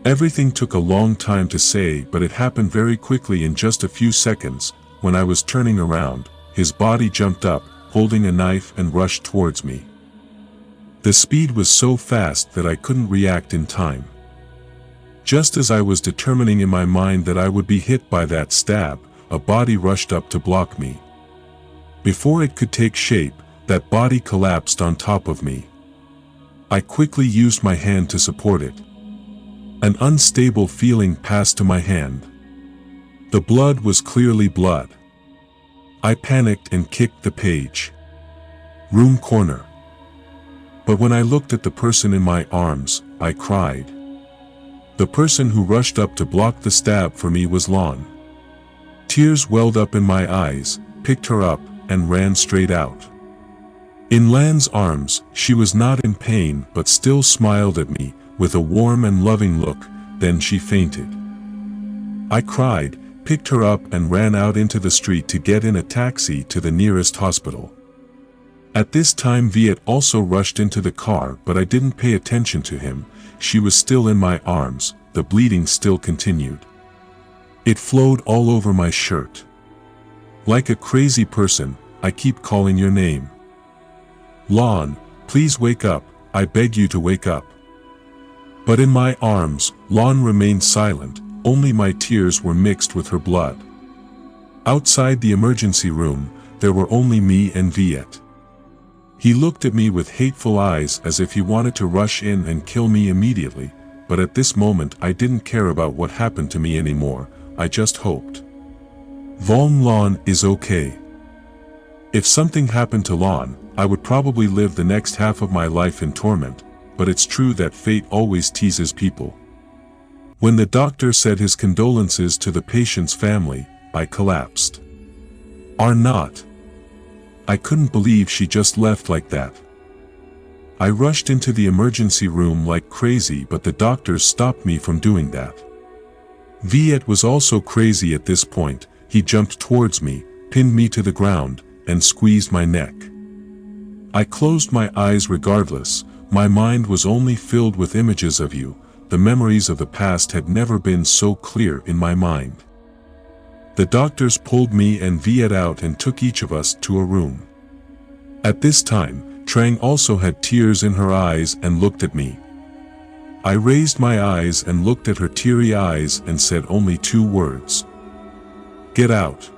Everything took a long time to say, but it happened very quickly in just a few seconds. When I was turning around, his body jumped up, holding a knife and rushed towards me. The speed was so fast that I couldn't react in time. Just as I was determining in my mind that I would be hit by that stab, a body rushed up to block me. Before it could take shape, that body collapsed on top of me. I quickly used my hand to support it. An unstable feeling passed to my hand. The blood was clearly blood. I panicked and kicked the page. Room corner. But when I looked at the person in my arms, I cried. The person who rushed up to block the stab for me was Lon. Tears welled up in my eyes, picked her up, and ran straight out. In Lan's arms, she was not in pain but still smiled at me, with a warm and loving look, then she fainted. I cried, picked her up and ran out into the street to get in a taxi to the nearest hospital. At this time Viet also rushed into the car, but I didn't pay attention to him. She was still in my arms, the bleeding still continued. It flowed all over my shirt. Like a crazy person, I keep calling your name. Lon, please wake up, I beg you to wake up. But in my arms, Lon remained silent, only my tears were mixed with her blood. Outside the emergency room, there were only me and Viet. He looked at me with hateful eyes as if he wanted to rush in and kill me immediately, but at this moment I didn't care about what happened to me anymore, I just hoped. Lon is okay. If something happened to Lon, I would probably live the next half of my life in torment, but it's true that fate always teases people. When the doctor said his condolences to the patient's family, I collapsed. Are not. I couldn't believe she just left like that. I rushed into the emergency room like crazy, but the doctors stopped me from doing that. Viet was also crazy at this point. He jumped towards me, pinned me to the ground, and squeezed my neck. I closed my eyes regardless. My mind was only filled with images of you. The memories of the past had never been so clear in my mind. The doctors pulled me and Viet out and took each of us to a room. At this time, Trang also had tears in her eyes and looked at me. I raised my eyes and looked at her teary eyes and said only 2 words. Get out.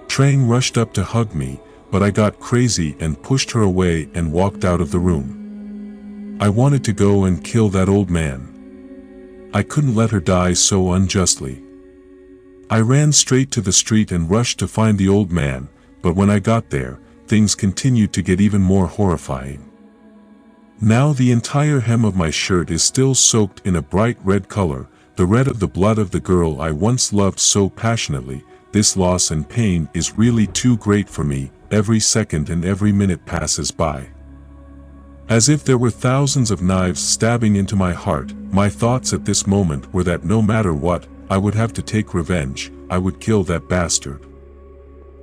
Trang rushed up to hug me, but I got crazy and pushed her away and walked out of the room. I wanted to go and kill that old man. I couldn't let her die so unjustly. I ran straight to the street and rushed to find the old man, but when I got there, things continued to get even more horrifying. Now the entire hem of my shirt is still soaked in a bright red color, the red of the blood of the girl I once loved so passionately. This loss and pain is really too great for me. Every second and every minute passes by. As if there were thousands of knives stabbing into my heart, my thoughts at this moment were that no matter what, I would have to take revenge. I would kill that bastard.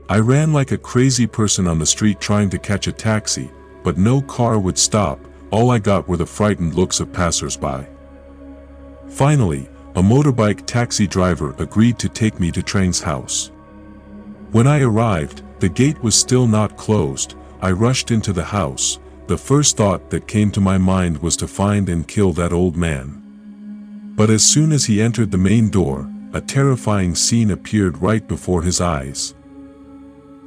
I ran like a crazy person on the street trying to catch a taxi, but no car would stop. All I got were the frightened looks of passers-by. Finally, a motorbike taxi driver agreed to take me to Trang's house. When I arrived, the gate was still not closed. I rushed into the house. The first thought that came to my mind was to find and kill that old man. But as soon as he entered the main door, a terrifying scene appeared right before his eyes.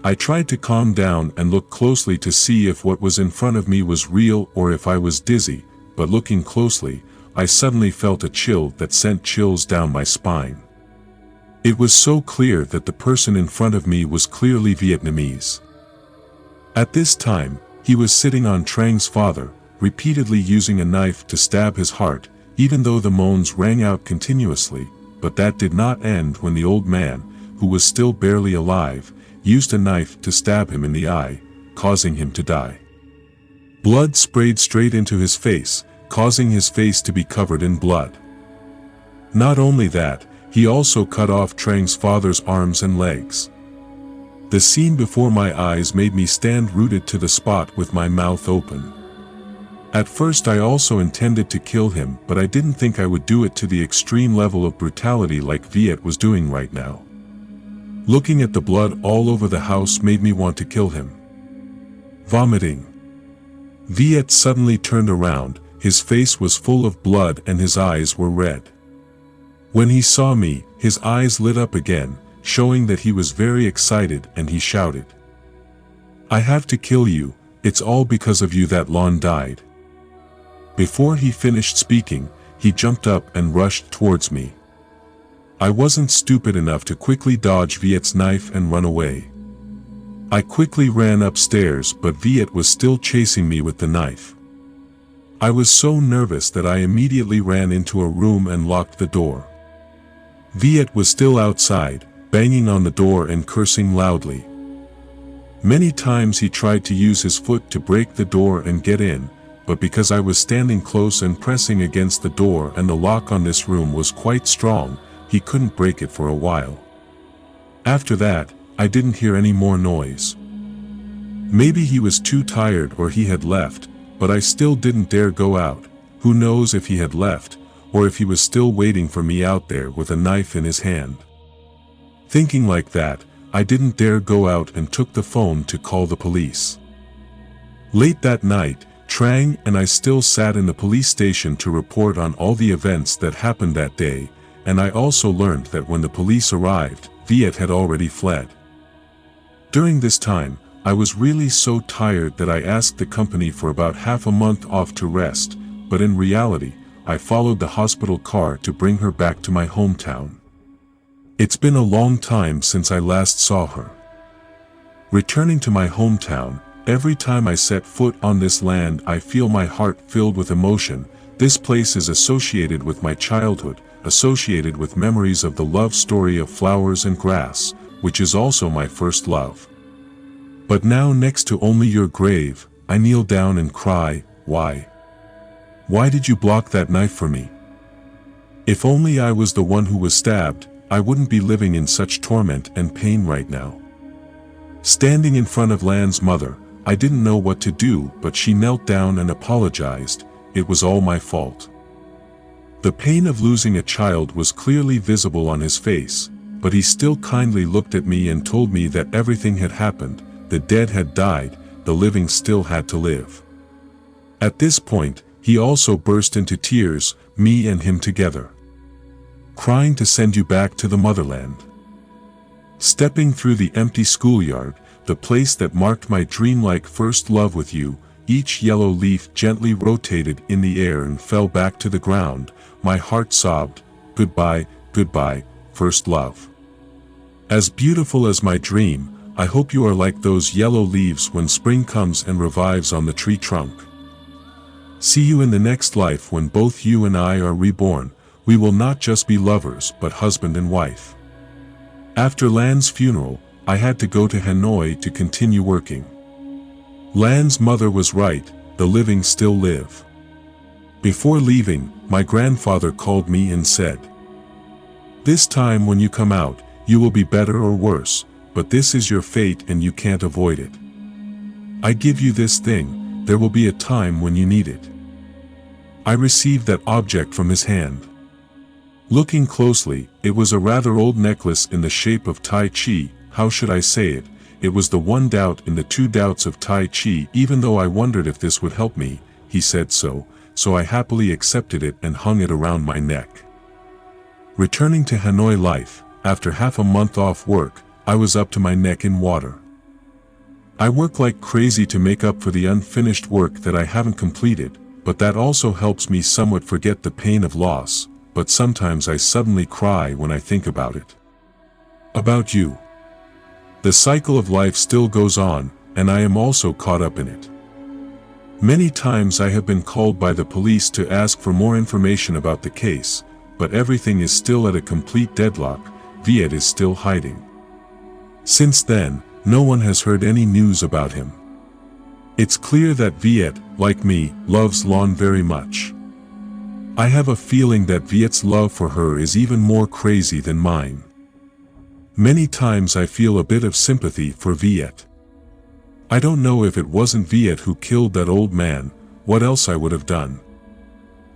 I tried to calm down and look closely to see if what was in front of me was real or if I was dizzy, but looking closely, I suddenly felt a chill that sent chills down my spine. It was so clear that the person in front of me was clearly Vietnamese. At this time, he was sitting on Trang's father, repeatedly using a knife to stab his heart, even though the moans rang out continuously, but that did not end when the old man, who was still barely alive, used a knife to stab him in the eye, causing him to die. Blood sprayed straight into his face, causing his face to be covered in blood. Not only that, he also cut off Trang's father's arms and legs. The scene before my eyes made me stand rooted to the spot with my mouth open. At first I also intended to kill him, but I didn't think I would do it to the extreme level of brutality like Viet was doing right now. Looking at the blood all over the house made me want to kill him. Vomiting. Viet suddenly turned around, his face was full of blood and his eyes were red. When he saw me, his eyes lit up again, showing that he was very excited, and he shouted, "I have to kill you, it's all because of you that Lon died." Before he finished speaking, he jumped up and rushed towards me. I wasn't stupid enough to quickly dodge Viet's knife and run away. I quickly ran upstairs, but Viet was still chasing me with the knife. I was so nervous that I immediately ran into a room and locked the door. Viet was still outside, banging on the door and cursing loudly. Many times he tried to use his foot to break the door and get in, but because I was standing close and pressing against the door and the lock on this room was quite strong, he couldn't break it for a while. After that, I didn't hear any more noise. Maybe he was too tired or he had left, but I still didn't dare go out. Who knows if he had left, or if he was still waiting for me out there with a knife in his hand. Thinking like that, I didn't dare go out and took the phone to call the police. Late that night, Trang and I still sat in the police station to report on all the events that happened that day, and I also learned that when the police arrived, Viet had already fled. During this time, I was really so tired that I asked the company for about half a month off to rest, but in reality, I followed the hospital car to bring her back to my hometown. It's been a long time since I last saw her. Returning to my hometown, every time I set foot on this land I feel my heart filled with emotion. This place is associated with my childhood, associated with memories of the love story of flowers and grass, which is also my first love. But now next to only your grave, I kneel down and cry, why? Why did you block that knife for me? If only I was the one who was stabbed, I wouldn't be living in such torment and pain right now. Standing in front of Lan's mother, I didn't know what to do, but she knelt down and apologized. It was all my fault. The pain of losing a child was clearly visible on his face, but he still kindly looked at me and told me that everything had happened, the dead had died, the living still had to live. At this point, he also burst into tears, me and him together. Crying to send you back to the motherland. Stepping through the empty schoolyard, the place that marked my dreamlike first love with you, each yellow leaf gently rotated in the air and fell back to the ground. My heart sobbed, goodbye, goodbye, first love. As beautiful as my dream, I hope you are like those yellow leaves when spring comes and revives on the tree trunk. See you in the next life when both you and I are reborn. We will not just be lovers but husband and wife. After Lan's funeral, I had to go to Hanoi to continue working. Lan's mother was right, the living still live. Before leaving, my grandfather called me and said, "This time when you come out, you will be better or worse, but this is your fate and you can't avoid it. I give you this thing, there will be a time when you need it." I received that object from his hand. Looking closely, it was a rather old necklace in the shape of Tai Chi. How should I say it? It was the one doubt in the two doubts of Tai Chi. Even though I wondered if this would help me, he said so I happily accepted it and hung it around my neck. Returning to Hanoi life, after half a month off work, I was up to my neck in water. I work like crazy to make up for the unfinished work that I haven't completed, but that also helps me somewhat forget the pain of loss. But sometimes I suddenly cry when I think about it. About you. The cycle of life still goes on, and I am also caught up in it. Many times I have been called by the police to ask for more information about the case, but everything is still at a complete deadlock. Viet is still hiding. Since then, no one has heard any news about him. It's clear that Viet, like me, loves Lan very much. I have a feeling that Viet's love for her is even more crazy than mine. Many times I feel a bit of sympathy for Viet. I don't know if it wasn't Viet who killed that old man, what else I would have done.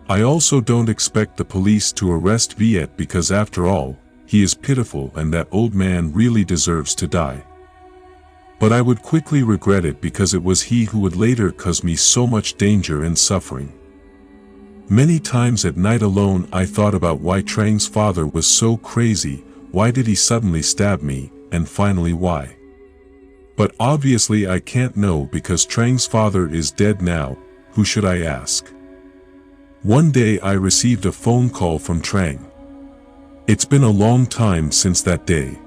I also don't expect the police to arrest Viet because after all, he is pitiful and that old man really deserves to die. But I would quickly regret it because it was he who would later cause me so much danger and suffering. Many times at night alone I thought about why Trang's father was so crazy, why did he suddenly stab me, and finally why. But obviously I can't know because Trang's father is dead now. Who should I ask? One day I received a phone call from Trang. It's been a long time since that day.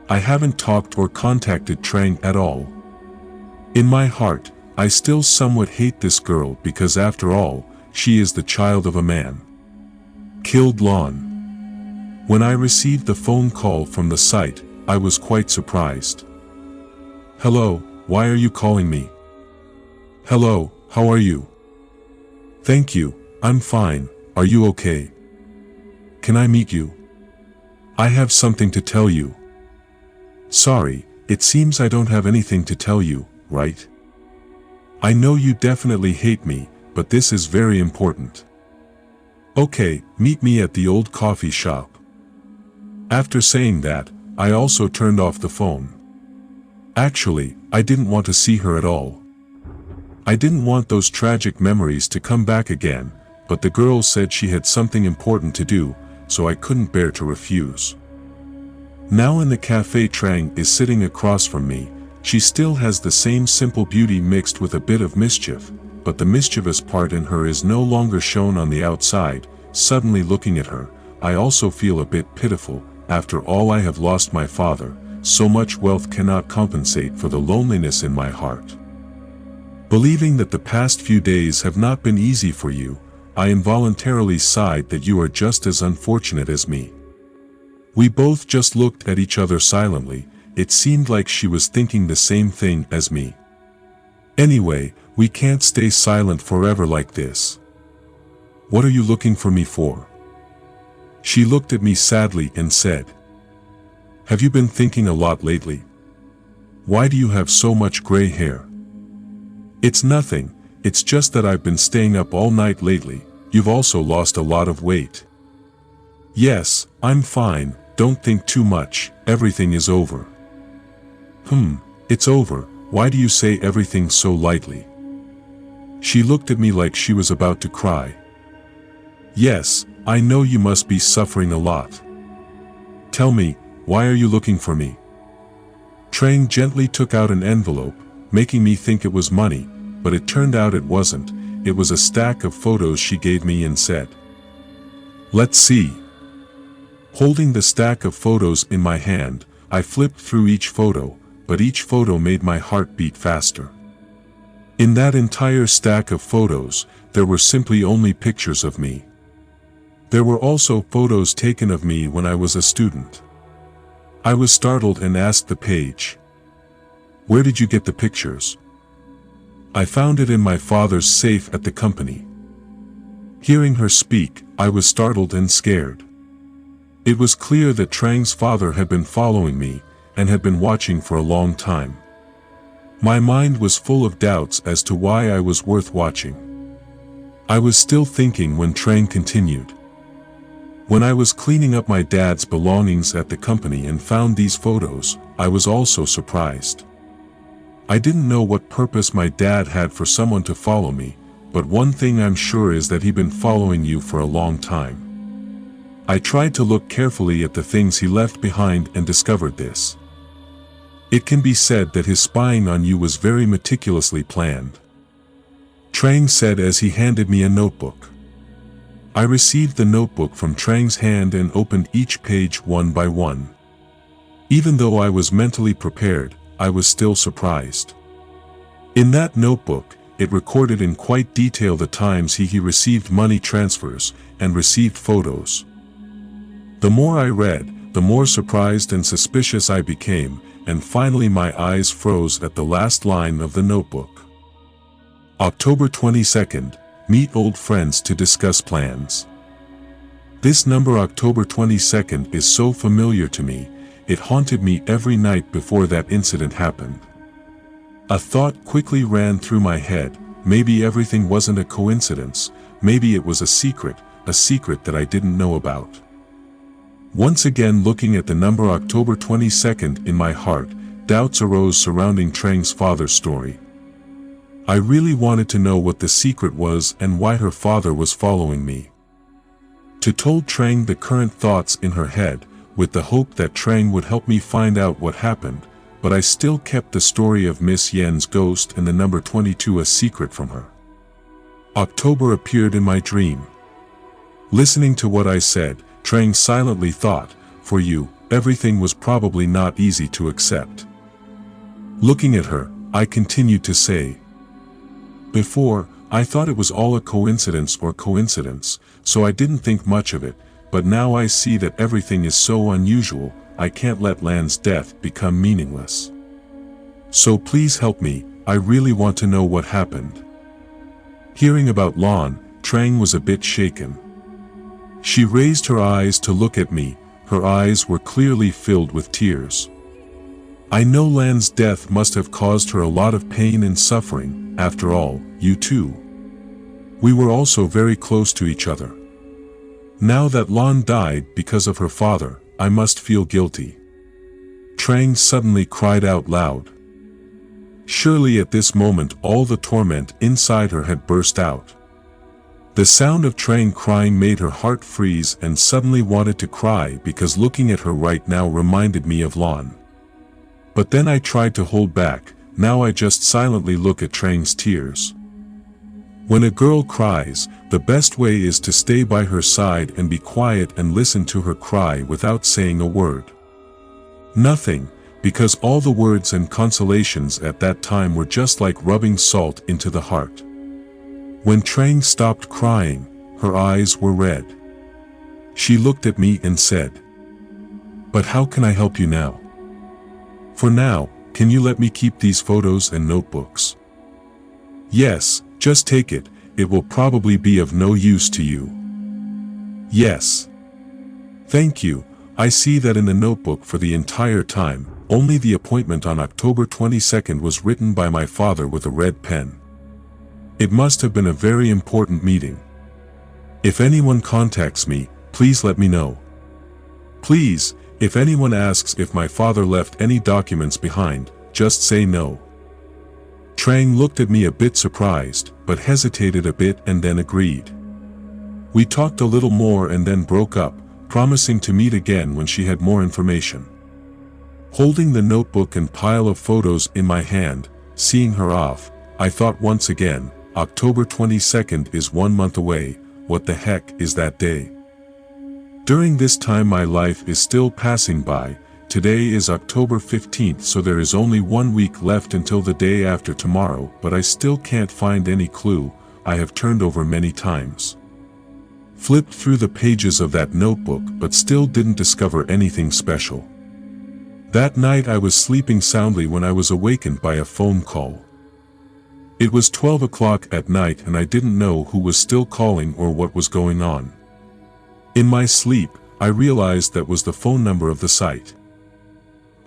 I haven't talked or contacted Trang at all. In my heart, I still somewhat hate this girl because after all, she is the child of a man. Killed Lon. When I received the phone call from the site, I was quite surprised. Hello, why are you calling me? Hello, how are you? Thank you, I'm fine, are you okay? Can I meet you? I have something to tell you. Sorry, it seems I don't have anything to tell you, right? I know you definitely hate me, but this is very important. Okay, meet me at the old coffee shop. After saying that, I also turned off the phone. Actually, I didn't want to see her at all. I didn't want those tragic memories to come back again, but the girl said she had something important to do, so I couldn't bear to refuse. Now in the cafe, Trang is sitting across from me. She still has the same simple beauty mixed with a bit of mischief, but the mischievous part in her is no longer shown on the outside. Suddenly looking at her, I also feel a bit pitiful. After all, I have lost my father. So much wealth cannot compensate for the loneliness in my heart. Believing that the past few days have not been easy for you, I involuntarily sighed that you are just as unfortunate as me. We both just looked at each other silently. It seemed like she was thinking the same thing as me. Anyway, we can't stay silent forever like this. What are you looking for me for? She looked at me sadly and said, have you been thinking a lot lately? Why do you have so much gray hair? It's nothing, it's just that I've been staying up all night lately. You've also lost a lot of weight. Yes, I'm fine, don't think too much, everything is over. It's over, why do you say everything so lightly? She looked at me like she was about to cry. Yes, I know you must be suffering a lot. Tell me, why are you looking for me? Trang gently took out an envelope, making me think it was money, but it turned out it wasn't. It was a stack of photos she gave me and said, let's see. Holding the stack of photos in my hand, I flipped through each photo, but each photo made my heart beat faster. In that entire stack of photos, there were simply only pictures of me. There were also photos taken of me when I was a student. I was startled and asked the page, where did you get the pictures? I found it in my father's safe at the company. Hearing her speak, I was startled and scared. It was clear that Trang's father had been following me, and had been watching for a long time. My mind was full of doubts as to why I was worth watching. I was still thinking when Trang continued. When I was cleaning up my dad's belongings at the company and found these photos, I was also surprised. I didn't know what purpose my dad had for someone to follow me, but one thing I'm sure is that he'd been following you for a long time. I tried to look carefully at the things he left behind and discovered this. It can be said that his spying on you was very meticulously planned. Trang said as he handed me a notebook. I received the notebook from Trang's hand and opened each page one by one. Even though I was mentally prepared, I was still surprised. In that notebook, it recorded in quite detail the times he received money transfers and received photos. The more I read, the more surprised and suspicious I became, and finally my eyes froze at the last line of the notebook. October 22nd, meet old friends to discuss plans. This number October 22nd is so familiar to me, it haunted me every night before that incident happened. A thought quickly ran through my head, maybe everything wasn't a coincidence, maybe it was a secret that I didn't know about. Once again looking at the number October 22nd in my heart, doubts arose surrounding Trang's father's story. I really wanted to know what the secret was and why her father was following me. To told Trang the current thoughts in her head, with the hope that Trang would help me find out what happened, but I still kept the story of Miss Yen's ghost and the number 22 a secret from her. October appeared in my dream. Listening to what I said, Trang silently thought, for you, everything was probably not easy to accept. Looking at her, I continued to say, before, I thought it was all a coincidence, so I didn't think much of it, but now I see that everything is so unusual, I can't let Lan's death become meaningless. So please help me, I really want to know what happened. Hearing about Lan, Trang was a bit shaken. She raised her eyes to look at me, her eyes were clearly filled with tears. I know Lan's death must have caused her a lot of pain and suffering, after all, you too. We were also very close to each other. Now that Lan died because of her father, I must feel guilty. Trang suddenly cried out loud. Surely at this moment all the torment inside her had burst out. The sound of Trang crying made her heart freeze and suddenly wanted to cry because looking at her right now reminded me of Lan. But then I tried to hold back, now I just silently look at Trang's tears. When a girl cries, the best way is to stay by her side and be quiet and listen to her cry without saying a word. Nothing, because all the words and consolations at that time were just like rubbing salt into the heart. When Trang stopped crying, her eyes were red. She looked at me and said, "But how can I help you now? For now, can you let me keep these photos and notebooks?" "Yes, just take it, it will probably be of no use to you." "Yes. Thank you, I see that in the notebook for the entire time, only the appointment on October 22nd was written by my father with a red pen. It must have been a very important meeting. If anyone contacts me, please let me know. Please, if anyone asks if my father left any documents behind, just say no." Trang looked at me a bit surprised, but hesitated a bit and then agreed. We talked a little more and then broke up, promising to meet again when she had more information. Holding the notebook and pile of photos in my hand, seeing her off, I thought once again, October 22nd is 1 month away, what the heck is that day? During this time my life is still passing by. Today is October 15th, so there is only 1 week left until the day after tomorrow, but I still can't find any clue. I have turned over many times. Flipped through the pages of that notebook but still didn't discover anything special. That night I was sleeping soundly when I was awakened by a phone call. It was 12 o'clock at night and I didn't know who was still calling or what was going on. In my sleep, I realized that was the phone number of the site.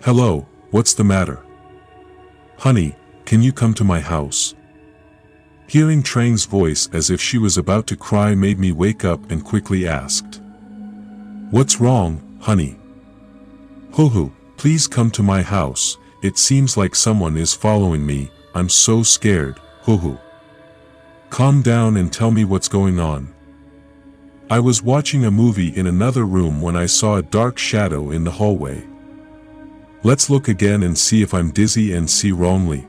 "Hello, what's the matter?" "Honey, can you come to my house?" Hearing Trang's voice as if she was about to cry made me wake up and quickly asked, "What's wrong, honey?" "Hoo, please come to my house, it seems like someone is following me, I'm so scared, hoo." "Calm down and tell me what's going on." I was watching a movie in another room when I saw a dark shadow in the hallway. "Let's look again and see if I'm dizzy and see wrongly."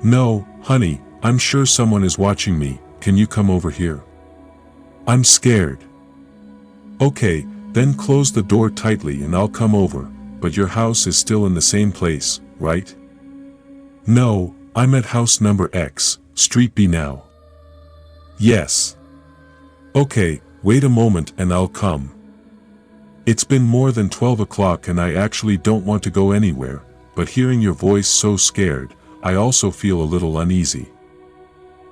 "No, honey, I'm sure someone is watching me, can you come over here?" "I'm scared." "Okay, then close the door tightly and I'll come over, but your house is still in the same place, right?" "No, I'm at house number X, Street B now." "Yes." "Okay, wait a moment and I'll come." It's been more than 12 o'clock and I actually don't want to go anywhere, but hearing your voice so scared, I also feel a little uneasy.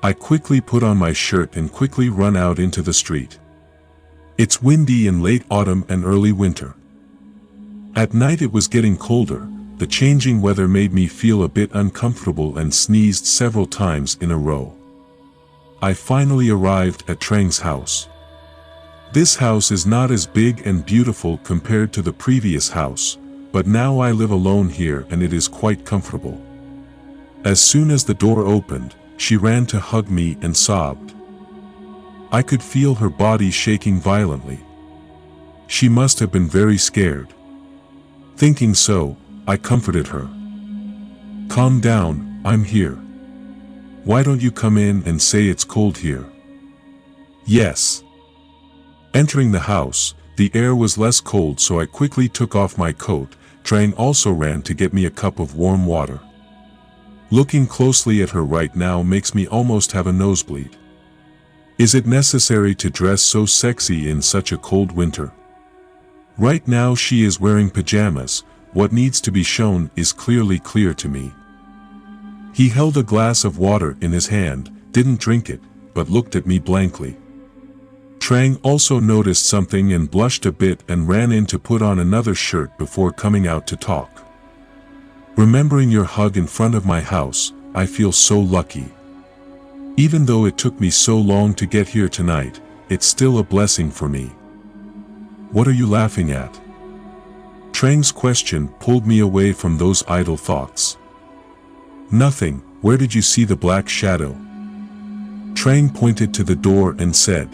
I quickly put on my shirt and quickly run out into the street. It's windy in late autumn and early winter. At night it was getting colder, the changing weather made me feel a bit uncomfortable and sneezed several times in a row. I finally arrived at Trang's house. This house is not as big and beautiful compared to the previous house, but now I live alone here and it is quite comfortable. As soon as the door opened, she ran to hug me and sobbed. I could feel her body shaking violently. She must have been very scared. Thinking so, I comforted her. "Calm down, I'm here." Why don't you come in and say it's cold here? Yes. Entering the house, the air was less cold, so I quickly took off my coat. Trang also ran to get me a cup of warm water. Looking closely at her right now makes me almost have a nosebleed. Is it necessary to dress so sexy in such a cold winter? Right now she is wearing pajamas. What needs to be shown is clearly clear to me. He held a glass of water in his hand, didn't drink it, but looked at me blankly. Trang also noticed something and blushed a bit and ran in to put on another shirt before coming out to talk. Remembering your hug in front of my house, I feel so lucky. Even though it took me so long to get here tonight, it's still a blessing for me. What are you laughing at? Trang's question pulled me away from those idle thoughts. Nothing. Where did you see the black shadow? Trang pointed to the door and said.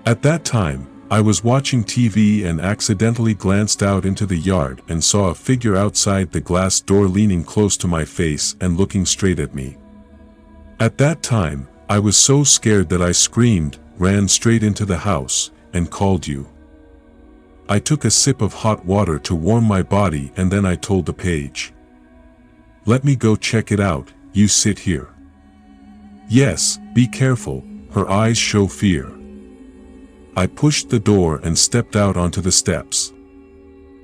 At that time, I was watching TV and accidentally glanced out into the yard and saw a figure outside the glass door leaning close to my face and looking straight at me. At that time, I was so scared that I screamed, ran straight into the house, and called you. I took a sip of hot water to warm my body and then I told the page. Let me go check it out, you sit here. Yes, be careful, her eyes show fear. I pushed the door and stepped out onto the steps.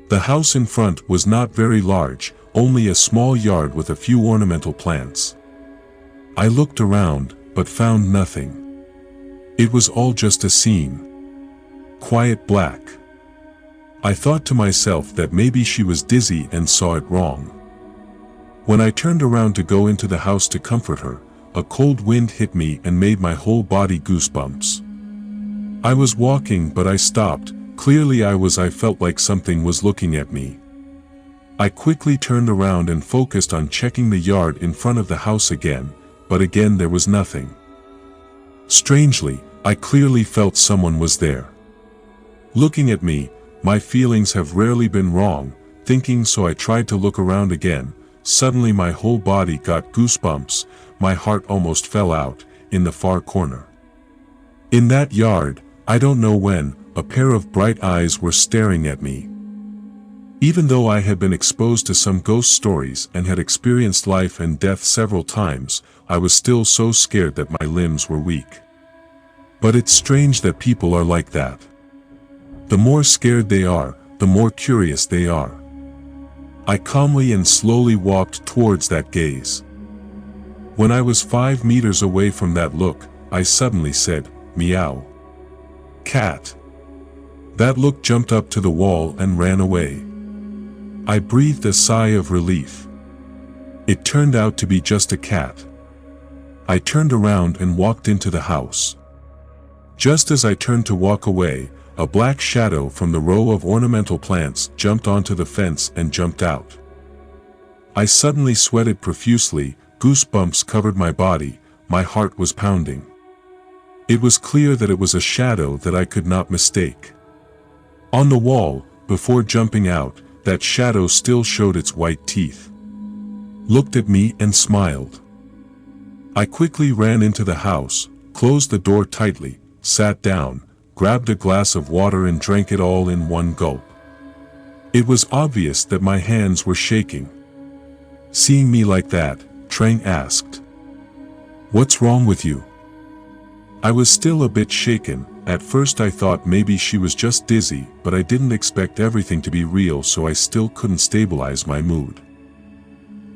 The house in front was not very large, only a small yard with a few ornamental plants. I looked around, but found nothing. It was all just a scene. Quiet black. I thought to myself that maybe she was dizzy and saw it wrong. When I turned around to go into the house to comfort her, a cold wind hit me and made my whole body goosebumps. I was walking but I stopped. Clearly I felt like something was looking at me. I quickly turned around and focused on checking the yard in front of the house again, but again there was nothing. Strangely, I clearly felt someone was there. Looking at me, my feelings have rarely been wrong, thinking so I tried to look around again. Suddenly my whole body got goosebumps, my heart almost fell out, in the far corner. In that yard, I don't know when, a pair of bright eyes were staring at me. Even though I had been exposed to some ghost stories and had experienced life and death several times, I was still so scared that my limbs were weak. But it's strange that people are like that. The more scared they are, the more curious they are. I calmly and slowly walked towards that gaze. When I was 5 meters away from that look, I suddenly said, "Meow. Cat." That look jumped up to the wall and ran away. I breathed a sigh of relief. It turned out to be just a cat. I turned around and walked into the house. Just as I turned to walk away, a black shadow from the row of ornamental plants jumped onto the fence and jumped out. I suddenly sweated profusely, goosebumps covered my body, my heart was pounding. It was clear that it was a shadow that I could not mistake. On the wall, before jumping out, that shadow still showed its white teeth. Looked at me and smiled. I quickly ran into the house, closed the door tightly, sat down, grabbed a glass of water and drank it all in one gulp. It was obvious that my hands were shaking. Seeing me like that, Trang asked, "What's wrong with you?" I was still a bit shaken. At first I thought maybe she was just dizzy, but I didn't expect everything to be real, so I still couldn't stabilize my mood.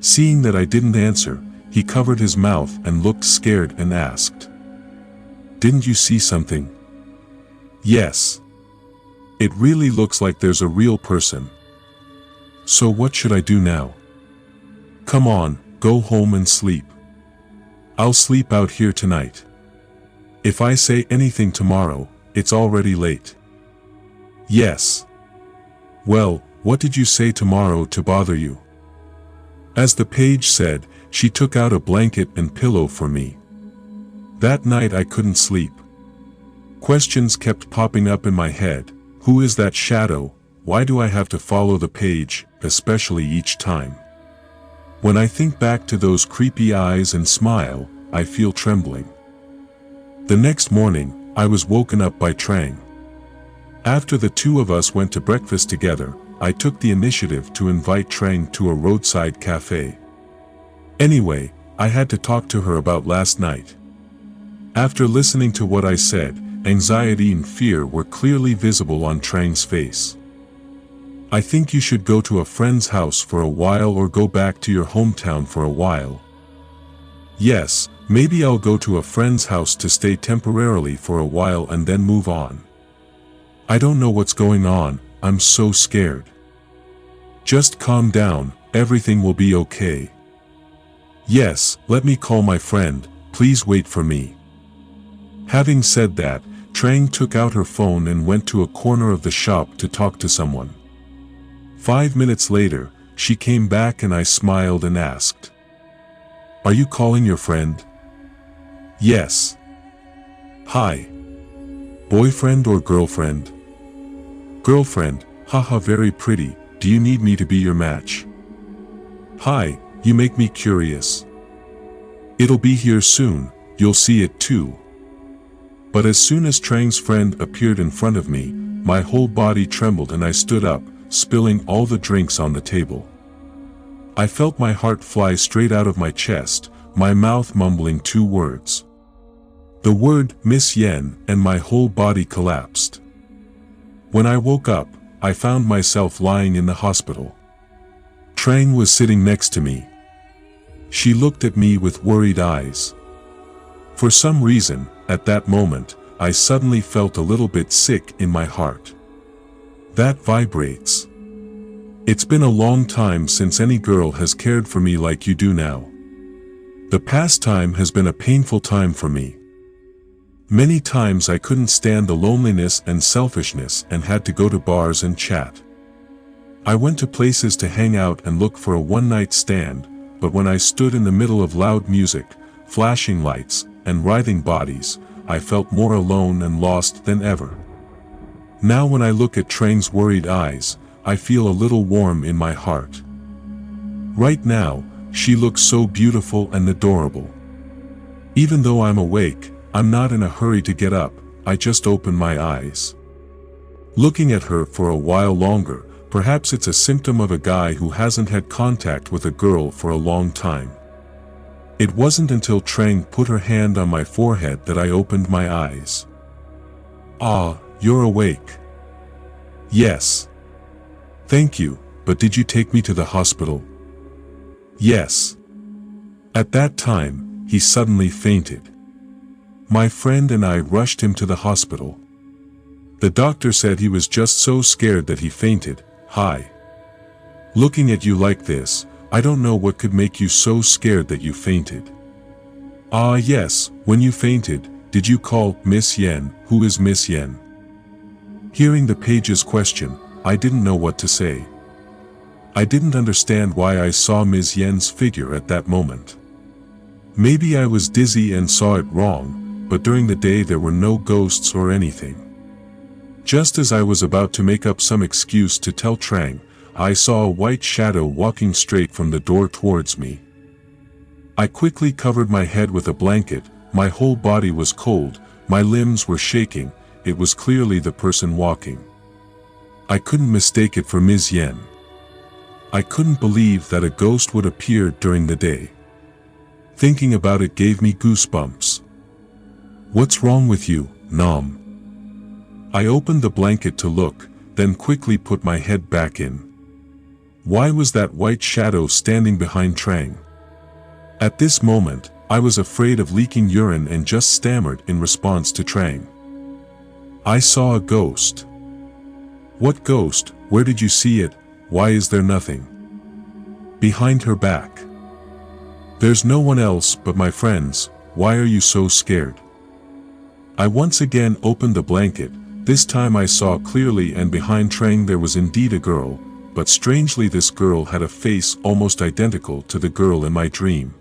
Seeing that I didn't answer, he covered his mouth and looked scared and asked, "Didn't you see something?" "Yes. It really looks like there's a real person." "So what should I do now?" "Come on, go home and sleep. I'll sleep out here tonight. If I say anything tomorrow, it's already late." "Yes." "Well, what did you say tomorrow to bother you?" As the page said, she took out a blanket and pillow for me. That night I couldn't sleep. Questions kept popping up in my head. Who is that shadow? Why do I have to follow the page, especially each time? When I think back to those creepy eyes and smile, I feel trembling. The next morning, I was woken up by Trang. After the two of us went to breakfast together, I took the initiative to invite Trang to a roadside cafe. Anyway, I had to talk to her about last night. After listening to what I said, anxiety and fear were clearly visible on Trang's face. I think you should go to a friend's house for a while or go back to your hometown for a while. Yes, maybe I'll go to a friend's house to stay temporarily for a while and then move on. I don't know what's going on, I'm so scared. Just calm down, everything will be okay. Yes, let me call my friend, please wait for me. Having said that, Trang took out her phone and went to a corner of the shop to talk to someone. 5 minutes later, she came back and I smiled and asked, "Are you calling your friend?" "Yes." "Hi. Boyfriend or girlfriend?" "Girlfriend, haha, very pretty, do you need me to be your match?" "Hi, you make me curious." "It'll be here soon, you'll see it too." But as soon as Trang's friend appeared in front of me, my whole body trembled and I stood up, spilling all the drinks on the table. I felt my heart fly straight out of my chest, my mouth mumbling two words. The word, Miss Yen, and my whole body collapsed. When I woke up, I found myself lying in the hospital. Trang was sitting next to me. She looked at me with worried eyes. For some reason, at that moment, I suddenly felt a little bit sick in my heart. That vibrates. It's been a long time since any girl has cared for me like you do now. The past time has been a painful time for me. Many times I couldn't stand the loneliness and selfishness and had to go to bars and chat. I went to places to hang out and look for a one-night stand, but when I stood in the middle of loud music, flashing lights, and writhing bodies, I felt more alone and lost than ever. Now when I look at Trang's worried eyes, I feel a little warm in my heart. Right now, she looks so beautiful and adorable. Even though I'm awake, I'm not in a hurry to get up, I just open my eyes. Looking at her for a while longer, perhaps it's a symptom of a guy who hasn't had contact with a girl for a long time. It wasn't until Trang put her hand on my forehead that I opened my eyes. "Ah, you're awake." "Yes." "Thank you, but did you take me to the hospital?" "Yes." At that time, he suddenly fainted. My friend and I rushed him to the hospital. The doctor said he was just so scared that he fainted. "Hi. Looking at you like this, I don't know what could make you so scared that you fainted." "Ah yes, when you fainted, did you call Miss Yen? Who is Miss Yen?" Hearing the page's question, I didn't know what to say. I didn't understand why I saw Ms. Yen's figure at that moment. Maybe I was dizzy and saw it wrong, but during the day there were no ghosts or anything. Just as I was about to make up some excuse to tell Trang, I saw a white shadow walking straight from the door towards me. I quickly covered my head with a blanket, my whole body was cold, my limbs were shaking, it was clearly the person walking. I couldn't mistake it for Ms. Yen. I couldn't believe that a ghost would appear during the day. Thinking about it gave me goosebumps. "What's wrong with you, Nam?" I opened the blanket to look, then quickly put my head back in. Why was that white shadow standing behind Trang? At this moment, I was afraid of leaking urine and just stammered in response to Trang. "I saw a ghost." "What ghost? Where did you see it? Why is there nothing behind her back?" "There's no one else but my friends, why are you so scared?" I once again opened the blanket, this time I saw clearly and behind Trang there was indeed a girl, but strangely this girl had a face almost identical to the girl in my dream.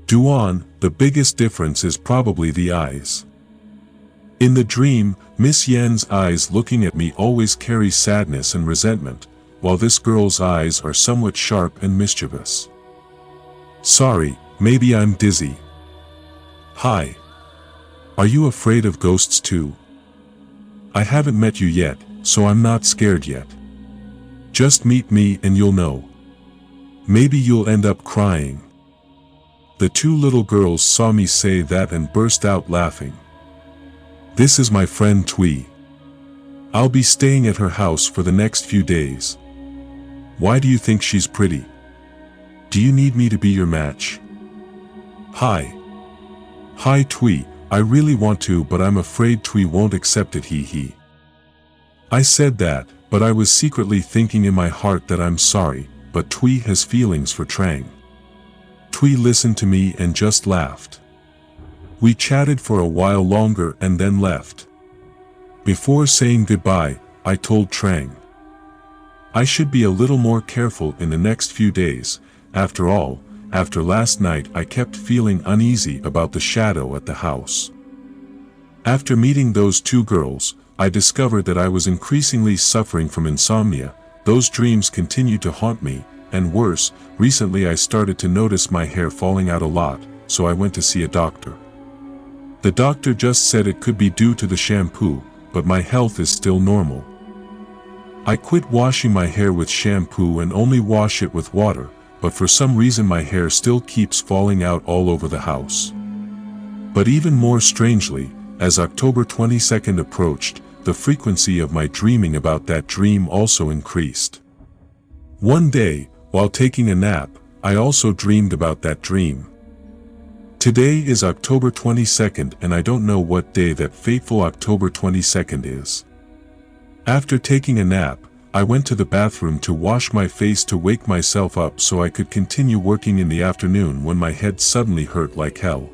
Duan, the biggest difference is probably the eyes. In the dream, Miss Yen's eyes looking at me always carry sadness and resentment, while this girl's eyes are somewhat sharp and mischievous. "Sorry, maybe I'm dizzy. Hi. Are you afraid of ghosts too? I haven't met you yet, so I'm not scared yet. Just meet me and you'll know. Maybe you'll end up crying. The two little girls saw me say that and burst out laughing. This is my friend Twee. I'll be staying at her house for the next few days. Why do you think she's pretty? Do you need me to be your match? Hi. Hi Twee, I really want to, but I'm afraid Twee won't accept it, he. I said that, but I was secretly thinking in my heart that I'm sorry, but Twee has feelings for Trang. Twee listened to me and just laughed. We chatted for a while longer and then left. Before saying goodbye, I told Trang. I should be a little more careful in the next few days. After all, after last night I kept feeling uneasy about the shadow at the house. After meeting those two girls, I discovered that I was increasingly suffering from insomnia. Those dreams continued to haunt me, and worse, recently I started to notice my hair falling out a lot, so I went to see a doctor. The doctor just said it could be due to the shampoo, but my health is still normal. I quit washing my hair with shampoo and only wash it with water, but for some reason my hair still keeps falling out all over the house. But even more strangely, as October 22nd approached, the frequency of my dreaming about that dream also increased. One day, while taking a nap, I also dreamed about that dream. Today is October 22nd and I don't know what day that fateful October 22nd is. After taking a nap, I went to the bathroom to wash my face to wake myself up so I could continue working in the afternoon when my head suddenly hurt like hell.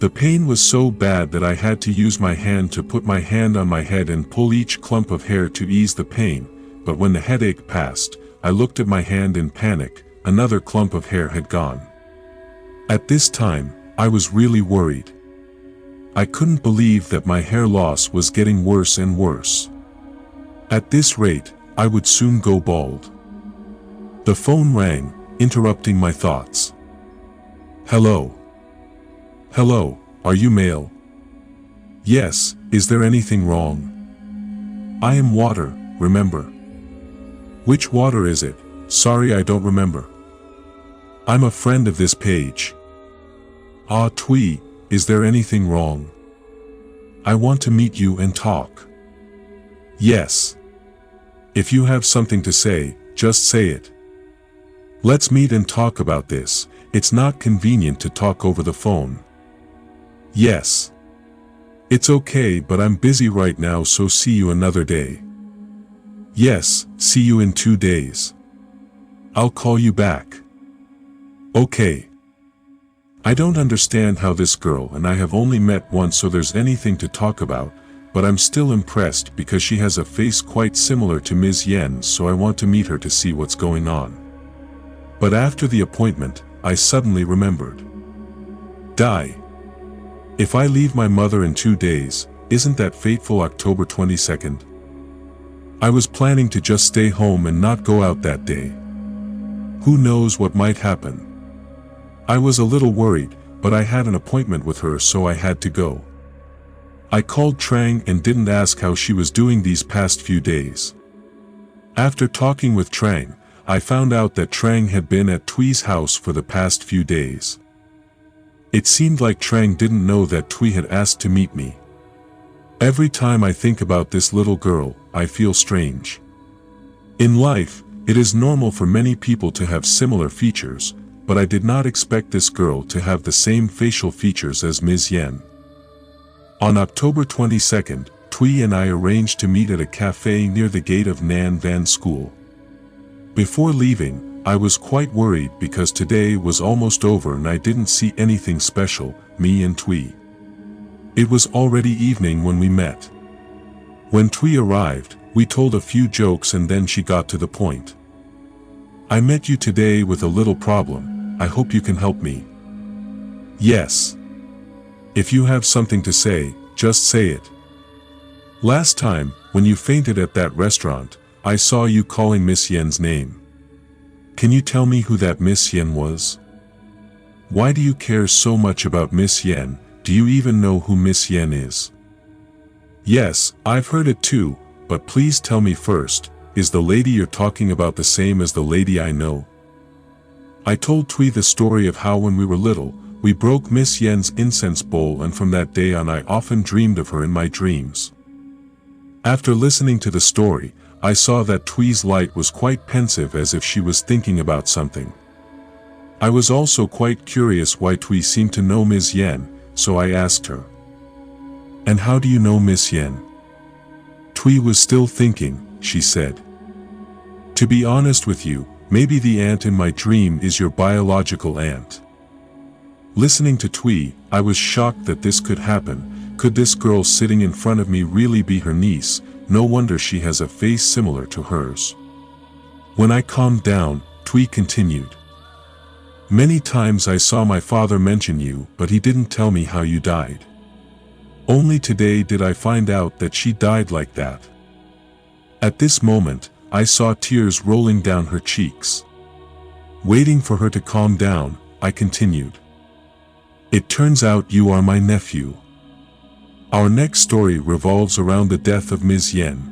The pain was so bad that I had to use my hand to put my hand on my head and pull each clump of hair to ease the pain, but when the headache passed, I looked at my hand in panic. Another clump of hair had gone. At this time, I was really worried. I couldn't believe that my hair loss was getting worse and worse. At this rate, I would soon go bald. The phone rang, interrupting my thoughts. Hello. Hello, are you male? Yes, is there anything wrong? I am Water, remember? Which Water is it? Sorry, I don't remember. I'm a friend of this page. Ah, Twee, is there anything wrong? I want to meet you and talk. Yes. If you have something to say, just say it. Let's meet and talk about this. It's not convenient to talk over the phone. Yes. It's okay, but I'm busy right now, so see you another day. Yes, see you in 2 days. I'll call you back. Okay. I don't understand how this girl and I have only met once, so there's anything to talk about, but I'm still impressed because she has a face quite similar to Ms. Yen's, so I want to meet her to see what's going on. But after the appointment, I suddenly remembered. Die. If I leave my mother in 2 days, isn't that fateful October 22nd? I was planning to just stay home and not go out that day. Who knows what might happen? I was a little worried, but I had an appointment with her, so I had to go. I called Trang and didn't ask how she was doing these past few days. After talking with Trang, I found out that Trang had been at Twee's house for the past few days. It seemed like Trang didn't know that Twee had asked to meet me. Every time I think about this little girl, I feel strange. In life, it is normal for many people to have similar features, but I did not expect this girl to have the same facial features as Ms. Yen. On October 22nd, Twee and I arranged to meet at a cafe near the gate of Nan Van School. Before leaving, I was quite worried because today was almost over and I didn't see anything special, me and Twee. It was already evening when we met. When Twee arrived, we told a few jokes and then she got to the point. I met you today with a little problem. I hope you can help me. Yes. If you have something to say, just say it. Last time, when you fainted at that restaurant, I saw you calling Miss Yen's name. Can you tell me who that Miss Yen was? Why do you care so much about Miss Yen? Do you even know who Miss Yen is? Yes, I've heard it too, but please tell me first, is the lady you're talking about the same as the lady I know? I told Twee the story of how when we were little, we broke Miss Yen's incense bowl, and from that day on I often dreamed of her in my dreams. After listening to the story, I saw that Twee's light was quite pensive, as if she was thinking about something. I was also quite curious why Twee seemed to know Miss Yen, so I asked her, "And how do you know Miss Yen?" Twee was still thinking. She said, "To be honest with you, maybe the aunt in my dream is your biological aunt." Listening to Twee, I was shocked that this could happen. Could this girl sitting in front of me really be her niece? No wonder she has a face similar to hers. When I calmed down, Twee continued, "Many times I saw my father mention you, but he didn't tell me how you died. Only today did I find out that she died like that." At this moment, I saw tears rolling down her cheeks. Waiting for her to calm down, I continued, "It turns out you are my nephew." Our next story revolves around the death of Ms. Yen.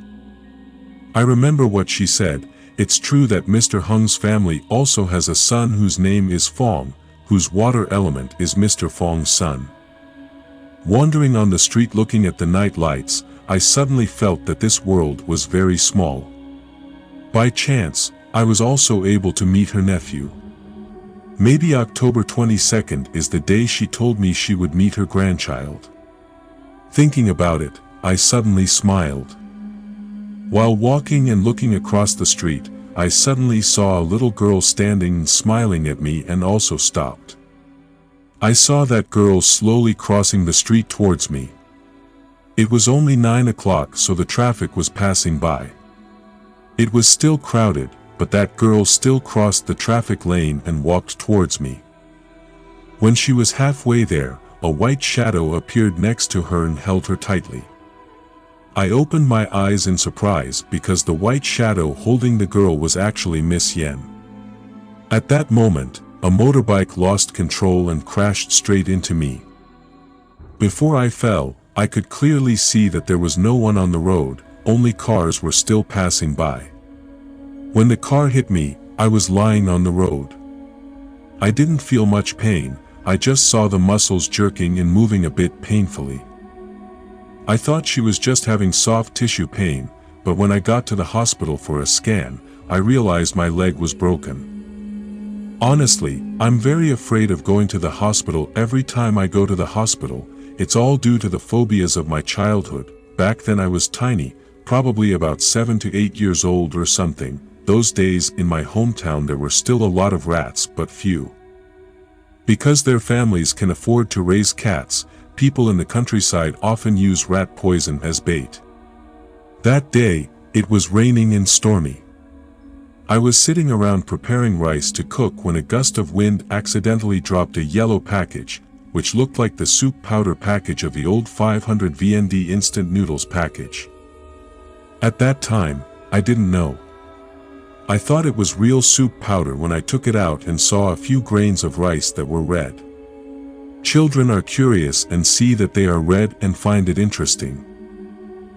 I remember what she said. It's true that Mr. Hung's family also has a son whose name is Fong, whose water element is Mr. Fong's son. Wandering on the street looking at the night lights, I suddenly felt that this world was very small. By chance, I was also able to meet her nephew. Maybe October 22nd is the day she told me she would meet her grandchild. Thinking about it, I suddenly smiled. While walking and looking across the street, I suddenly saw a little girl standing and smiling at me and also stopped. I saw that girl slowly crossing the street towards me. It was only 9 o'clock, so the traffic was passing by. It was still crowded, but that girl still crossed the traffic lane and walked towards me. When she was halfway there, a white shadow appeared next to her and held her tightly. I opened my eyes in surprise because the white shadow holding the girl was actually Miss Yen. At that moment, a motorbike lost control and crashed straight into me. Before I fell, I could clearly see that there was no one on the road, only cars were still passing by. When the car hit me, I was lying on the road. I didn't feel much pain, I just saw the muscles jerking and moving a bit painfully. I thought she was just having soft tissue pain, but when I got to the hospital for a scan, I realized my leg was broken. Honestly, I'm very afraid of going to the hospital. Every time I go to the hospital, it's all due to the phobias of my childhood. Back then I was tiny, probably about 7 to 8 years old or something. Those days in my hometown there were still a lot of rats, but few. Because their families can afford to raise cats, people in the countryside often use rat poison as bait. That day, it was raining and stormy. I was sitting around preparing rice to cook when a gust of wind accidentally dropped a yellow package, which looked like the soup powder package of the old 500 VND instant noodles package. At that time, I didn't know. I thought it was real soup powder when I took it out and saw a few grains of rice that were red. Children are curious and see that they are red and find it interesting.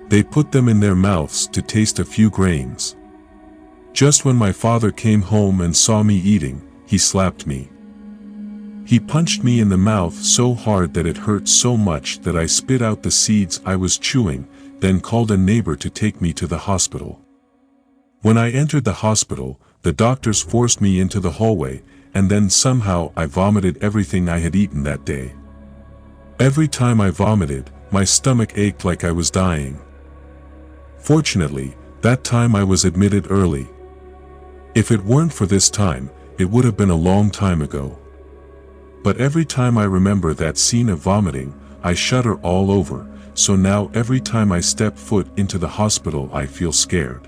They put them in their mouths to taste a few grains. Just when my father came home and saw me eating, he slapped me. He punched me in the mouth so hard that it hurt so much that I spit out the seeds I was chewing, then called a neighbor to take me to the hospital. When I entered the hospital, the doctors forced me into the hallway, and then somehow I vomited everything I had eaten that day. Every time I vomited, my stomach ached like I was dying. Fortunately, that time I was admitted early. If it weren't for this time, it would have been a long time ago. But every time I remember that scene of vomiting, I shudder all over, so now every time I step foot into the hospital I feel scared.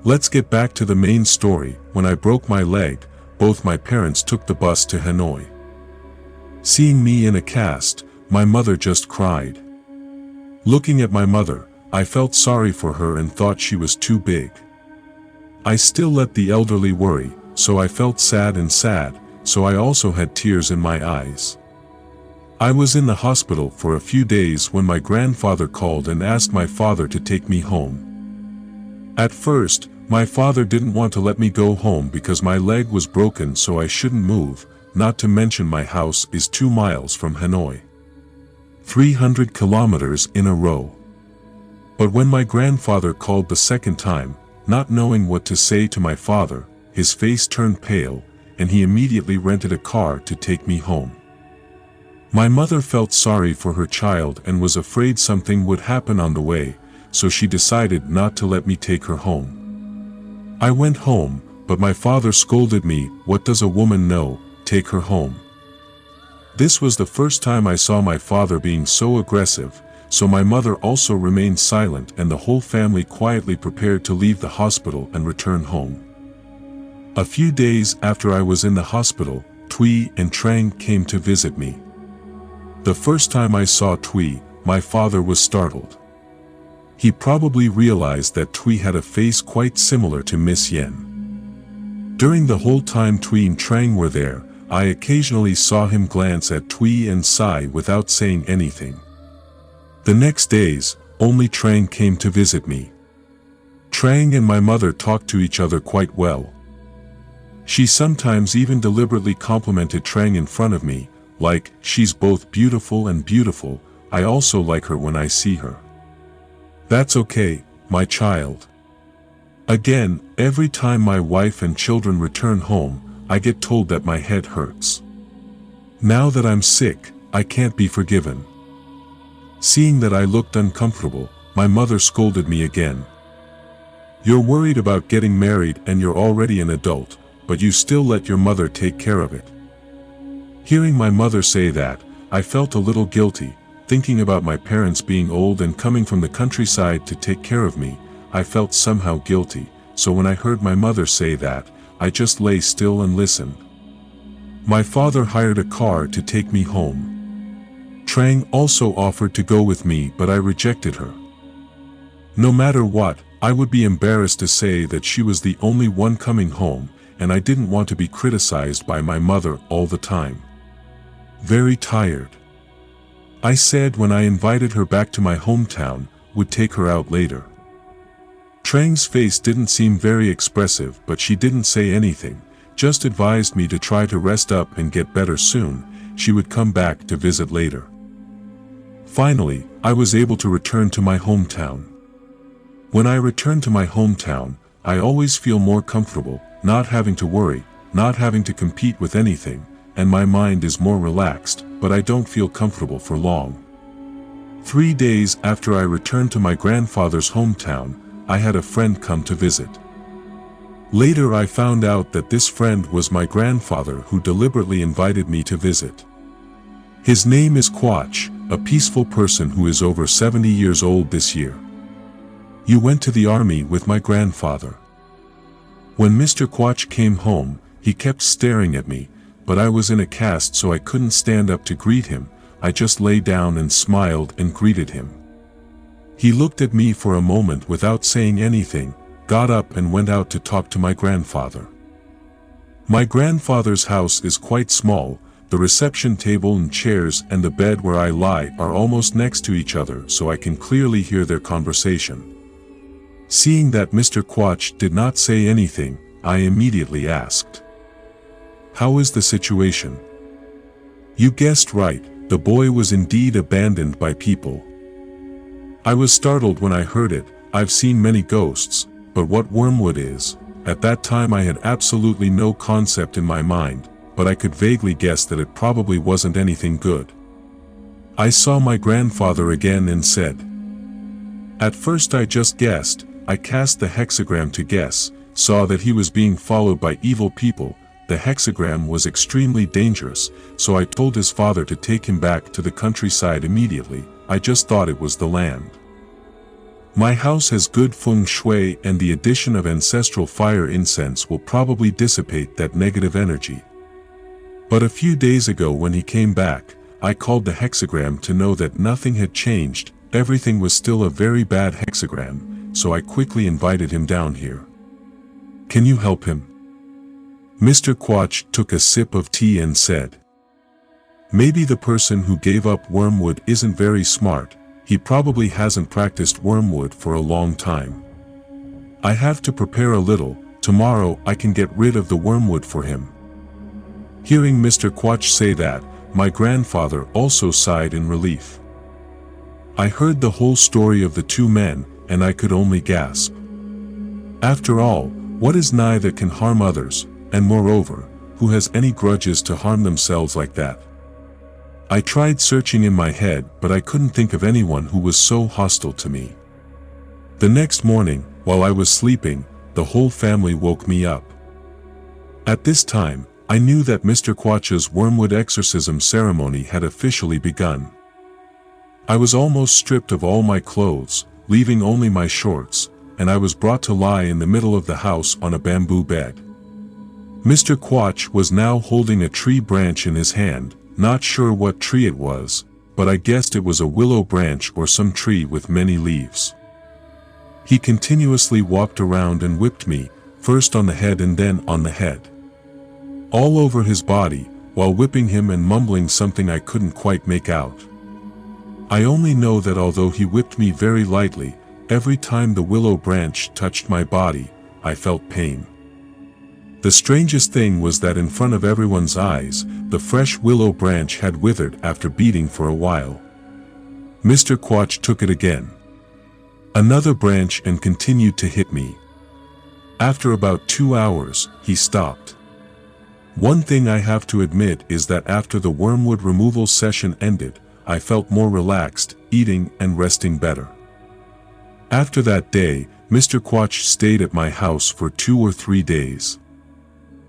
Let's get back to the main story. When I broke my leg, both my parents took the bus to Hanoi. Seeing me in a cast, my mother just cried. Looking at my mother, I felt sorry for her and thought she was too big. I still let the elderly worry, so I felt sad, so I also had tears in my eyes. I was in the hospital for a few days when my grandfather called and asked my father to take me home. At first, my father didn't want to let me go home because my leg was broken, so I shouldn't move, not to mention my house is 2 miles from Hanoi. 300 kilometers in a row. But when my grandfather called the second time, not knowing what to say to my father, his face turned pale, and he immediately rented a car to take me home. My mother felt sorry for her child and was afraid something would happen on the way, so she decided not to let me take her home. I went home, but my father scolded me, "What does a woman know? Take her home." This was the first time I saw my father being so aggressive, so my mother also remained silent and the whole family quietly prepared to leave the hospital and return home. A few days after I was in the hospital, Thuy and Trang came to visit me. The first time I saw Thuy, my father was startled. He probably realized that Thuy had a face quite similar to Miss Yen. During the whole time Thuy and Trang were there, I occasionally saw him glance at Thuy and sigh without saying anything. The next days, only Trang came to visit me. Trang and my mother talked to each other quite well. She sometimes even deliberately complimented Trang in front of me, like, "She's both beautiful and beautiful, I also like her when I see her." That's okay, my child. Again, every time my wife and children return home, I get told that my head hurts. Now that I'm sick, I can't be forgiven. Seeing that I looked uncomfortable, my mother scolded me again. "You're worried about getting married and you're already an adult, but you still let your mother take care of it." Hearing my mother say that, I felt a little guilty, thinking about my parents being old and coming from the countryside to take care of me. I felt somehow guilty, so when I heard my mother say that, I just lay still and listened. My father hired a car to take me home. Trang also offered to go with me, but I rejected her. No matter what, I would be embarrassed to say that she was the only one coming home, and I didn't want to be criticized by my mother all the time. Very tired. I said when I invited her back to my hometown, would take her out later. Trang's face didn't seem very expressive, but she didn't say anything, just advised me to try to rest up and get better soon. She would come back to visit later. Finally, I was able to return to my hometown. When I return to my hometown, I always feel more comfortable, not having to worry, not having to compete with anything, and my mind is more relaxed, but I don't feel comfortable for long. 3 days after I returned to my grandfather's hometown, I had a friend come to visit. Later I found out that this friend was my grandfather who deliberately invited me to visit. His name is Quach, a peaceful person who is over 70 years old this year. You went to the army with my grandfather. When Mr. Quach came home, he kept staring at me, but I was in a cast so I couldn't stand up to greet him. I just lay down and smiled and greeted him. He looked at me for a moment without saying anything, got up and went out to talk to my grandfather. My grandfather's house is quite small. The reception table and chairs and the bed where I lie are almost next to each other, so I can clearly hear their conversation. Seeing that Mr. Quach did not say anything, I immediately asked, "How is the situation?" You guessed right, the boy was indeed abandoned by people. I was startled when I heard it. I've seen many ghosts, but what wormwood is, at that time I had absolutely no concept in my mind, but I could vaguely guess that it probably wasn't anything good. I saw my grandfather again and said, "At first I just guessed. I cast the hexagram to guess, saw that he was being followed by evil people. The hexagram was extremely dangerous, so I told his father to take him back to the countryside immediately. I just thought it was the land. My house has good feng shui, and the addition of ancestral fire incense will probably dissipate that negative energy." But a few days ago when he came back, I called the hexagram to know that nothing had changed, everything was still a very bad hexagram, so I quickly invited him down here. "Can you help him?" Mr. Quach took a sip of tea and said, "Maybe the person who gave up wormwood isn't very smart, he probably hasn't practiced wormwood for a long time. I have to prepare a little, tomorrow I can get rid of the wormwood for him." Hearing Mr. Quach say that, my grandfather also sighed in relief. I heard the whole story of the two men, and I could only gasp. After all, what is nigh that can harm others, and moreover, who has any grudges to harm themselves like that? I tried searching in my head, but I couldn't think of anyone who was so hostile to me. The next morning, while I was sleeping, the whole family woke me up. At this time, I knew that Mr. Quach's wormwood exorcism ceremony had officially begun. I was almost stripped of all my clothes, leaving only my shorts, and I was brought to lie in the middle of the house on a bamboo bed. Mr. Quach was now holding a tree branch in his hand, not sure what tree it was, but I guessed it was a willow branch or some tree with many leaves. He continuously walked around and whipped me, first on the head and then on the head. All over his body, while whipping him and mumbling something I couldn't quite make out. I only know that although he whipped me very lightly, every time the willow branch touched my body, I felt pain. The strangest thing was that in front of everyone's eyes, the fresh willow branch had withered after beating for a while. Mr. Quach took it again. Another branch and continued to hit me. After about 2 hours, he stopped. One thing I have to admit is that after the wormwood removal session ended, I felt more relaxed, eating and resting better. After that day, Mr. Quach stayed at my house for 2 or 3 days.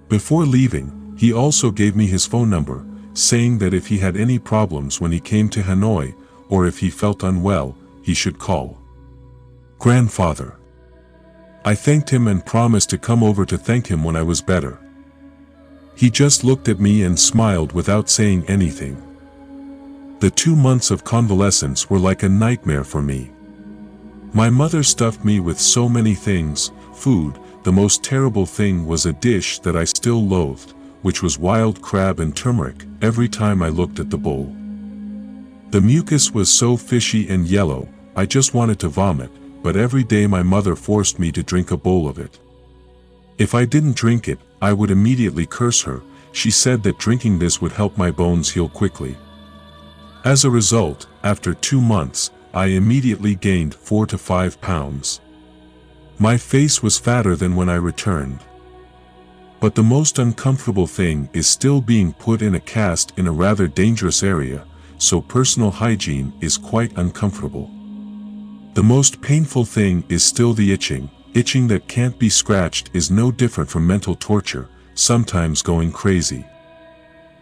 Before leaving, he also gave me his phone number, saying that if he had any problems when he came to Hanoi, or if he felt unwell, he should call. Grandfather. I thanked him and promised to come over to thank him when I was better. He just looked at me and smiled without saying anything. The 2 months of convalescence were like a nightmare for me. My mother stuffed me with so many things, food. The most terrible thing was a dish that I still loathed, which was wild crab and turmeric, every time I looked at the bowl. The mucus was so fishy and yellow, I just wanted to vomit, but every day my mother forced me to drink a bowl of it. If I didn't drink it, I would immediately curse her. She said that drinking this would help my bones heal quickly. As a result, after 2 months, I immediately gained 4 to 5 pounds. My face was fatter than when I returned. But the most uncomfortable thing is still being put in a cast in a rather dangerous area, so personal hygiene is quite uncomfortable. The most painful thing is still the itching. Itching that can't be scratched is no different from mental torture, sometimes going crazy.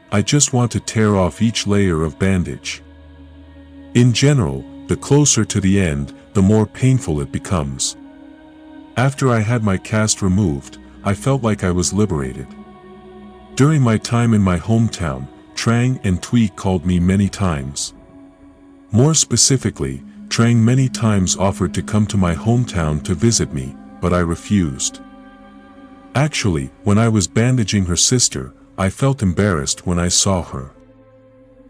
I just want to tear off each layer of bandage. In general, the closer to the end, the more painful it becomes. After I had my cast removed, I felt like I was liberated. During my time in my hometown, Trang and Thuy called me many times. More specifically, Trang many times offered to come to my hometown to visit me, but I refused. Actually, when I was bandaging her sister, I felt embarrassed when I saw her.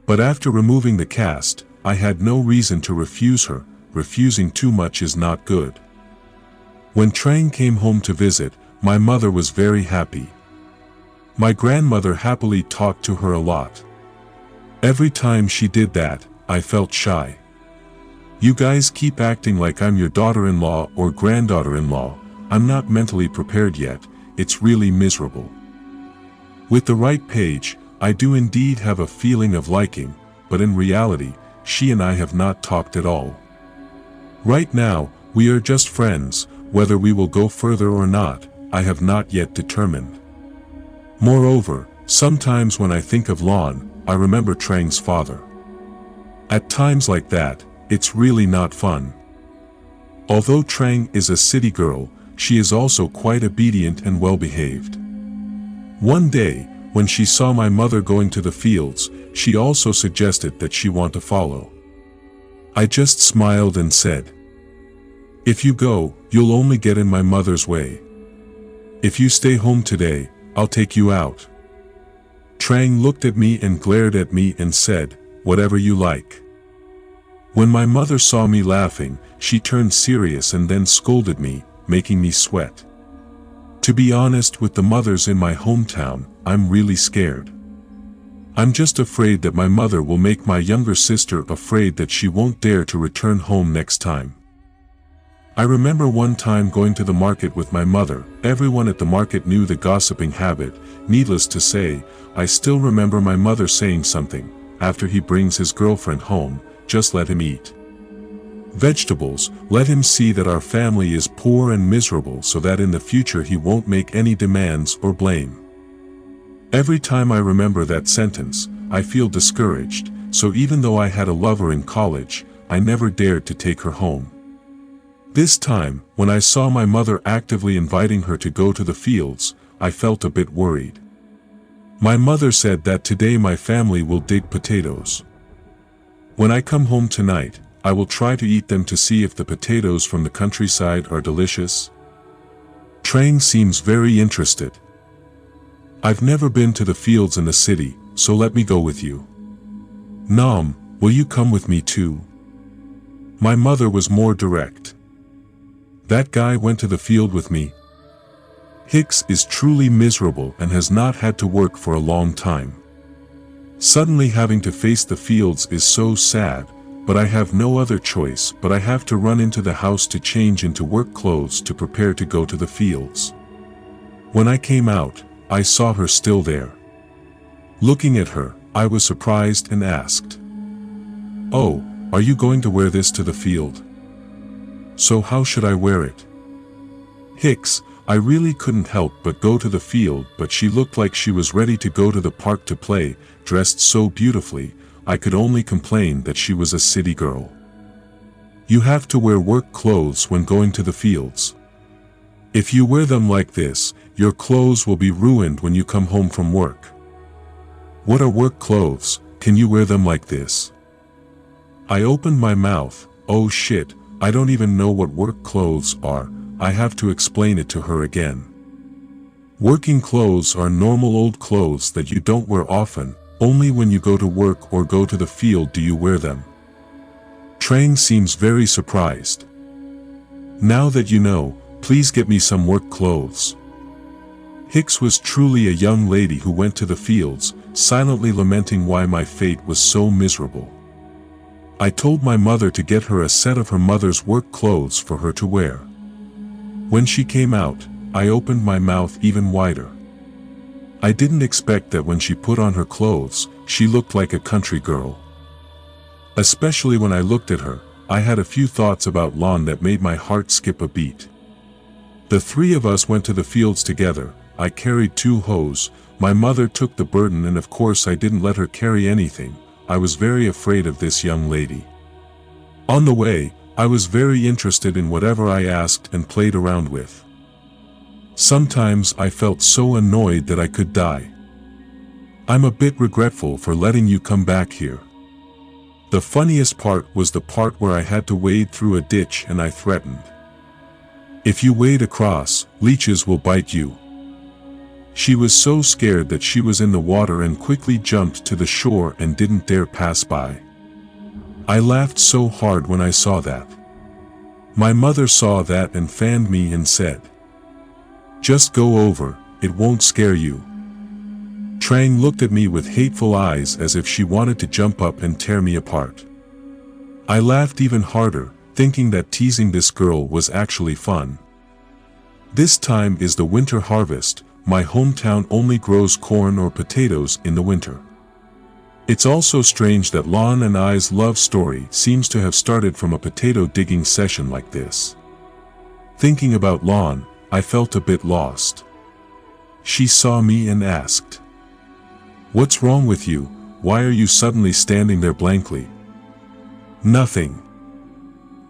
But after removing the cast, I had no reason to refuse her. Refusing too much is not good. When Trang came home to visit, my mother was very happy. My grandmother happily talked to her a lot. Every time she did that, I felt shy. You guys keep acting like I'm your daughter-in-law or granddaughter-in-law. I'm not mentally prepared yet. It's really miserable. With the right page, I do indeed have a feeling of liking, but in reality, she and I have not talked at all. Right now, we are just friends. Whether we will go further or not, I have not yet determined. Moreover, sometimes when I think of Lon, I remember Trang's father. At times like that, it's really not fun. Although Trang is a city girl, she is also quite obedient and well-behaved. One day, when she saw my mother going to the fields, she also suggested that she want to follow. I just smiled and said, "If you go, you'll only get in my mother's way. If you stay home today, I'll take you out." Trang looked at me and glared at me and said, "Whatever you like." When my mother saw me laughing, she turned serious and then scolded me, making me sweat. To be honest with the mothers in my hometown, I'm really scared. I'm just afraid that my mother will make my younger sister afraid that she won't dare to return home next time. I remember one time going to the market with my mother. Everyone at the market knew the gossiping habit. Needless to say, I still remember my mother saying something, "After he brings his girlfriend home, just let him eat vegetables, let him see that our family is poor and miserable so that in the future he won't make any demands or blame." Every time I remember that sentence, I feel discouraged, so even though I had a lover in college, I never dared to take her home. This time, when I saw my mother actively inviting her to go to the fields, I felt a bit worried. My mother said that today my family will dig potatoes. When I come home tonight, I will try to eat them to see if the potatoes from the countryside are delicious. Trang seems very interested. "I've never been to the fields in the city, so let me go with you." "Nam, will you come with me too?" My mother was more direct. "That guy went to the field with me. Hicks is truly miserable and has not had to work for a long time. Suddenly having to face the fields is so sad, but I have no other choice but I have to run into the house to change into work clothes to prepare to go to the fields." When I came out, I saw her still there. Looking at her, I was surprised and asked, "Oh, are you going to wear this to the field?" "So how should I wear it?" "Hicks, I really couldn't help but go to the field, but she looked like she was ready to go to the park to play, dressed so beautifully, I could only complain that she was a city girl." "You have to wear work clothes when going to the fields. If you wear them like this, your clothes will be ruined when you come home from work." "What are work clothes? Can you wear them like this?" I opened my mouth. Oh shit, I don't even know what work clothes are. I have to explain it to her again. Working clothes are normal old clothes that you don't wear often, only when you go to work or go to the field do you wear them. Trang seems very surprised. "Now that you know, please get me some work clothes." Hicks was truly a young lady who went to the fields, silently lamenting why my fate was so miserable. I told my mother to get her a set of her mother's work clothes for her to wear. When she came out, I opened my mouth even wider. I didn't expect that when she put on her clothes, she looked like a country girl. Especially when I looked at her, I had a few thoughts about Lon that made my heart skip a beat. The three of us went to the fields together. I carried 2 hoes, my mother took the burden and of course I didn't let her carry anything. I was very afraid of this young lady. On the way, I was very interested in whatever I asked and played around with. Sometimes I felt so annoyed that I could die. "I'm a bit regretful for letting you come back here." The funniest part was the part where I had to wade through a ditch and I threatened, "If you wade across, leeches will bite you." She was so scared that she was in the water and quickly jumped to the shore and didn't dare pass by. I laughed so hard when I saw that. My mother saw that and fanned me and said, "Just go over, it won't scare you." Trang looked at me with hateful eyes as if she wanted to jump up and tear me apart. I laughed even harder, thinking that teasing this girl was actually fun. This time is the winter harvest. My hometown only grows corn or potatoes in the winter. It's also strange that Lon and I's love story seems to have started from a potato digging session like this. Thinking about Lon, I felt a bit lost. She saw me and asked, "What's wrong with you? Why are you suddenly standing there blankly?" "Nothing."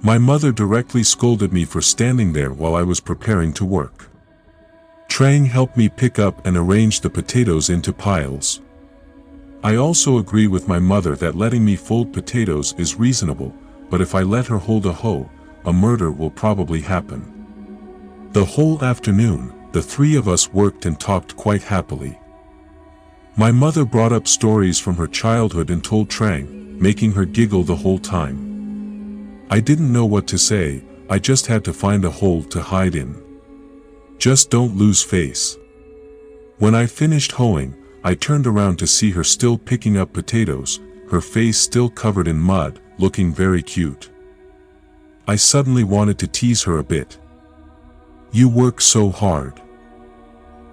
My mother directly scolded me for standing there while I was preparing to work. Trang helped me pick up and arrange the potatoes into piles. I also agree with my mother that letting me fold potatoes is reasonable, but if I let her hold a hoe, a murder will probably happen. The whole afternoon, the three of us worked and talked quite happily. My mother brought up stories from her childhood and told Trang, making her giggle the whole time. I didn't know what to say, I just had to find a hole to hide in. Just don't lose face. When I finished hoeing, I turned around to see her still picking up potatoes, her face still covered in mud, looking very cute. I suddenly wanted to tease her a bit. You work so hard.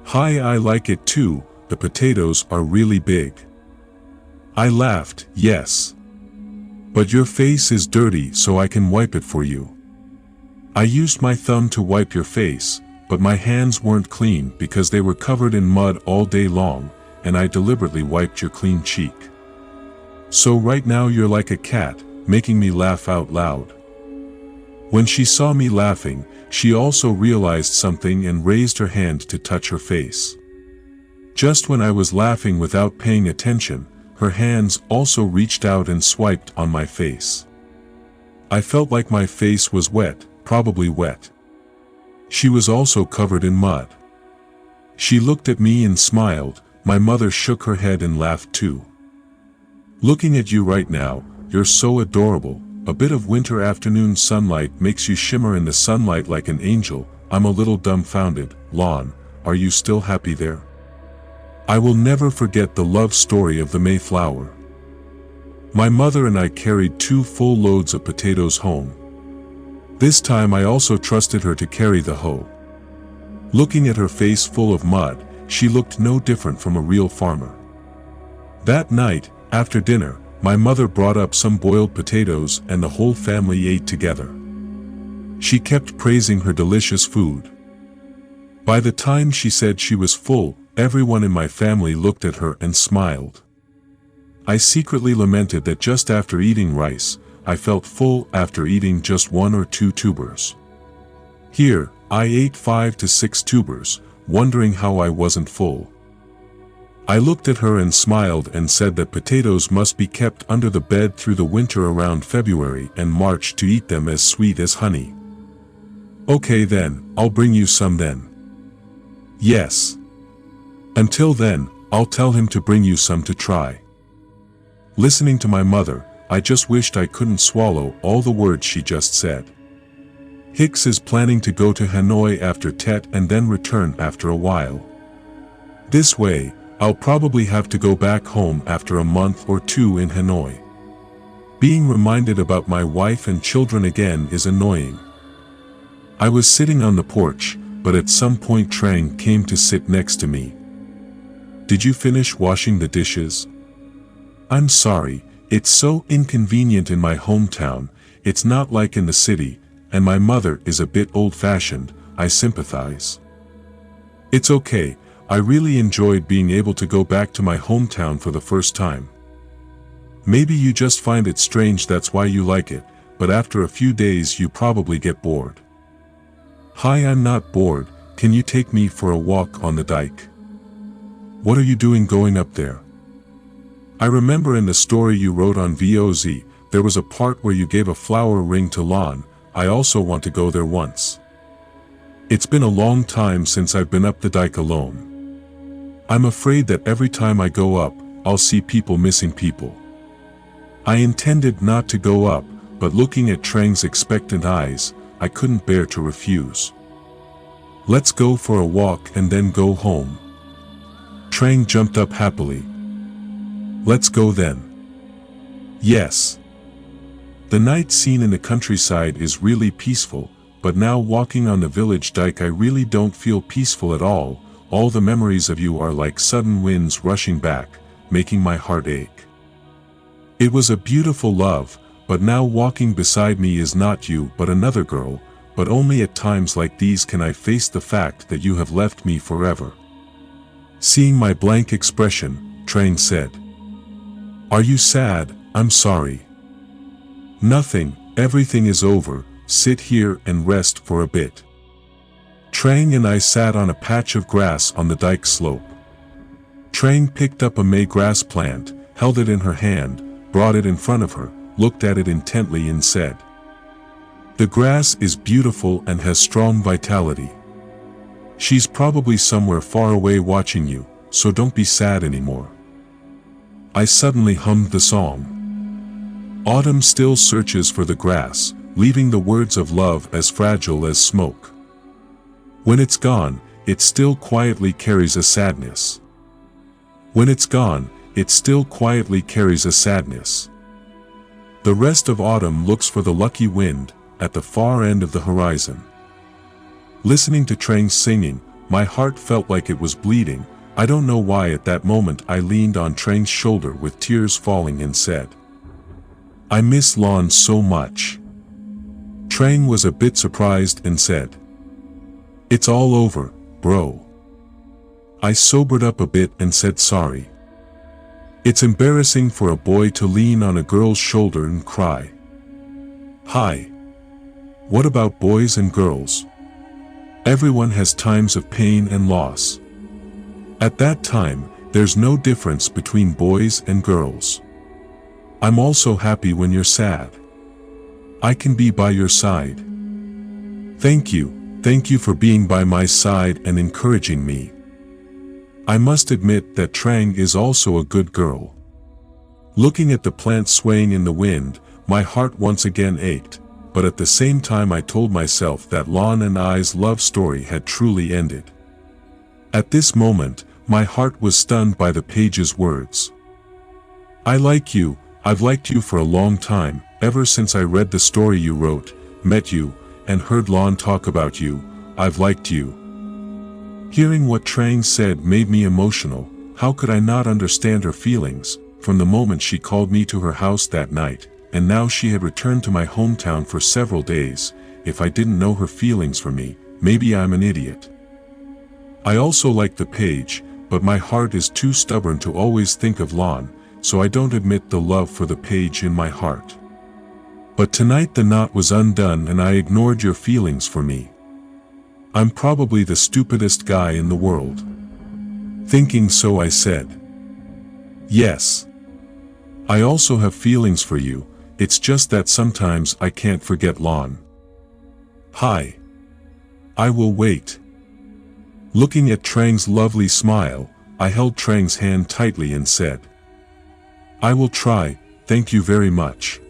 Hi, I like it too, the potatoes are really big. I laughed, yes. But your face is dirty so I can wipe it for you. I used my thumb to wipe your face, but my hands weren't clean because they were covered in mud all day long, and I deliberately wiped your clean cheek. So right now you're like a cat, making me laugh out loud. When she saw me laughing, she also realized something and raised her hand to touch her face. Just when I was laughing without paying attention, her hands also reached out and swiped on my face. I felt like my face was wet, probably wet. She was also covered in mud. She looked at me and smiled. My mother shook her head and laughed too. Looking at you right now, you're so adorable. A bit of winter afternoon sunlight makes you shimmer in the sunlight like an angel. I'm a little dumbfounded. Lon, are you still happy there? I will never forget the love story of the Mayflower. My mother and I carried 2 full loads of potatoes home. This time I also trusted her to carry the hoe. Looking at her face full of mud, she looked no different from a real farmer. That night, after dinner, my mother brought up some boiled potatoes and the whole family ate together. She kept praising her delicious food. By the time she said she was full, everyone in my family looked at her and smiled. I secretly lamented that just after eating rice, I felt full after eating just 1 or 2 tubers. Here, I ate 5 to 6 tubers, wondering how I wasn't full. I looked at her and smiled and said that potatoes must be kept under the bed through the winter around February and March to eat them as sweet as honey. Okay then, I'll bring you some then. Yes. Until then, I'll tell him to bring you some to try. Listening to my mother, I just wished I couldn't swallow all the words she just said. Hicks is planning to go to Hanoi after Tet and then return after a while. This way, I'll probably have to go back home after a month or 2 in Hanoi. Being reminded about my wife and children again is annoying. I was sitting on the porch, but at some point Trang came to sit next to me. Did you finish washing the dishes? I'm sorry, it's so inconvenient in my hometown, it's not like in the city, and my mother is a bit old-fashioned, I sympathize. It's okay, I really enjoyed being able to go back to my hometown for the first time. Maybe you just find it strange, that's why you like it, but after a few days you probably get bored. Hi, I'm not bored, can you take me for a walk on the dike? What are you doing going up there? I remember in the story you wrote on VOZ, there was a part where you gave a flower ring to Lon. I also want to go there once. It's been a long time since I've been up the dike alone. I'm afraid that every time I go up, I'll see people missing people. I intended not to go up, but looking at Trang's expectant eyes, I couldn't bear to refuse. Let's go for a walk and then go home. Trang jumped up happily. Let's go then. Yes. The night scene in the countryside is really peaceful, but now walking on the village dike I really don't feel peaceful at all. All the memories of you are like sudden winds rushing back, making my heart ache. It was a beautiful love, but now walking beside me is not you but another girl, but only at times like these can I face the fact that you have left me forever. Seeing my blank expression, Trang said. Are you sad? I'm sorry. Nothing, everything is over, sit here and rest for a bit. Trang and I sat on a patch of grass on the dike slope. Trang picked up a May grass plant, held it in her hand, brought it in front of her, looked at it intently and said, "The grass is beautiful and has strong vitality. She's probably somewhere far away watching you, so don't be sad anymore. I suddenly hummed the song. Autumn still searches for the grass, leaving the words of love as fragile as smoke. When it's gone, it still quietly carries a sadness. When it's gone, it still quietly carries a sadness. The rest of autumn looks for the lucky wind, at the far end of the horizon. Listening to Trang's singing, my heart felt like it was bleeding. I don't know why at that moment I leaned on Trang's shoulder with tears falling and said, "I miss Lon so much." Trang was a bit surprised and said, "It's all over, bro." I sobered up a bit and said sorry. It's embarrassing for a boy to lean on a girl's shoulder and cry. Hi. What about boys and girls? Everyone has times of pain and loss. At that time, there's no difference between boys and girls. I'm also happy when you're sad. I can be by your side. Thank you for being by my side and encouraging me. I must admit that Trang is also a good girl. Looking at the plant swaying in the wind, my heart once again ached, but at the same time I told myself that Lon and I's love story had truly ended. At this moment, my heart was stunned by the page's words. "I like you, I've liked you for a long time, ever since I read the story you wrote, met you, and heard Lon talk about you, I've liked you." Hearing what Trang said made me emotional. How could I not understand her feelings, from the moment she called me to her house that night, and now she had returned to my hometown for several days. If I didn't know her feelings for me, maybe I'm an idiot. I also like the page, but my heart is too stubborn to always think of Lon, so I don't admit the love for the page in my heart. But tonight the knot was undone and I ignored your feelings for me. I'm probably the stupidest guy in the world. Thinking so, I said, "Yes. I also have feelings for you, it's just that sometimes I can't forget Lon." "Hi. I will wait." Looking at Trang's lovely smile, I held Trang's hand tightly and said, "I will try, thank you very much."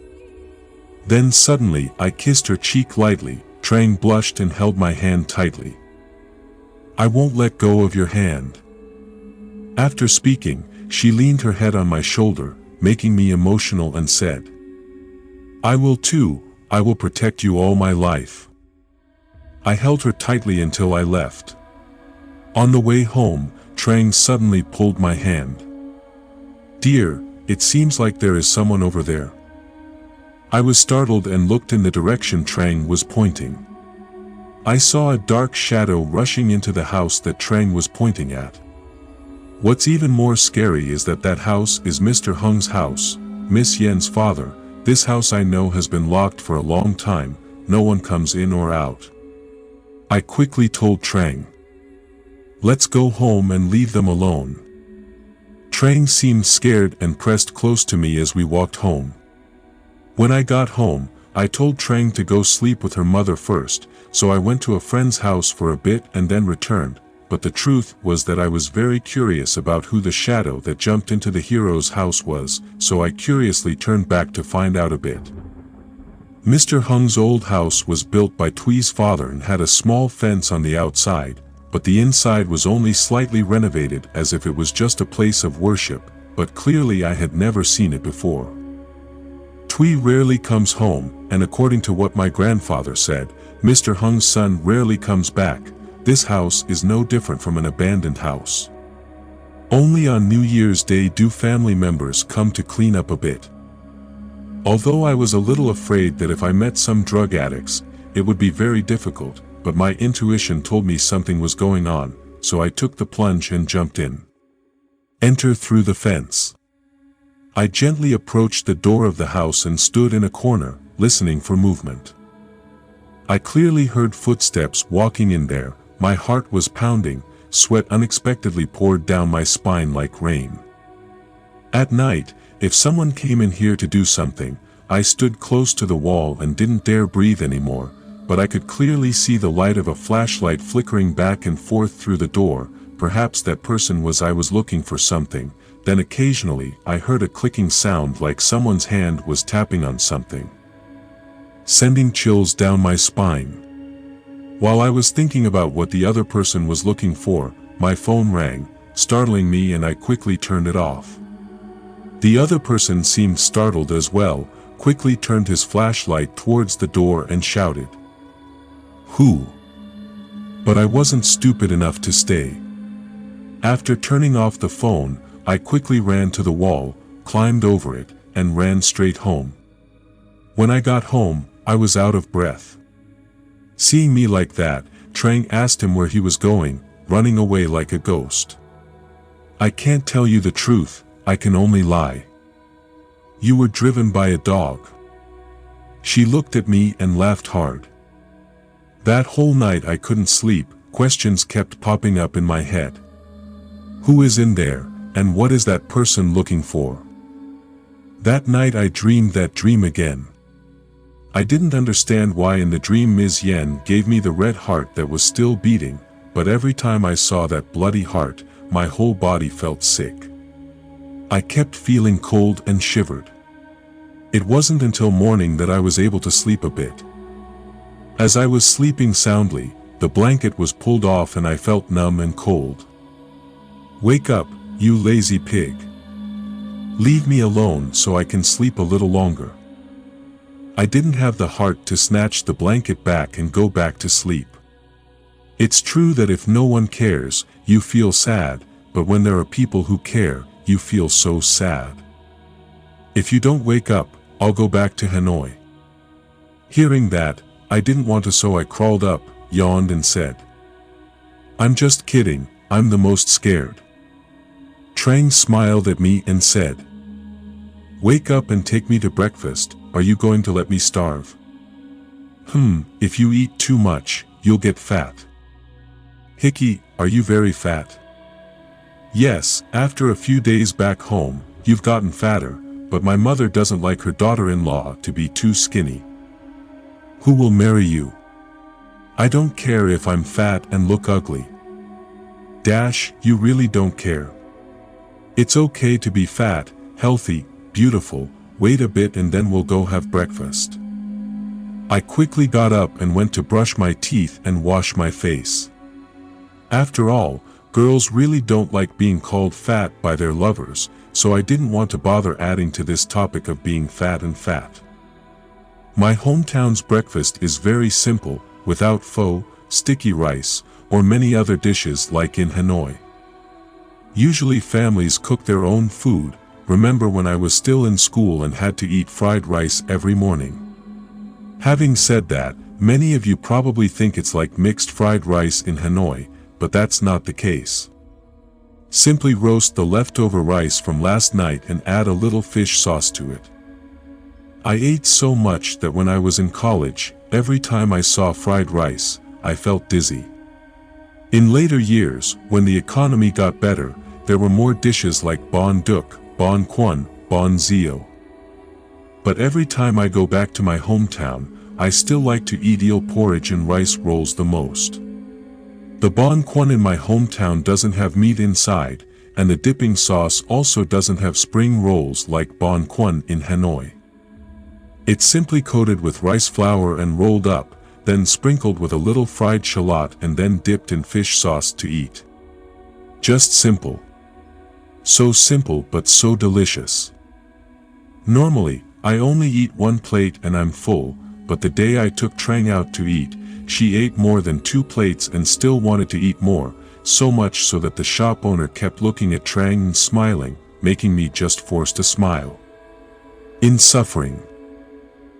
Then suddenly I kissed her cheek lightly. Trang blushed and held my hand tightly. "I won't let go of your hand." After speaking, she leaned her head on my shoulder, making me emotional, and said, "I will too, I will protect you all my life." I held her tightly until I left. On the way home, Trang suddenly pulled my hand. "Dear, it seems like there is someone over there." I was startled and looked in the direction Trang was pointing. I saw a dark shadow rushing into the house that Trang was pointing at. What's even more scary is that that house is Mr. Hung's house, Miss Yen's father. This house I know has been locked for a long time, no one comes in or out. I quickly told Trang, "Let's go home and leave them alone." Trang seemed scared and pressed close to me as we walked home. When I got home, I told Trang to go sleep with her mother first, so I went to a friend's house for a bit and then returned, but the truth was that I was very curious about who the shadow that jumped into the hero's house was, so I curiously turned back to find out a bit. Mr. Hung's old house was built by Twee's father and had a small fence on the outside, but the inside was only slightly renovated as if it was just a place of worship, but clearly I had never seen it before. Twee rarely comes home, and according to what my grandfather said, Mr. Hung's son rarely comes back. This house is no different from an abandoned house. Only on New Year's Day do family members come to clean up a bit. Although I was a little afraid that if I met some drug addicts, it would be very difficult, but my intuition told me something was going on, so I took the plunge and jumped in. Enter through the fence. I gently approached the door of the house and stood in a corner, listening for movement. I clearly heard footsteps walking in there. My heart was pounding, sweat unexpectedly poured down my spine like rain. At night, if someone came in here to do something, I stood close to the wall and didn't dare breathe anymore. but I could clearly see the light of a flashlight flickering back and forth through the door. Perhaps that person was I was looking for something. Then occasionally I heard a clicking sound like someone's hand was tapping on something, sending chills down my spine. While I was thinking about what the other person was looking for, my phone rang, startling me, and I quickly turned it off. The other person seemed startled as well, quickly turned his flashlight towards the door and shouted, "Who?" But I wasn't stupid enough to stay. After turning off the phone, I quickly ran to the wall, climbed over it, and ran straight home. When I got home, I was out of breath. Seeing me like that, Trang asked him where he was going, running away like a ghost. "I can't tell you the truth, I can only lie." "You were driven by a dog." She looked at me and laughed hard. That whole night I couldn't sleep, questions kept popping up in my head. Who is in there, and what is that person looking for? That night I dreamed that dream again. I didn't understand why in the dream Ms. Yen gave me the red heart that was still beating, but every time I saw that bloody heart, my whole body felt sick. I kept feeling cold and shivered. It wasn't until morning that I was able to sleep a bit. As I was sleeping soundly, the blanket was pulled off and I felt numb and cold. "Wake up, you lazy pig. Leave me alone so I can sleep a little longer." I didn't have the heart to snatch the blanket back and go back to sleep. It's true that if no one cares, you feel sad, but when there are people who care, you feel so sad. "If you don't wake up, I'll go back to Hanoi." Hearing that, I didn't want to, so I crawled up, yawned and said, "I'm just kidding, I'm the most scared." Trang smiled at me and said, "Wake up and take me to breakfast, are you going to let me starve?" If you eat too much, you'll get fat." "Hickey, are you very fat?" "Yes, after a few days back home, you've gotten fatter, but my mother doesn't like her daughter-in-law to be too skinny." "Who will marry you?" "I don't care if I'm fat and look ugly." You really don't care? It's okay to be fat, healthy, beautiful, wait a bit and then we'll go have breakfast. I quickly got up and went to brush my teeth and wash my face. After all, girls really don't like being called fat by their lovers, so I didn't want to bother adding to this topic of being fat and fat. My hometown's breakfast is very simple, without pho, sticky rice, or many other dishes like in Hanoi. Usually families cook their own food. Remember when I was still in school and had to eat fried rice every morning. Having said that, many of you probably think it's like mixed fried rice in Hanoi, but that's not the case. Simply roast the leftover rice from last night and add a little fish sauce to it. I ate so much that when I was in college, every time I saw fried rice, I felt dizzy. In later years, when the economy got better, there were more dishes like bon duc, bon quan, bon zio. But every time I go back to my hometown, I still like to eat eel porridge and rice rolls the most. The bon quan in my hometown doesn't have meat inside, and the dipping sauce also doesn't have spring rolls like bon quan in Hanoi. It's simply coated with rice flour and rolled up, then sprinkled with a little fried shallot and then dipped in fish sauce to eat. Just simple. So simple but so delicious. Normally, I only eat one plate and I'm full, but the day I took Trang out to eat, she ate more than 2 plates and still wanted to eat more, so much so that the shop owner kept looking at Trang and smiling, making me just forced a smile. In suffering.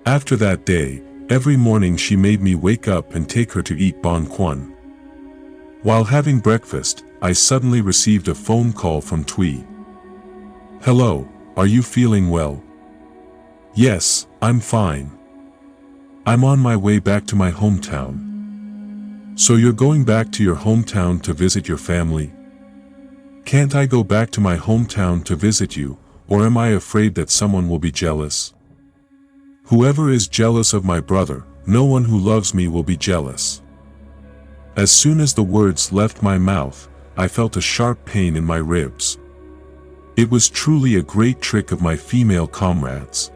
After that day, every morning she made me wake up and take her to eat bon quan. While having breakfast, I suddenly received a phone call from Thuy. "Hello, are you feeling well?" "Yes, I'm fine. I'm on my way back to my hometown." "So you're going back to your hometown to visit your family?" "Can't I go back to my hometown to visit you, or am I afraid that someone will be jealous?" "Whoever is jealous of my brother, no one who loves me will be jealous." As soon as the words left my mouth, I felt a sharp pain in my ribs. It was truly a great trick of my female comrades.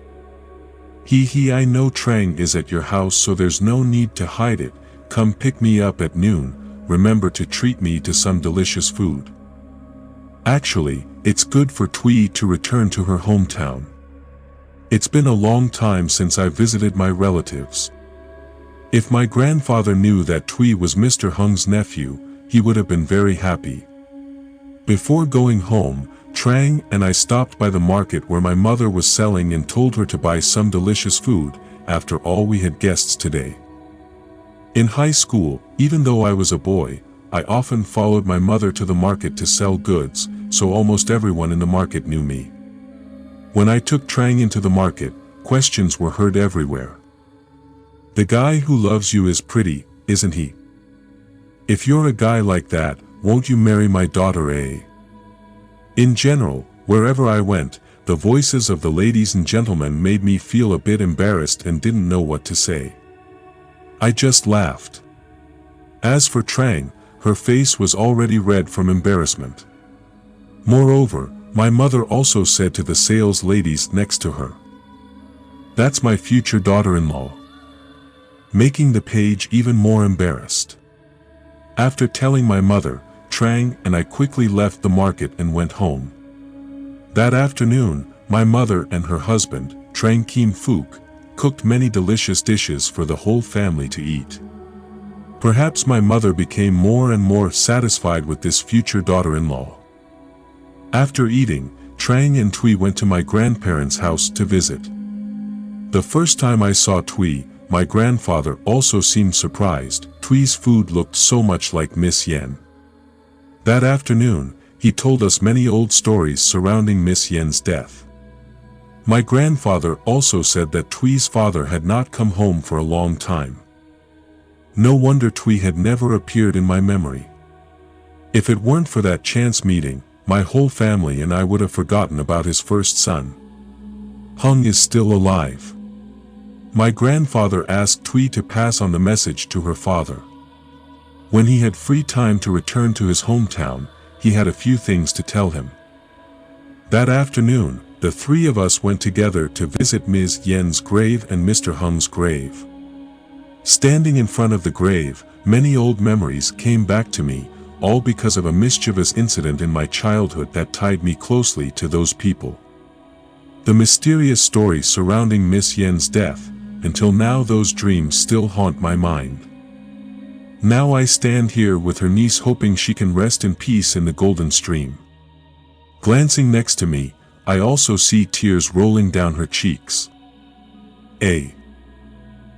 "He, I know Trang is at your house, so there's no need to hide it. Come pick me up at noon, remember to treat me to some delicious food." Actually, it's good for Twee to return to her hometown. It's been a long time since I visited my relatives. If my grandfather knew that Twee was Mr. Hung's nephew, he would have been very happy. Before going home, Trang and I stopped by the market where my mother was selling and told her to buy some delicious food. After all, we had guests today. In high school, even though I was a boy, I often followed my mother to the market to sell goods, so almost everyone in the market knew me. When I took Trang into the market, questions were heard everywhere. "The guy who loves you is pretty, isn't he? If you're a guy like that, won't you marry my daughter, eh?" In general, wherever I went, the voices of the ladies and gentlemen made me feel a bit embarrassed and didn't know what to say. I just laughed. As for Trang, her face was already red from embarrassment. Moreover, my mother also said to the sales ladies next to her, "That's my future daughter-in-law," making the page even more embarrassed. After telling my mother, Trang and I quickly left the market and went home. That afternoon, my mother and her husband, Trang Kim Phuc, cooked many delicious dishes for the whole family to eat. Perhaps my mother became more and more satisfied with this future daughter-in-law. After eating, Trang and Twee went to my grandparents' house to visit. The first time I saw Twee, my grandfather also seemed surprised. Twee's food looked so much like Miss Yen. That afternoon, he told us many old stories surrounding Miss Yen's death. My grandfather also said that Twee's father had not come home for a long time. No wonder Twee had never appeared in my memory. If it weren't for that chance meeting, my whole family and I would have forgotten about his first son. Hung is still alive. My grandfather asked Twee to pass on the message to her father. When he had free time to return to his hometown, he had a few things to tell him. That afternoon, the three of us went together to visit Ms. Yen's grave and Mr. Hung's grave. Standing in front of the grave, many old memories came back to me, all because of a mischievous incident in my childhood that tied me closely to those people. The mysterious story surrounding Miss Yen's death, until now those dreams still haunt my mind. Now I stand here with her niece hoping she can rest in peace in the golden stream. Glancing next to me, I also see tears rolling down her cheeks.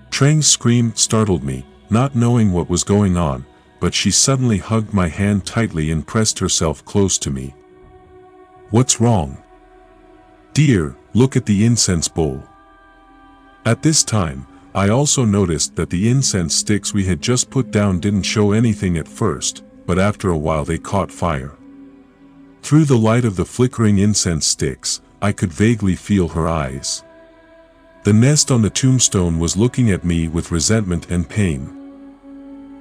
Trang's scream startled me, not knowing what was going on, but she suddenly hugged my hand tightly and pressed herself close to me. "What's wrong?" "Dear, look at the incense bowl." At this time, I also noticed that the incense sticks we had just put down didn't show anything at first, but after a while they caught fire. Through the light of the flickering incense sticks, I could vaguely feel her eyes. The nest on the tombstone was looking at me with resentment and pain.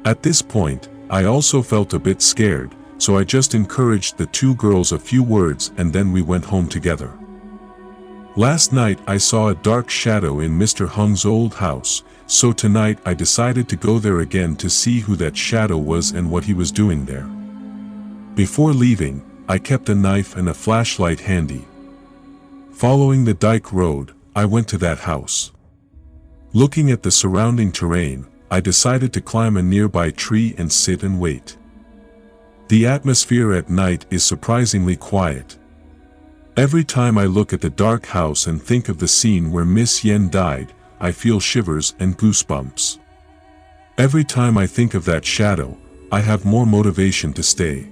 At this point, I also felt a bit scared, so I just encouraged the two girls a few words and then we went home together. Last night I saw a dark shadow in Mr. Hung's old house, so tonight I decided to go there again to see who that shadow was and what he was doing there. Before leaving, I kept a knife and a flashlight handy. Following the dike road, I went to that house. Looking at the surrounding terrain, I decided to climb a nearby tree and sit and wait. The atmosphere at night is surprisingly quiet. Every time I look at the dark house and think of the scene where Miss Yen died, I feel shivers and goosebumps. Every time I think of that shadow, I have more motivation to stay.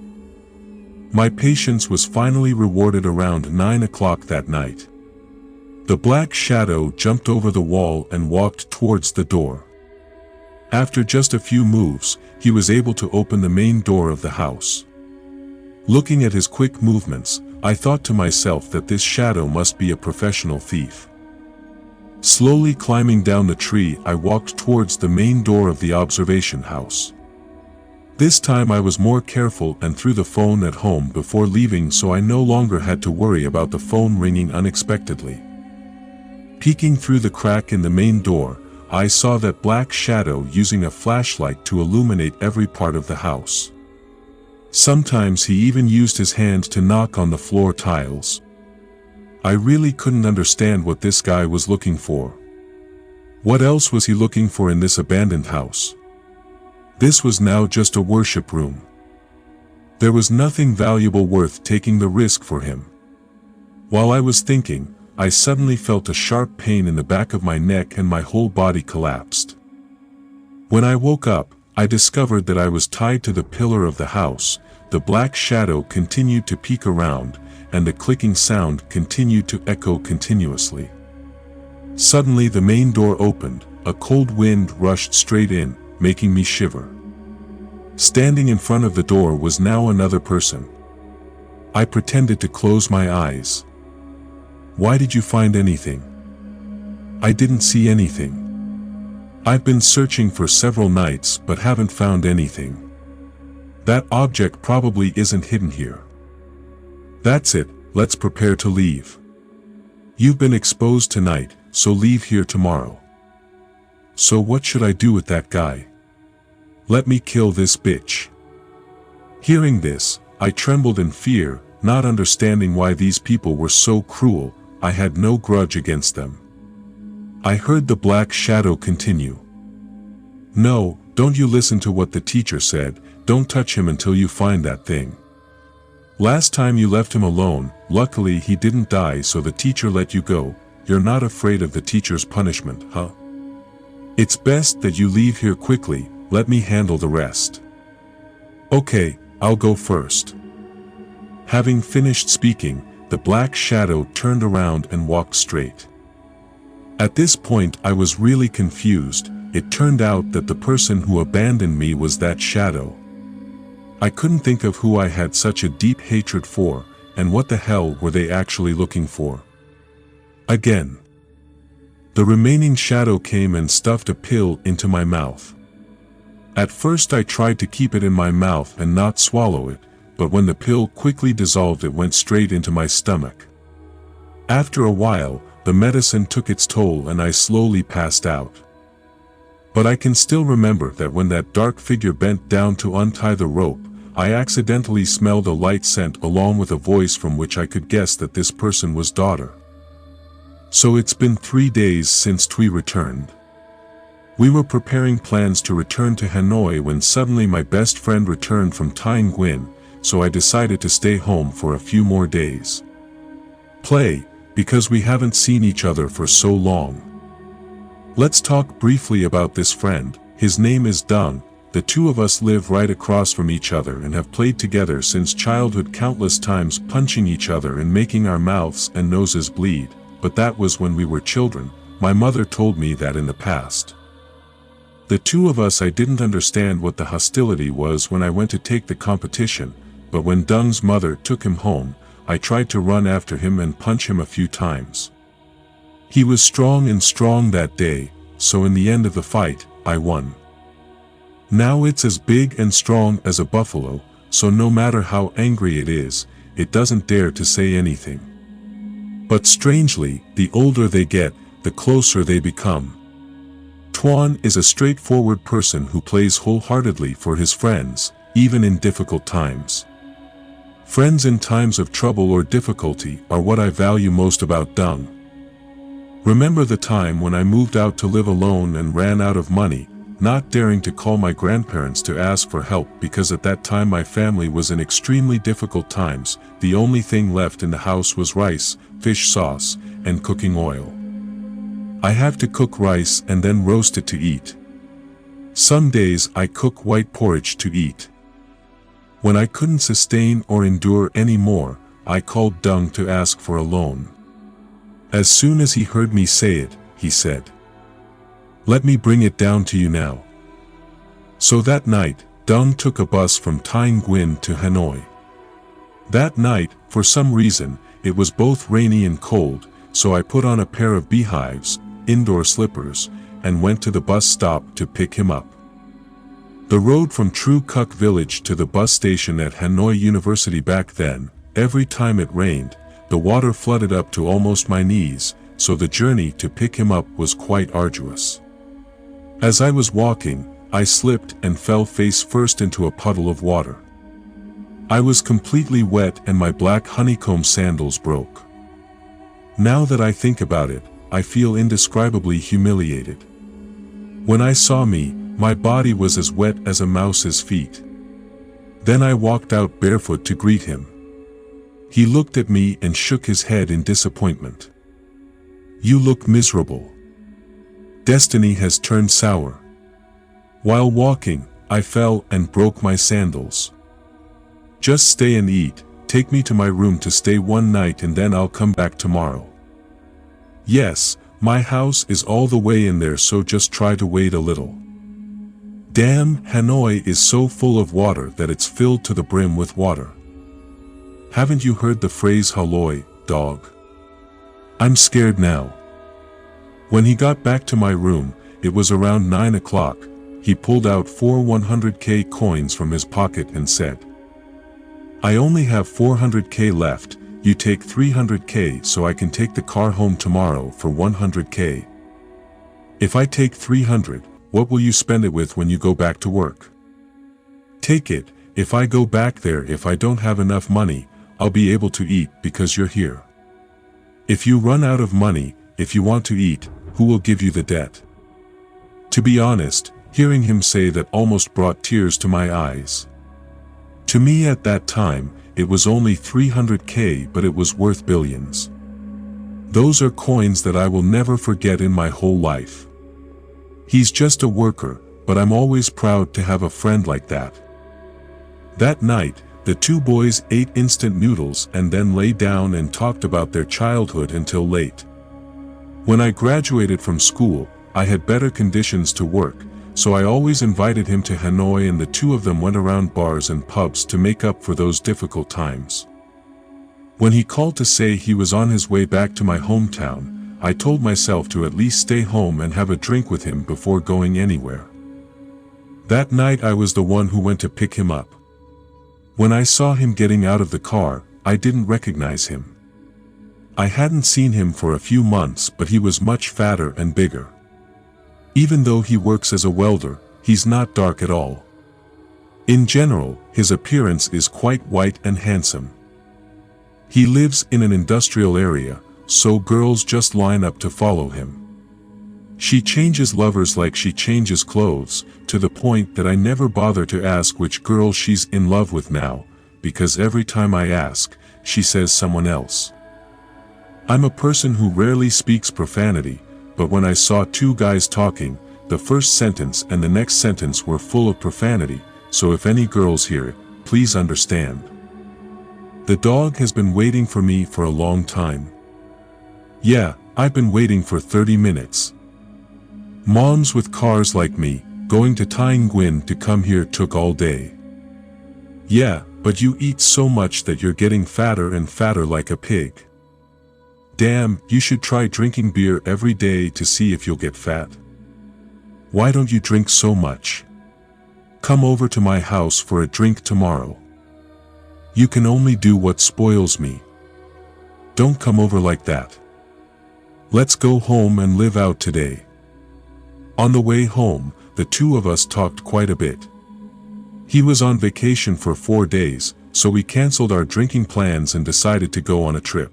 My patience was finally rewarded around 9 o'clock that night. The black shadow jumped over the wall and walked towards the door. After just a few moves, he was able to open the main door of the house. Looking at his quick movements, I thought to myself that this shadow must be a professional thief. Slowly climbing down the tree, I walked towards the main door of the observation house. This time I was more careful and threw the phone at home before leaving, so I no longer had to worry about the phone ringing unexpectedly. Peeking through the crack in the main door, I saw that black shadow using a flashlight to illuminate every part of the house. Sometimes he even used his hand to knock on the floor tiles. I really couldn't understand what this guy was looking for. What else was he looking for in this abandoned house? This was now just a worship room. There was nothing valuable worth taking the risk for him. While I was thinking, I suddenly felt a sharp pain in the back of my neck and my whole body collapsed. When I woke up, I discovered that I was tied to the pillar of the house. The black shadow continued to peek around, and the clicking sound continued to echo continuously. Suddenly the main door opened, a cold wind rushed straight in, making me shiver. Standing in front of the door was now another person. I pretended to close my eyes. "Why did you find anything?" "I didn't see anything. I've been searching for several nights but haven't found anything. That object probably isn't hidden here." "That's it, let's prepare to leave. You've been exposed tonight, so leave here tomorrow." "So what should I do with that guy?" "Let me kill this bitch." Hearing this, I trembled in fear, not understanding why these people were so cruel. I had no grudge against them. I heard the black shadow continue. "No, don't you listen to what the teacher said, don't touch him until you find that thing. Last time you left him alone, luckily he didn't die, so the teacher let you go. You're not afraid of the teacher's punishment, huh? It's best that you leave here quickly, let me handle the rest." "Okay, I'll go first." Having finished speaking, the black shadow turned around and walked straight. At this point I was really confused. It turned out that the person who abandoned me was that shadow. I couldn't think of who I had such a deep hatred for, and what the hell were they actually looking for. Again, the remaining shadow came and stuffed a pill into my mouth. At first I tried to keep it in my mouth and not swallow it, but when the pill quickly dissolved it went straight into my stomach. After a while, the medicine took its toll and I slowly passed out. But I can still remember that when that dark figure bent down to untie the rope, I accidentally smelled a light scent along with a voice from which I could guess that this person was daughter. So it's been 3 days since we returned. We were preparing plans to return to Hanoi when suddenly my best friend returned from tying Gwyn, so I decided to stay home for a few more days. Because we haven't seen each other for so long. Let's talk briefly about this friend. His name is Dung. The two of us live right across from each other and have played together since childhood, countless times punching each other and making our mouths and noses bleed, but that was when we were children. My mother told me that in the past. The two of us, I didn't understand what the hostility was when I went to take the competition, but when Dung's mother took him home, I tried to run after him and punch him a few times. He was strong that day, so in the end of the fight, I won. Now it's as big and strong as a buffalo, so no matter how angry it is, it doesn't dare to say anything. But strangely, the older they get, the closer they become. Tuan is a straightforward person who plays wholeheartedly for his friends, even in difficult times. Friends in times of trouble or difficulty are what I value most about Dung. Remember the time when I moved out to live alone and ran out of money, not daring to call my grandparents to ask for help because at that time my family was in extremely difficult times. The only thing left in the house was rice, fish sauce, and cooking oil. I have to cook rice and then roast it to eat. Some days I cook white porridge to eat. When I couldn't sustain or endure any more, I called Dung to ask for a loan. As soon as he heard me say it, he said, "Let me bring it down to you now." So that night, Dung took a bus from Thanh Nguyen to Hanoi. That night, for some reason, it was both rainy and cold, so I put on a pair of beehives, indoor slippers, and went to the bus stop to pick him up. The road from True Kuk village to the bus station at Hanoi University back then, every time it rained, the water flooded up to almost my knees, so the journey to pick him up was quite arduous. As I was walking, I slipped and fell face first into a puddle of water. I was completely wet and my black honeycomb sandals broke. Now that I think about it, I feel indescribably humiliated. When I saw me, my body was as wet as a mouse's feet. Then I walked out barefoot to greet him. He looked at me and shook his head in disappointment. "You look miserable. Destiny has turned sour." While walking, I fell and broke my sandals. "Just stay and eat, take me to my room to stay one night and then I'll come back tomorrow." "Yes, my house is all the way in there, so just try to wait a little." Damn, Hanoi is so full of water that it's filled to the brim with water. Haven't you heard the phrase "haloi, dog"? I'm scared now. When he got back to my room, it was around 9 o'clock. He pulled out 4 100K coins from his pocket and said, "I only have 400K left, you take 300K so I can take the car home tomorrow for 100K. If I take 300, what will you spend it with when you go back to work? Take it, if I go back there, if I don't have enough money, I'll be able to eat because you're here. If you run out of money, if you want to eat, who will give you the debt?" To be honest, hearing him say that almost brought tears to my eyes. To me at that time, it was only 300K, but it was worth billions. Those are coins that I will never forget in my whole life. He's just a worker, but I'm always proud to have a friend like that. That night, the two boys ate instant noodles and then lay down and talked about their childhood until late. When I graduated from school, I had better conditions to work, so I always invited him to Hanoi and the two of them went around bars and pubs to make up for those difficult times. When he called to say he was on his way back to my hometown, I told myself to at least stay home and have a drink with him before going anywhere. That night I was the one who went to pick him up. When I saw him getting out of the car, I didn't recognize him. I hadn't seen him for a few months, but he was much fatter and bigger. Even though he works as a welder, he's not dark at all. In general, his appearance is quite white and handsome. He lives in an industrial area, so girls just line up to follow him. She changes lovers like she changes clothes, to the point that I never bother to ask which girl she's in love with now, because every time I ask, she says someone else. I'm a person who rarely speaks profanity, but when I saw two guys talking, the first sentence and the next sentence were full of profanity, so if any girls hear it, please understand. The dog has been waiting for me for a long time. Yeah, I've been waiting for 30 minutes. Moms with cars like me, going to Nguyen to come here took all day. Yeah, but you eat so much that you're getting fatter and fatter like a pig. Damn, you should try drinking beer every day to see if you'll get fat. Why don't you drink so much? Come over to my house for a drink tomorrow. You can only do what spoils me. Don't come over like that. Let's go home and live out today. On the way home, the two of us talked quite a bit. He was on vacation for 4 days, so we canceled our drinking plans and decided to go on a trip.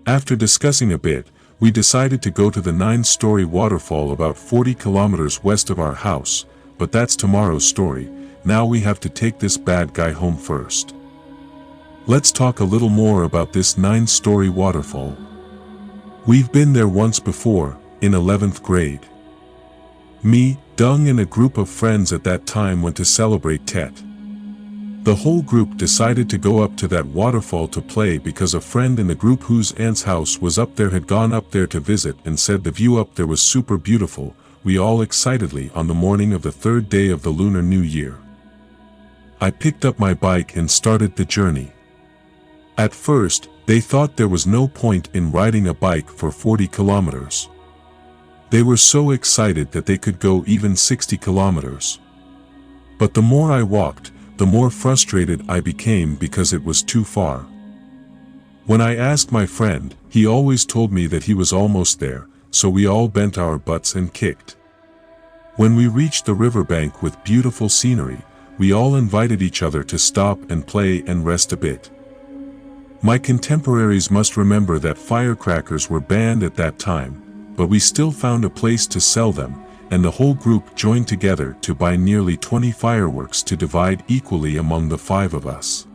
After discussing a bit, we decided to go to the 9-story waterfall about 40 kilometers west of our house, but that's tomorrow's story. Now we have to take this bad guy home first. Let's talk a little more about this 9-story waterfall. We've been there once before, in 11th grade. Me, Dung and a group of friends at that time went to celebrate Tet. The whole group decided to go up to that waterfall to play because a friend in the group whose aunt's house was up there had gone up there to visit and said the view up there was super beautiful. We all excitedly on the morning of the 3rd day of the Lunar New Year. I picked up my bike and started the journey. At first, they thought there was no point in riding a bike for 40 kilometers. They were so excited that they could go even 60 kilometers. But the more I walked, the more frustrated I became because it was too far. When I asked my friend, he always told me that he was almost there, so we all bent our butts and kicked. When we reached the riverbank with beautiful scenery, we all invited each other to stop and play and rest a bit. My contemporaries must remember that firecrackers were banned at that time, but we still found a place to sell them, and the whole group joined together to buy nearly 20 fireworks to divide equally among the 5 of us.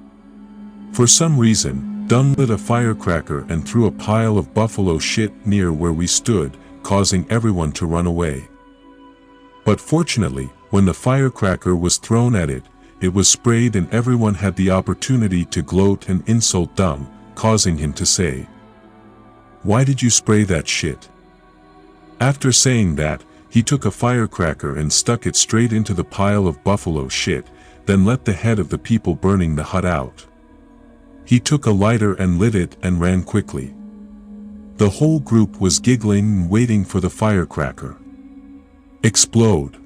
For some reason, Dung lit a firecracker and threw a pile of buffalo shit near where we stood, causing everyone to run away. But fortunately, when the firecracker was thrown at it, it was sprayed and everyone had the opportunity to gloat and insult Dung, causing him to say, "Why did you spray that shit?" After saying that, he took a firecracker and stuck it straight into the pile of buffalo shit, then let the head of the people burning the hut out. He took a lighter and lit it and ran quickly. The whole group was giggling and waiting for the firecracker explode.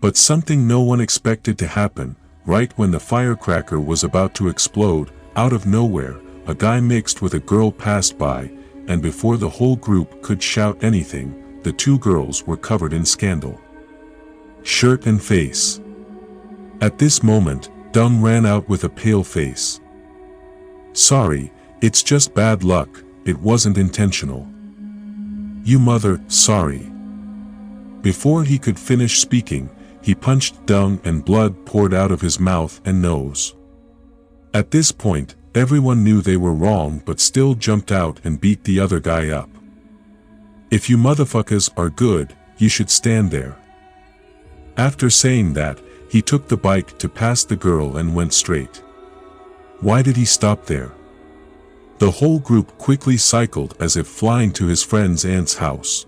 But something no one expected to happen. Right when the firecracker was about to explode, out of nowhere, a guy mixed with a girl passed by, and before the whole group could shout anything, the 2 girls were covered in scandal, shirt and face. At this moment, Dung ran out with a pale face. "Sorry, it's just bad luck, it wasn't intentional." "You mother, sorry." Before he could finish speaking, he punched Dung and blood poured out of his mouth and nose. At this point, everyone knew they were wrong but still jumped out and beat the other guy up. "If you motherfuckers are good, you should stand there." After saying that, he took the bike to pass the girl and went straight. Why did he stop there? The whole group quickly cycled as if flying to his friend's aunt's house.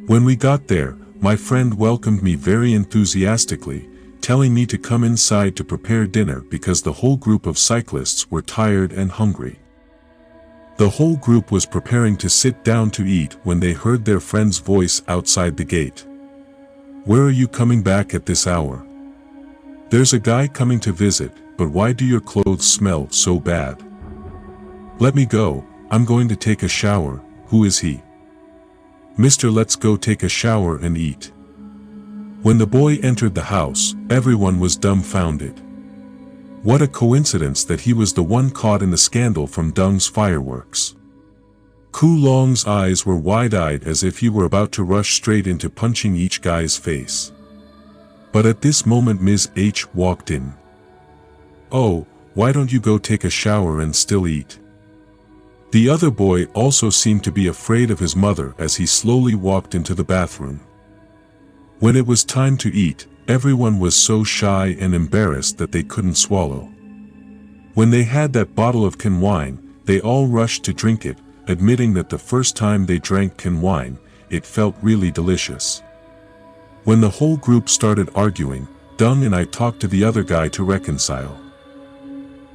When we got there, my friend welcomed me very enthusiastically, telling me to come inside to prepare dinner because the whole group of cyclists were tired and hungry. The whole group was preparing to sit down to eat when they heard their friend's voice outside the gate. "Where are you coming back at this hour? There's a guy coming to visit, but why do your clothes smell so bad?" "Let me go, I'm going to take a shower." "Who is he?" "Mister, let's go take a shower and eat." When the boy entered the house, everyone was dumbfounded. What a coincidence that he was the one caught in the scandal from Dung's fireworks. Kulong's eyes were wide-eyed as if he were about to rush straight into punching each guy's face. But at this moment Ms. H walked in. "Oh, why don't you go take a shower and still eat?" The other boy also seemed to be afraid of his mother as he slowly walked into the bathroom. When it was time to eat, everyone was so shy and embarrassed that they couldn't swallow. When they had that bottle of can wine, they all rushed to drink it, admitting that the first time they drank can wine, it felt really delicious. When the whole group started arguing, Dung and I talked to the other guy to reconcile.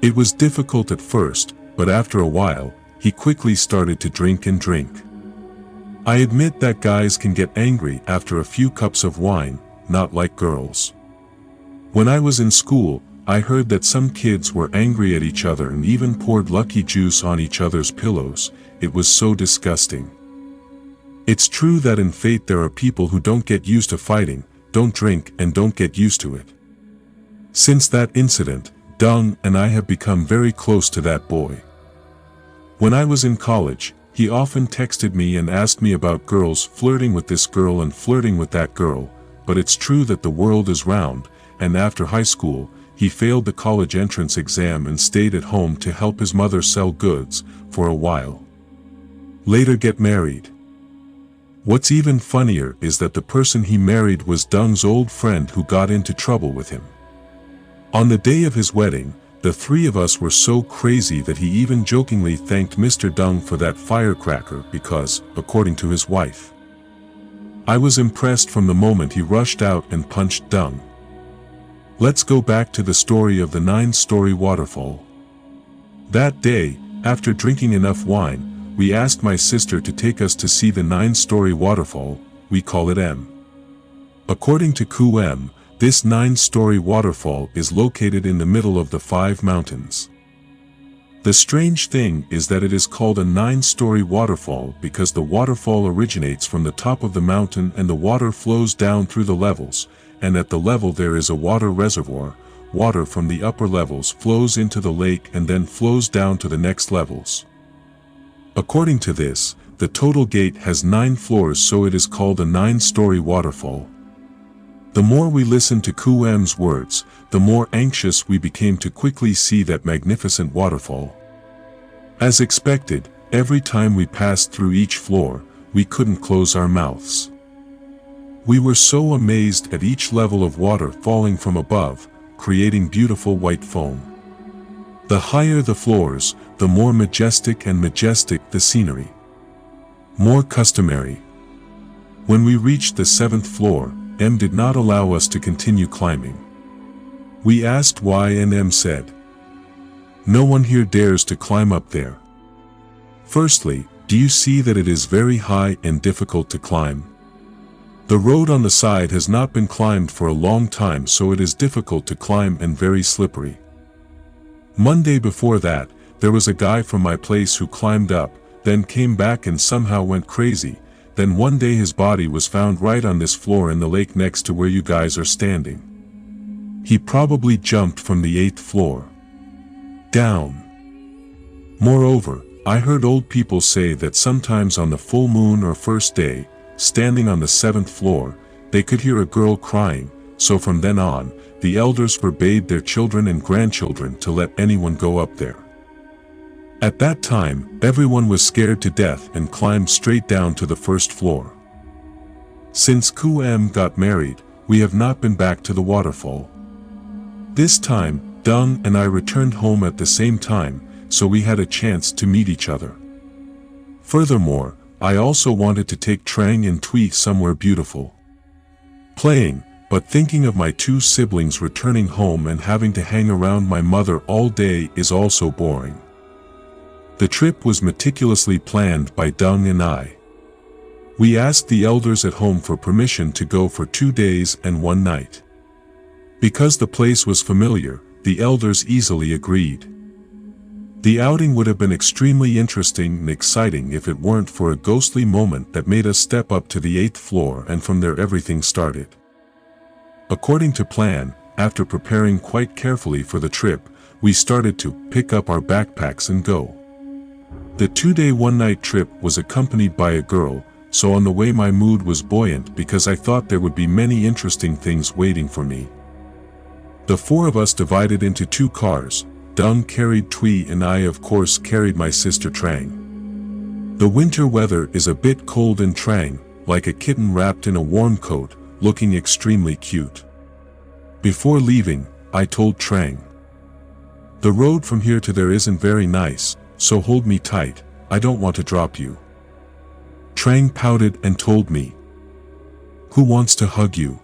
It was difficult at first, but after a while, he quickly started to drink and drink. I admit that guys can get angry after a few cups of wine, not like girls. When I was in school, I heard that some kids were angry at each other and even poured lucky juice on each other's pillows. It was so disgusting. It's true that in fate there are people who don't get used to fighting, don't drink and don't get used to it. Since that incident, Dung and I have become very close to that boy. When I was in college, he often texted me and asked me about girls flirting with this girl and flirting with that girl, but it's true that the world is round, and after high school, he failed the college entrance exam and stayed at home to help his mother sell goods, for a while. Later get married. What's even funnier is that the person he married was Dung's old friend who got into trouble with him. On the day of his wedding, the 3 of us were so crazy that he even jokingly thanked Mr. Dung for that firecracker because, according to his wife, I was impressed from the moment he rushed out and punched Dung. Let's go back to the story of the 9-story waterfall. That day, after drinking enough wine, we asked my sister to take us to see the 9-story waterfall, we call it M. According to commune, this 9-story waterfall is located in the middle of the 5 mountains. The strange thing is that it is called a 9-story waterfall because the waterfall originates from the top of the mountain and the water flows down through the levels, and at the level there is a water reservoir. Water from the upper levels flows into the lake and then flows down to the next levels. According to this, the total gate has 9 floors, so it is called a 9-story waterfall. The more we listened to commune's words, the more anxious we became to quickly see that magnificent waterfall. As expected, every time we passed through each floor, we couldn't close our mouths. We were so amazed at each level of water falling from above, creating beautiful white foam. The higher the floors, the more majestic the scenery. More customary. When we reached the 7th floor, M did not allow us to continue climbing. We asked why and M said, "No one here dares to climb up there. Firstly, do you see that it is very high and difficult to climb? The road on the side has not been climbed for a long time, so it is difficult to climb and very slippery. Monday before that, there was a guy from my place who climbed up, then came back and somehow went crazy. Then one day his body was found right on this floor in the lake next to where you guys are standing. He probably jumped from the 8th floor down. Moreover, I heard old people say that sometimes on the full moon or first day, standing on the 7th floor, they could hear a girl crying, so from then on, the elders forbade their children and grandchildren to let anyone go up there. At that time, everyone was scared to death and climbed straight down to the 1st floor. Since commune got married, we have not been back to the waterfall. This time, Dung and I returned home at the same time, so we had a chance to meet each other. Furthermore, I also wanted to take Trang and Tui somewhere beautiful. Playing, but thinking of my 2 siblings returning home and having to hang around my mother all day is also boring. The trip was meticulously planned by Dung and I. We asked the elders at home for permission to go for 2 days and 1 night. Because the place was familiar, the elders easily agreed. The outing would have been extremely interesting and exciting if it weren't for a ghostly moment that made us step up to the 8th floor, and from there everything started. According to plan, after preparing quite carefully for the trip, we started to pick up our backpacks and go. The 2-day 1-night trip was accompanied by a girl, so on the way my mood was buoyant because I thought there would be many interesting things waiting for me. The 4 of us divided into 2 cars. Dung carried Tui and I of course carried my sister Trang. The winter weather is a bit cold and Trang, like a kitten wrapped in a warm coat, looking extremely cute. Before leaving, I told Trang, "The road from here to there isn't very nice, so hold me tight, I don't want to drop you." Trang pouted and told me, "Who wants to hug you?"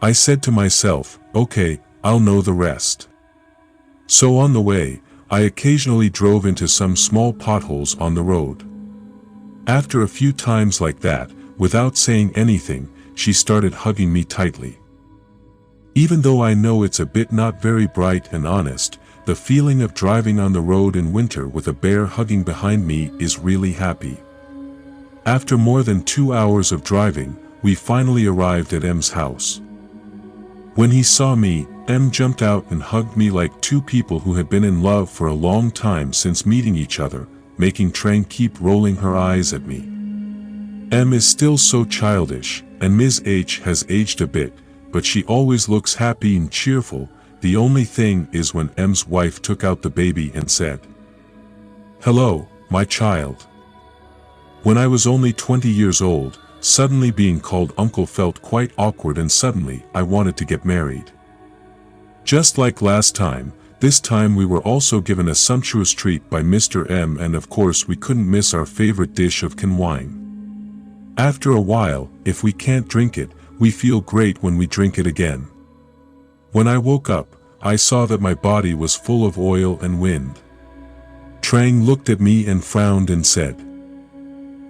I said to myself, "Okay, I'll know the rest." So on the way, I occasionally drove into some small potholes on the road. After a few times like that, without saying anything, she started hugging me tightly. Even though I know it's a bit not very bright and honest, the feeling of driving on the road in winter with a bear hugging behind me is really happy. After more than 2 hours of driving, we finally arrived at M's house. When he saw me, M jumped out and hugged me like 2 people who had been in love for a long time since meeting each other, making Trang keep rolling her eyes at me. M is still so childish, and Ms. H has aged a bit, but she always looks happy and cheerful. The only thing is when M's wife took out the baby and said, "Hello, my child." When I was only 20 years old, suddenly being called uncle felt quite awkward, and suddenly I wanted to get married. Just like last time, this time we were also given a sumptuous treat by Mr. M, and of course we couldn't miss our favorite dish of wine. After a while, if we can't drink it, we feel great when we drink it again. When I woke up, I saw that my body was full of oil and wind. Trang looked at me and frowned and said,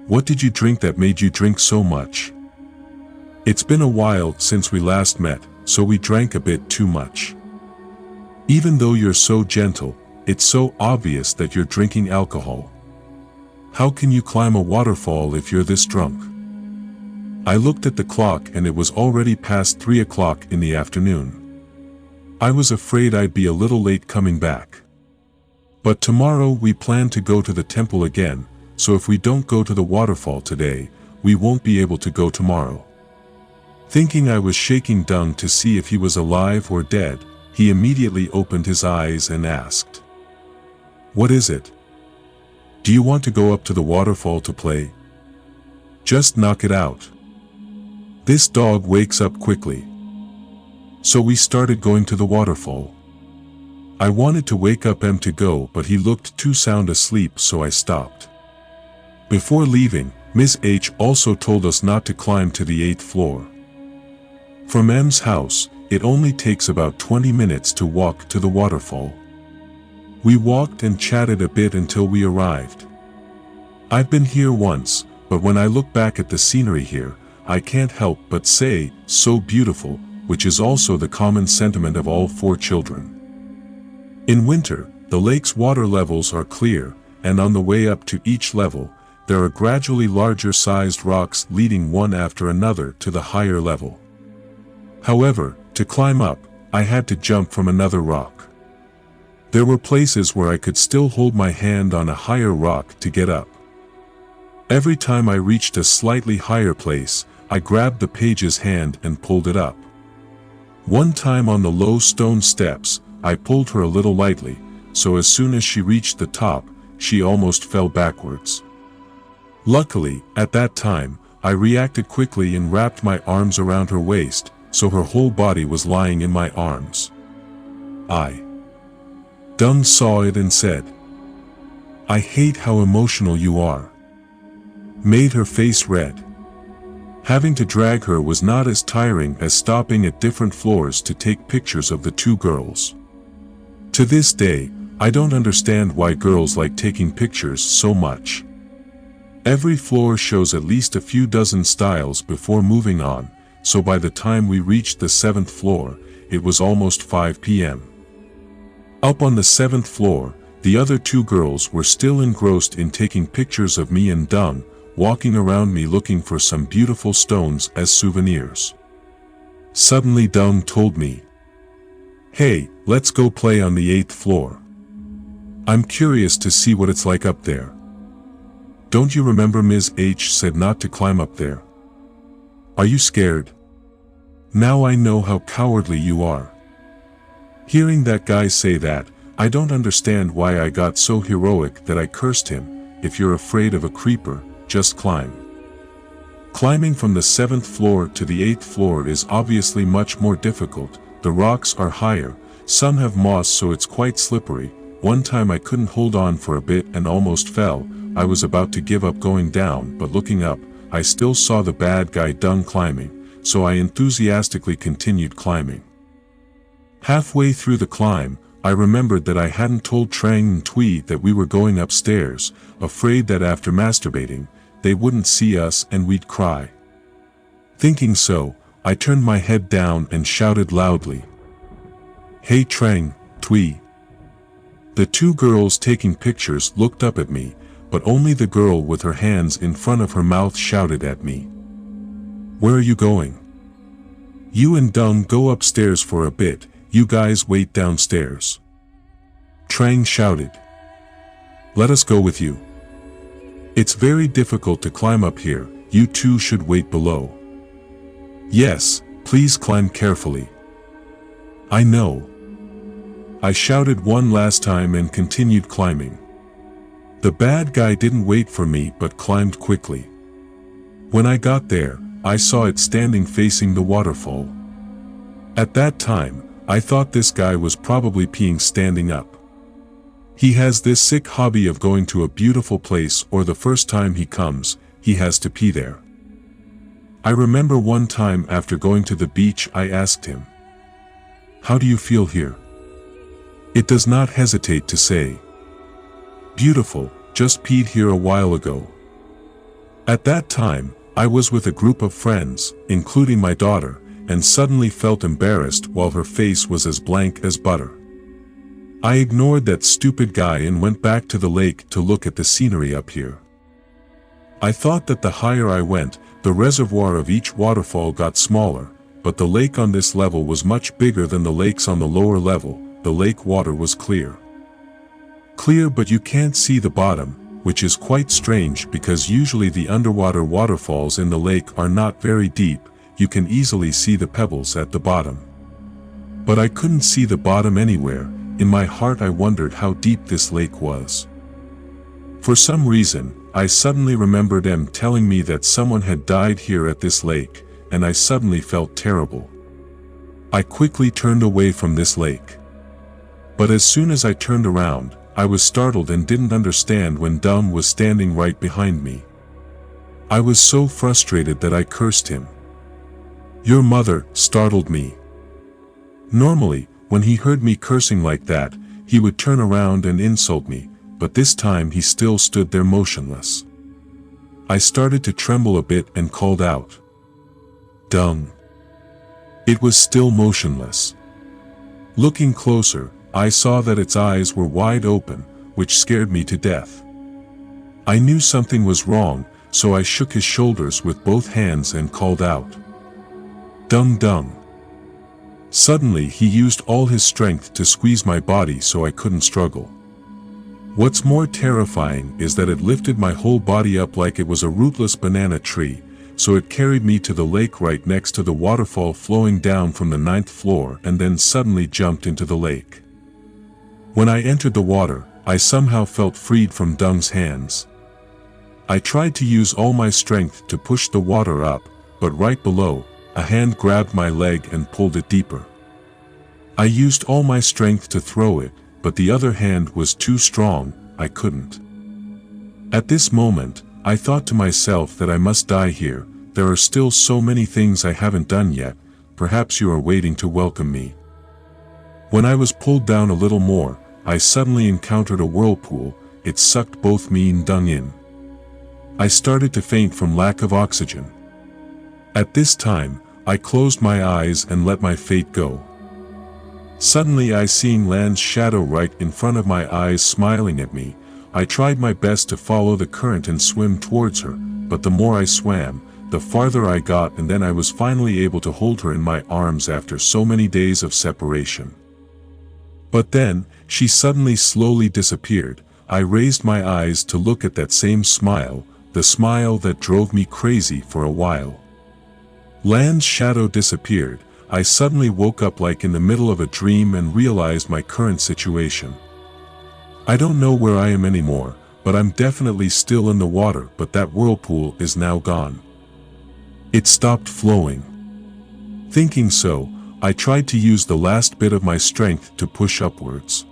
"What did you drink that made you drink so much?" "It's been a while since we last met, so we drank a bit too much. Even though you're so gentle, it's so obvious that you're drinking alcohol. How can you climb a waterfall if you're this drunk?" I looked at the clock and it was already past 3 o'clock in the afternoon. I was afraid I'd be a little late coming back. But tomorrow we plan to go to the temple again, so if we don't go to the waterfall today, we won't be able to go tomorrow. Thinking I was shaking Dung to see if he was alive or dead, he immediately opened his eyes and asked, "What is it? Do you want to go up to the waterfall to play? Just knock it out. This dog wakes up quickly." So we started going to the waterfall. I wanted to wake up him to go, but he looked too sound asleep, so I stopped. Before leaving, Miss H also told us not to climb to the 8th floor. From M's house, it only takes about 20 minutes to walk to the waterfall. We walked and chatted a bit until we arrived. I've been here once, but when I look back at the scenery here, I can't help but say, so beautiful, which is also the common sentiment of all 4 children. In winter, the lake's water levels are clear, and on the way up to each level, there are gradually larger sized rocks leading one after another to the higher level. However, to climb up, I had to jump from another rock. There were places where I could still hold my hand on a higher rock to get up. Every time I reached a slightly higher place, I grabbed the page's hand and pulled it up. One time on the low stone steps, I pulled her a little lightly, so as soon as she reached the top, she almost fell backwards. Luckily, at that time, I reacted quickly and wrapped my arms around her waist, so her whole body was lying in my arms. Dung saw it and said, "I hate how emotional you are." Made her face red. Having to drag her was not as tiring as stopping at different floors to take pictures of the 2 girls. To this day, I don't understand why girls like taking pictures so much. Every floor shows at least a few dozen styles before moving on, so by the time we reached the 7th floor, it was almost 5 p.m. Up on the 7th floor, the other 2 girls were still engrossed in taking pictures of me and Dung, walking around me looking for some beautiful stones as souvenirs. Suddenly Dung told me, "Hey, let's go play on the 8th floor. I'm curious to see what it's like up there." "Don't you remember Ms. H said not to climb up there? Are you scared? Now I know how cowardly you are." Hearing that guy say that, I don't understand why I got so heroic that I cursed him. If you're afraid of a creeper, just climb. Climbing from the 7th floor to the 8th floor is obviously much more difficult. The rocks are higher, some have moss so it's quite slippery. One time I couldn't hold on for a bit and almost fell. I was about to give up going down, but looking up, I still saw the bad guy Dung climbing, so I enthusiastically continued climbing. Halfway through the climb, I remembered that I hadn't told Trang and Tui that we were going upstairs, afraid that after masturbating, they wouldn't see us and we'd cry. Thinking so, I turned my head down and shouted loudly, "Hey Trang, Tui." The 2 girls taking pictures looked up at me, but only the girl with her hands in front of her mouth shouted at me, "Where are you going? You and Dung go upstairs for a bit, you guys wait downstairs." Trang shouted, "Let us go with you. It's very difficult to climb up here, you 2 should wait below." "Yes, please climb carefully." "I know." I shouted one last time and continued climbing. The bad guy didn't wait for me but climbed quickly. When I got there, I saw it standing facing the waterfall. At that time, I thought this guy was probably peeing standing up. He has this sick hobby of going to a beautiful place, or the first time he comes, he has to pee there. I remember one time after going to the beach I asked him, "How do you feel here?" It does not hesitate to say, Beautiful, just peed here a while ago. At that time, I was with a group of friends, including my daughter, and suddenly felt embarrassed while her face was as blank as butter. I ignored that stupid guy and went back to the lake to look at the scenery up here. I thought that the higher I went, the reservoir of each waterfall got smaller, but the lake on this level was much bigger than the lakes on the lower level. The lake water was clear. Clear, but you can't see the bottom, which is quite strange because usually the underwater waterfalls in the lake are not very deep. You can easily see the pebbles at the bottom. But I couldn't see the bottom anywhere. In my heart I wondered how deep this lake was. For some reason, I suddenly remembered them telling me that someone had died here at this lake, and I suddenly felt terrible. I quickly turned away from this lake. But as soon as I turned around, I was startled and didn't understand when Dumb was standing right behind me. I was so frustrated that I cursed him. "Your mother," startled me. Normally, when he heard me cursing like that, he would turn around and insult me, but this time he still stood there motionless. I started to tremble a bit and called out, "Dung." It was still motionless. Looking closer, I saw that its eyes were wide open, which scared me to death. I knew something was wrong, so I shook his shoulders with both hands and called out, "Dung dung." Suddenly he used all his strength to squeeze my body so I couldn't struggle. What's more terrifying is that it lifted my whole body up like it was a rootless banana tree, so it carried me to the lake right next to the waterfall flowing down from the 9th floor and then suddenly jumped into the lake. When I entered the water, I somehow felt freed from Dung's hands. I tried to use all my strength to push the water up, but right below, a hand grabbed my leg and pulled it deeper. I used all my strength to throw it, but the other hand was too strong. I couldn't. At this moment, I thought to myself that I must die here. There are still so many things I haven't done yet. Perhaps you are waiting to welcome me. When I was pulled down a little more, I suddenly encountered a whirlpool. It sucked both me and Dung in. I started to faint from lack of oxygen. At this time, I closed my eyes and let my fate go. Suddenly I seen Land's shadow right in front of my eyes smiling at me. I tried my best to follow the current and swim towards her, but the more I swam, the farther I got, and then I was finally able to hold her in my arms after so many days of separation. But then, she suddenly slowly disappeared. I raised my eyes to look at that same smile, the smile that drove me crazy for a while. Land's shadow disappeared. I suddenly woke up like in the middle of a dream and realized my current situation. I don't know where I am anymore, but I'm definitely still in the water, but that whirlpool is now gone. It stopped flowing. Thinking so, I tried to use the last bit of my strength to push upwards.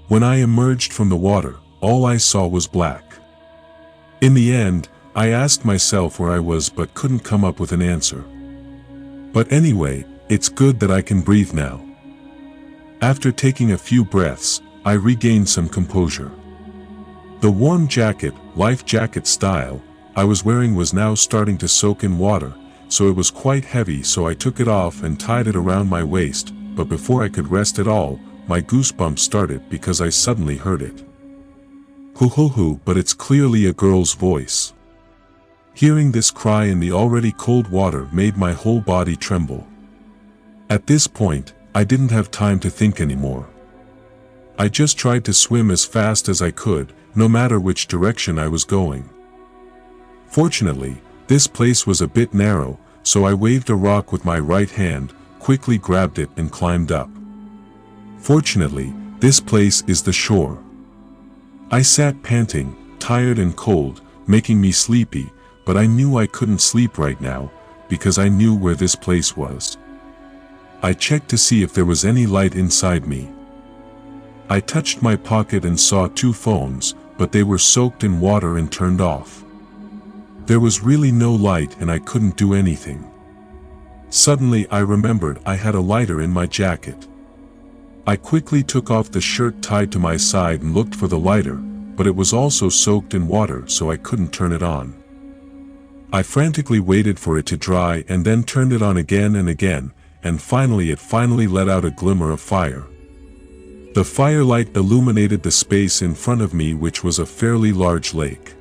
When I emerged from the water, all I saw was black. In the end, I asked myself where I was but couldn't come up with an answer. But anyway, it's good that I can breathe now. After taking a few breaths, I regained some composure. The warm jacket, life jacket style, I was wearing was now starting to soak in water, so it was quite heavy, so I took it off and tied it around my waist, but before I could rest at all, my goosebumps started because I suddenly heard it. Hoo-hoo-hoo, but it's clearly a girl's voice. Hearing this cry in the already cold water made my whole body tremble. At this point, I didn't have time to think anymore. I just tried to swim as fast as I could, no matter which direction I was going. Fortunately, this place was a bit narrow, so I waved a rock with my right hand, quickly grabbed it and climbed up. Fortunately, this place is the shore. I sat panting, tired and cold, making me sleepy, but I knew I couldn't sleep right now, because I knew where this place was. I checked to see if there was any light inside me. I touched my pocket and saw 2 phones, but they were soaked in water and turned off. There was really no light and I couldn't do anything. Suddenly I remembered I had a lighter in my jacket. I quickly took off the shirt tied to my side and looked for the lighter, but it was also soaked in water, so I couldn't turn it on. I frantically waited for it to dry and then turned it on again and again, and finally it let out a glimmer of fire. The firelight illuminated the space in front of me, which was a fairly large lake.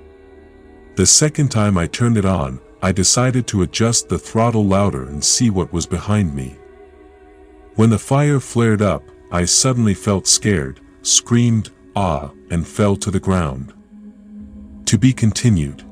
The second time I turned it on, I decided to adjust the throttle louder and see what was behind me. When the fire flared up, I suddenly felt scared, screamed, "Ah!" and fell to the ground. To be continued.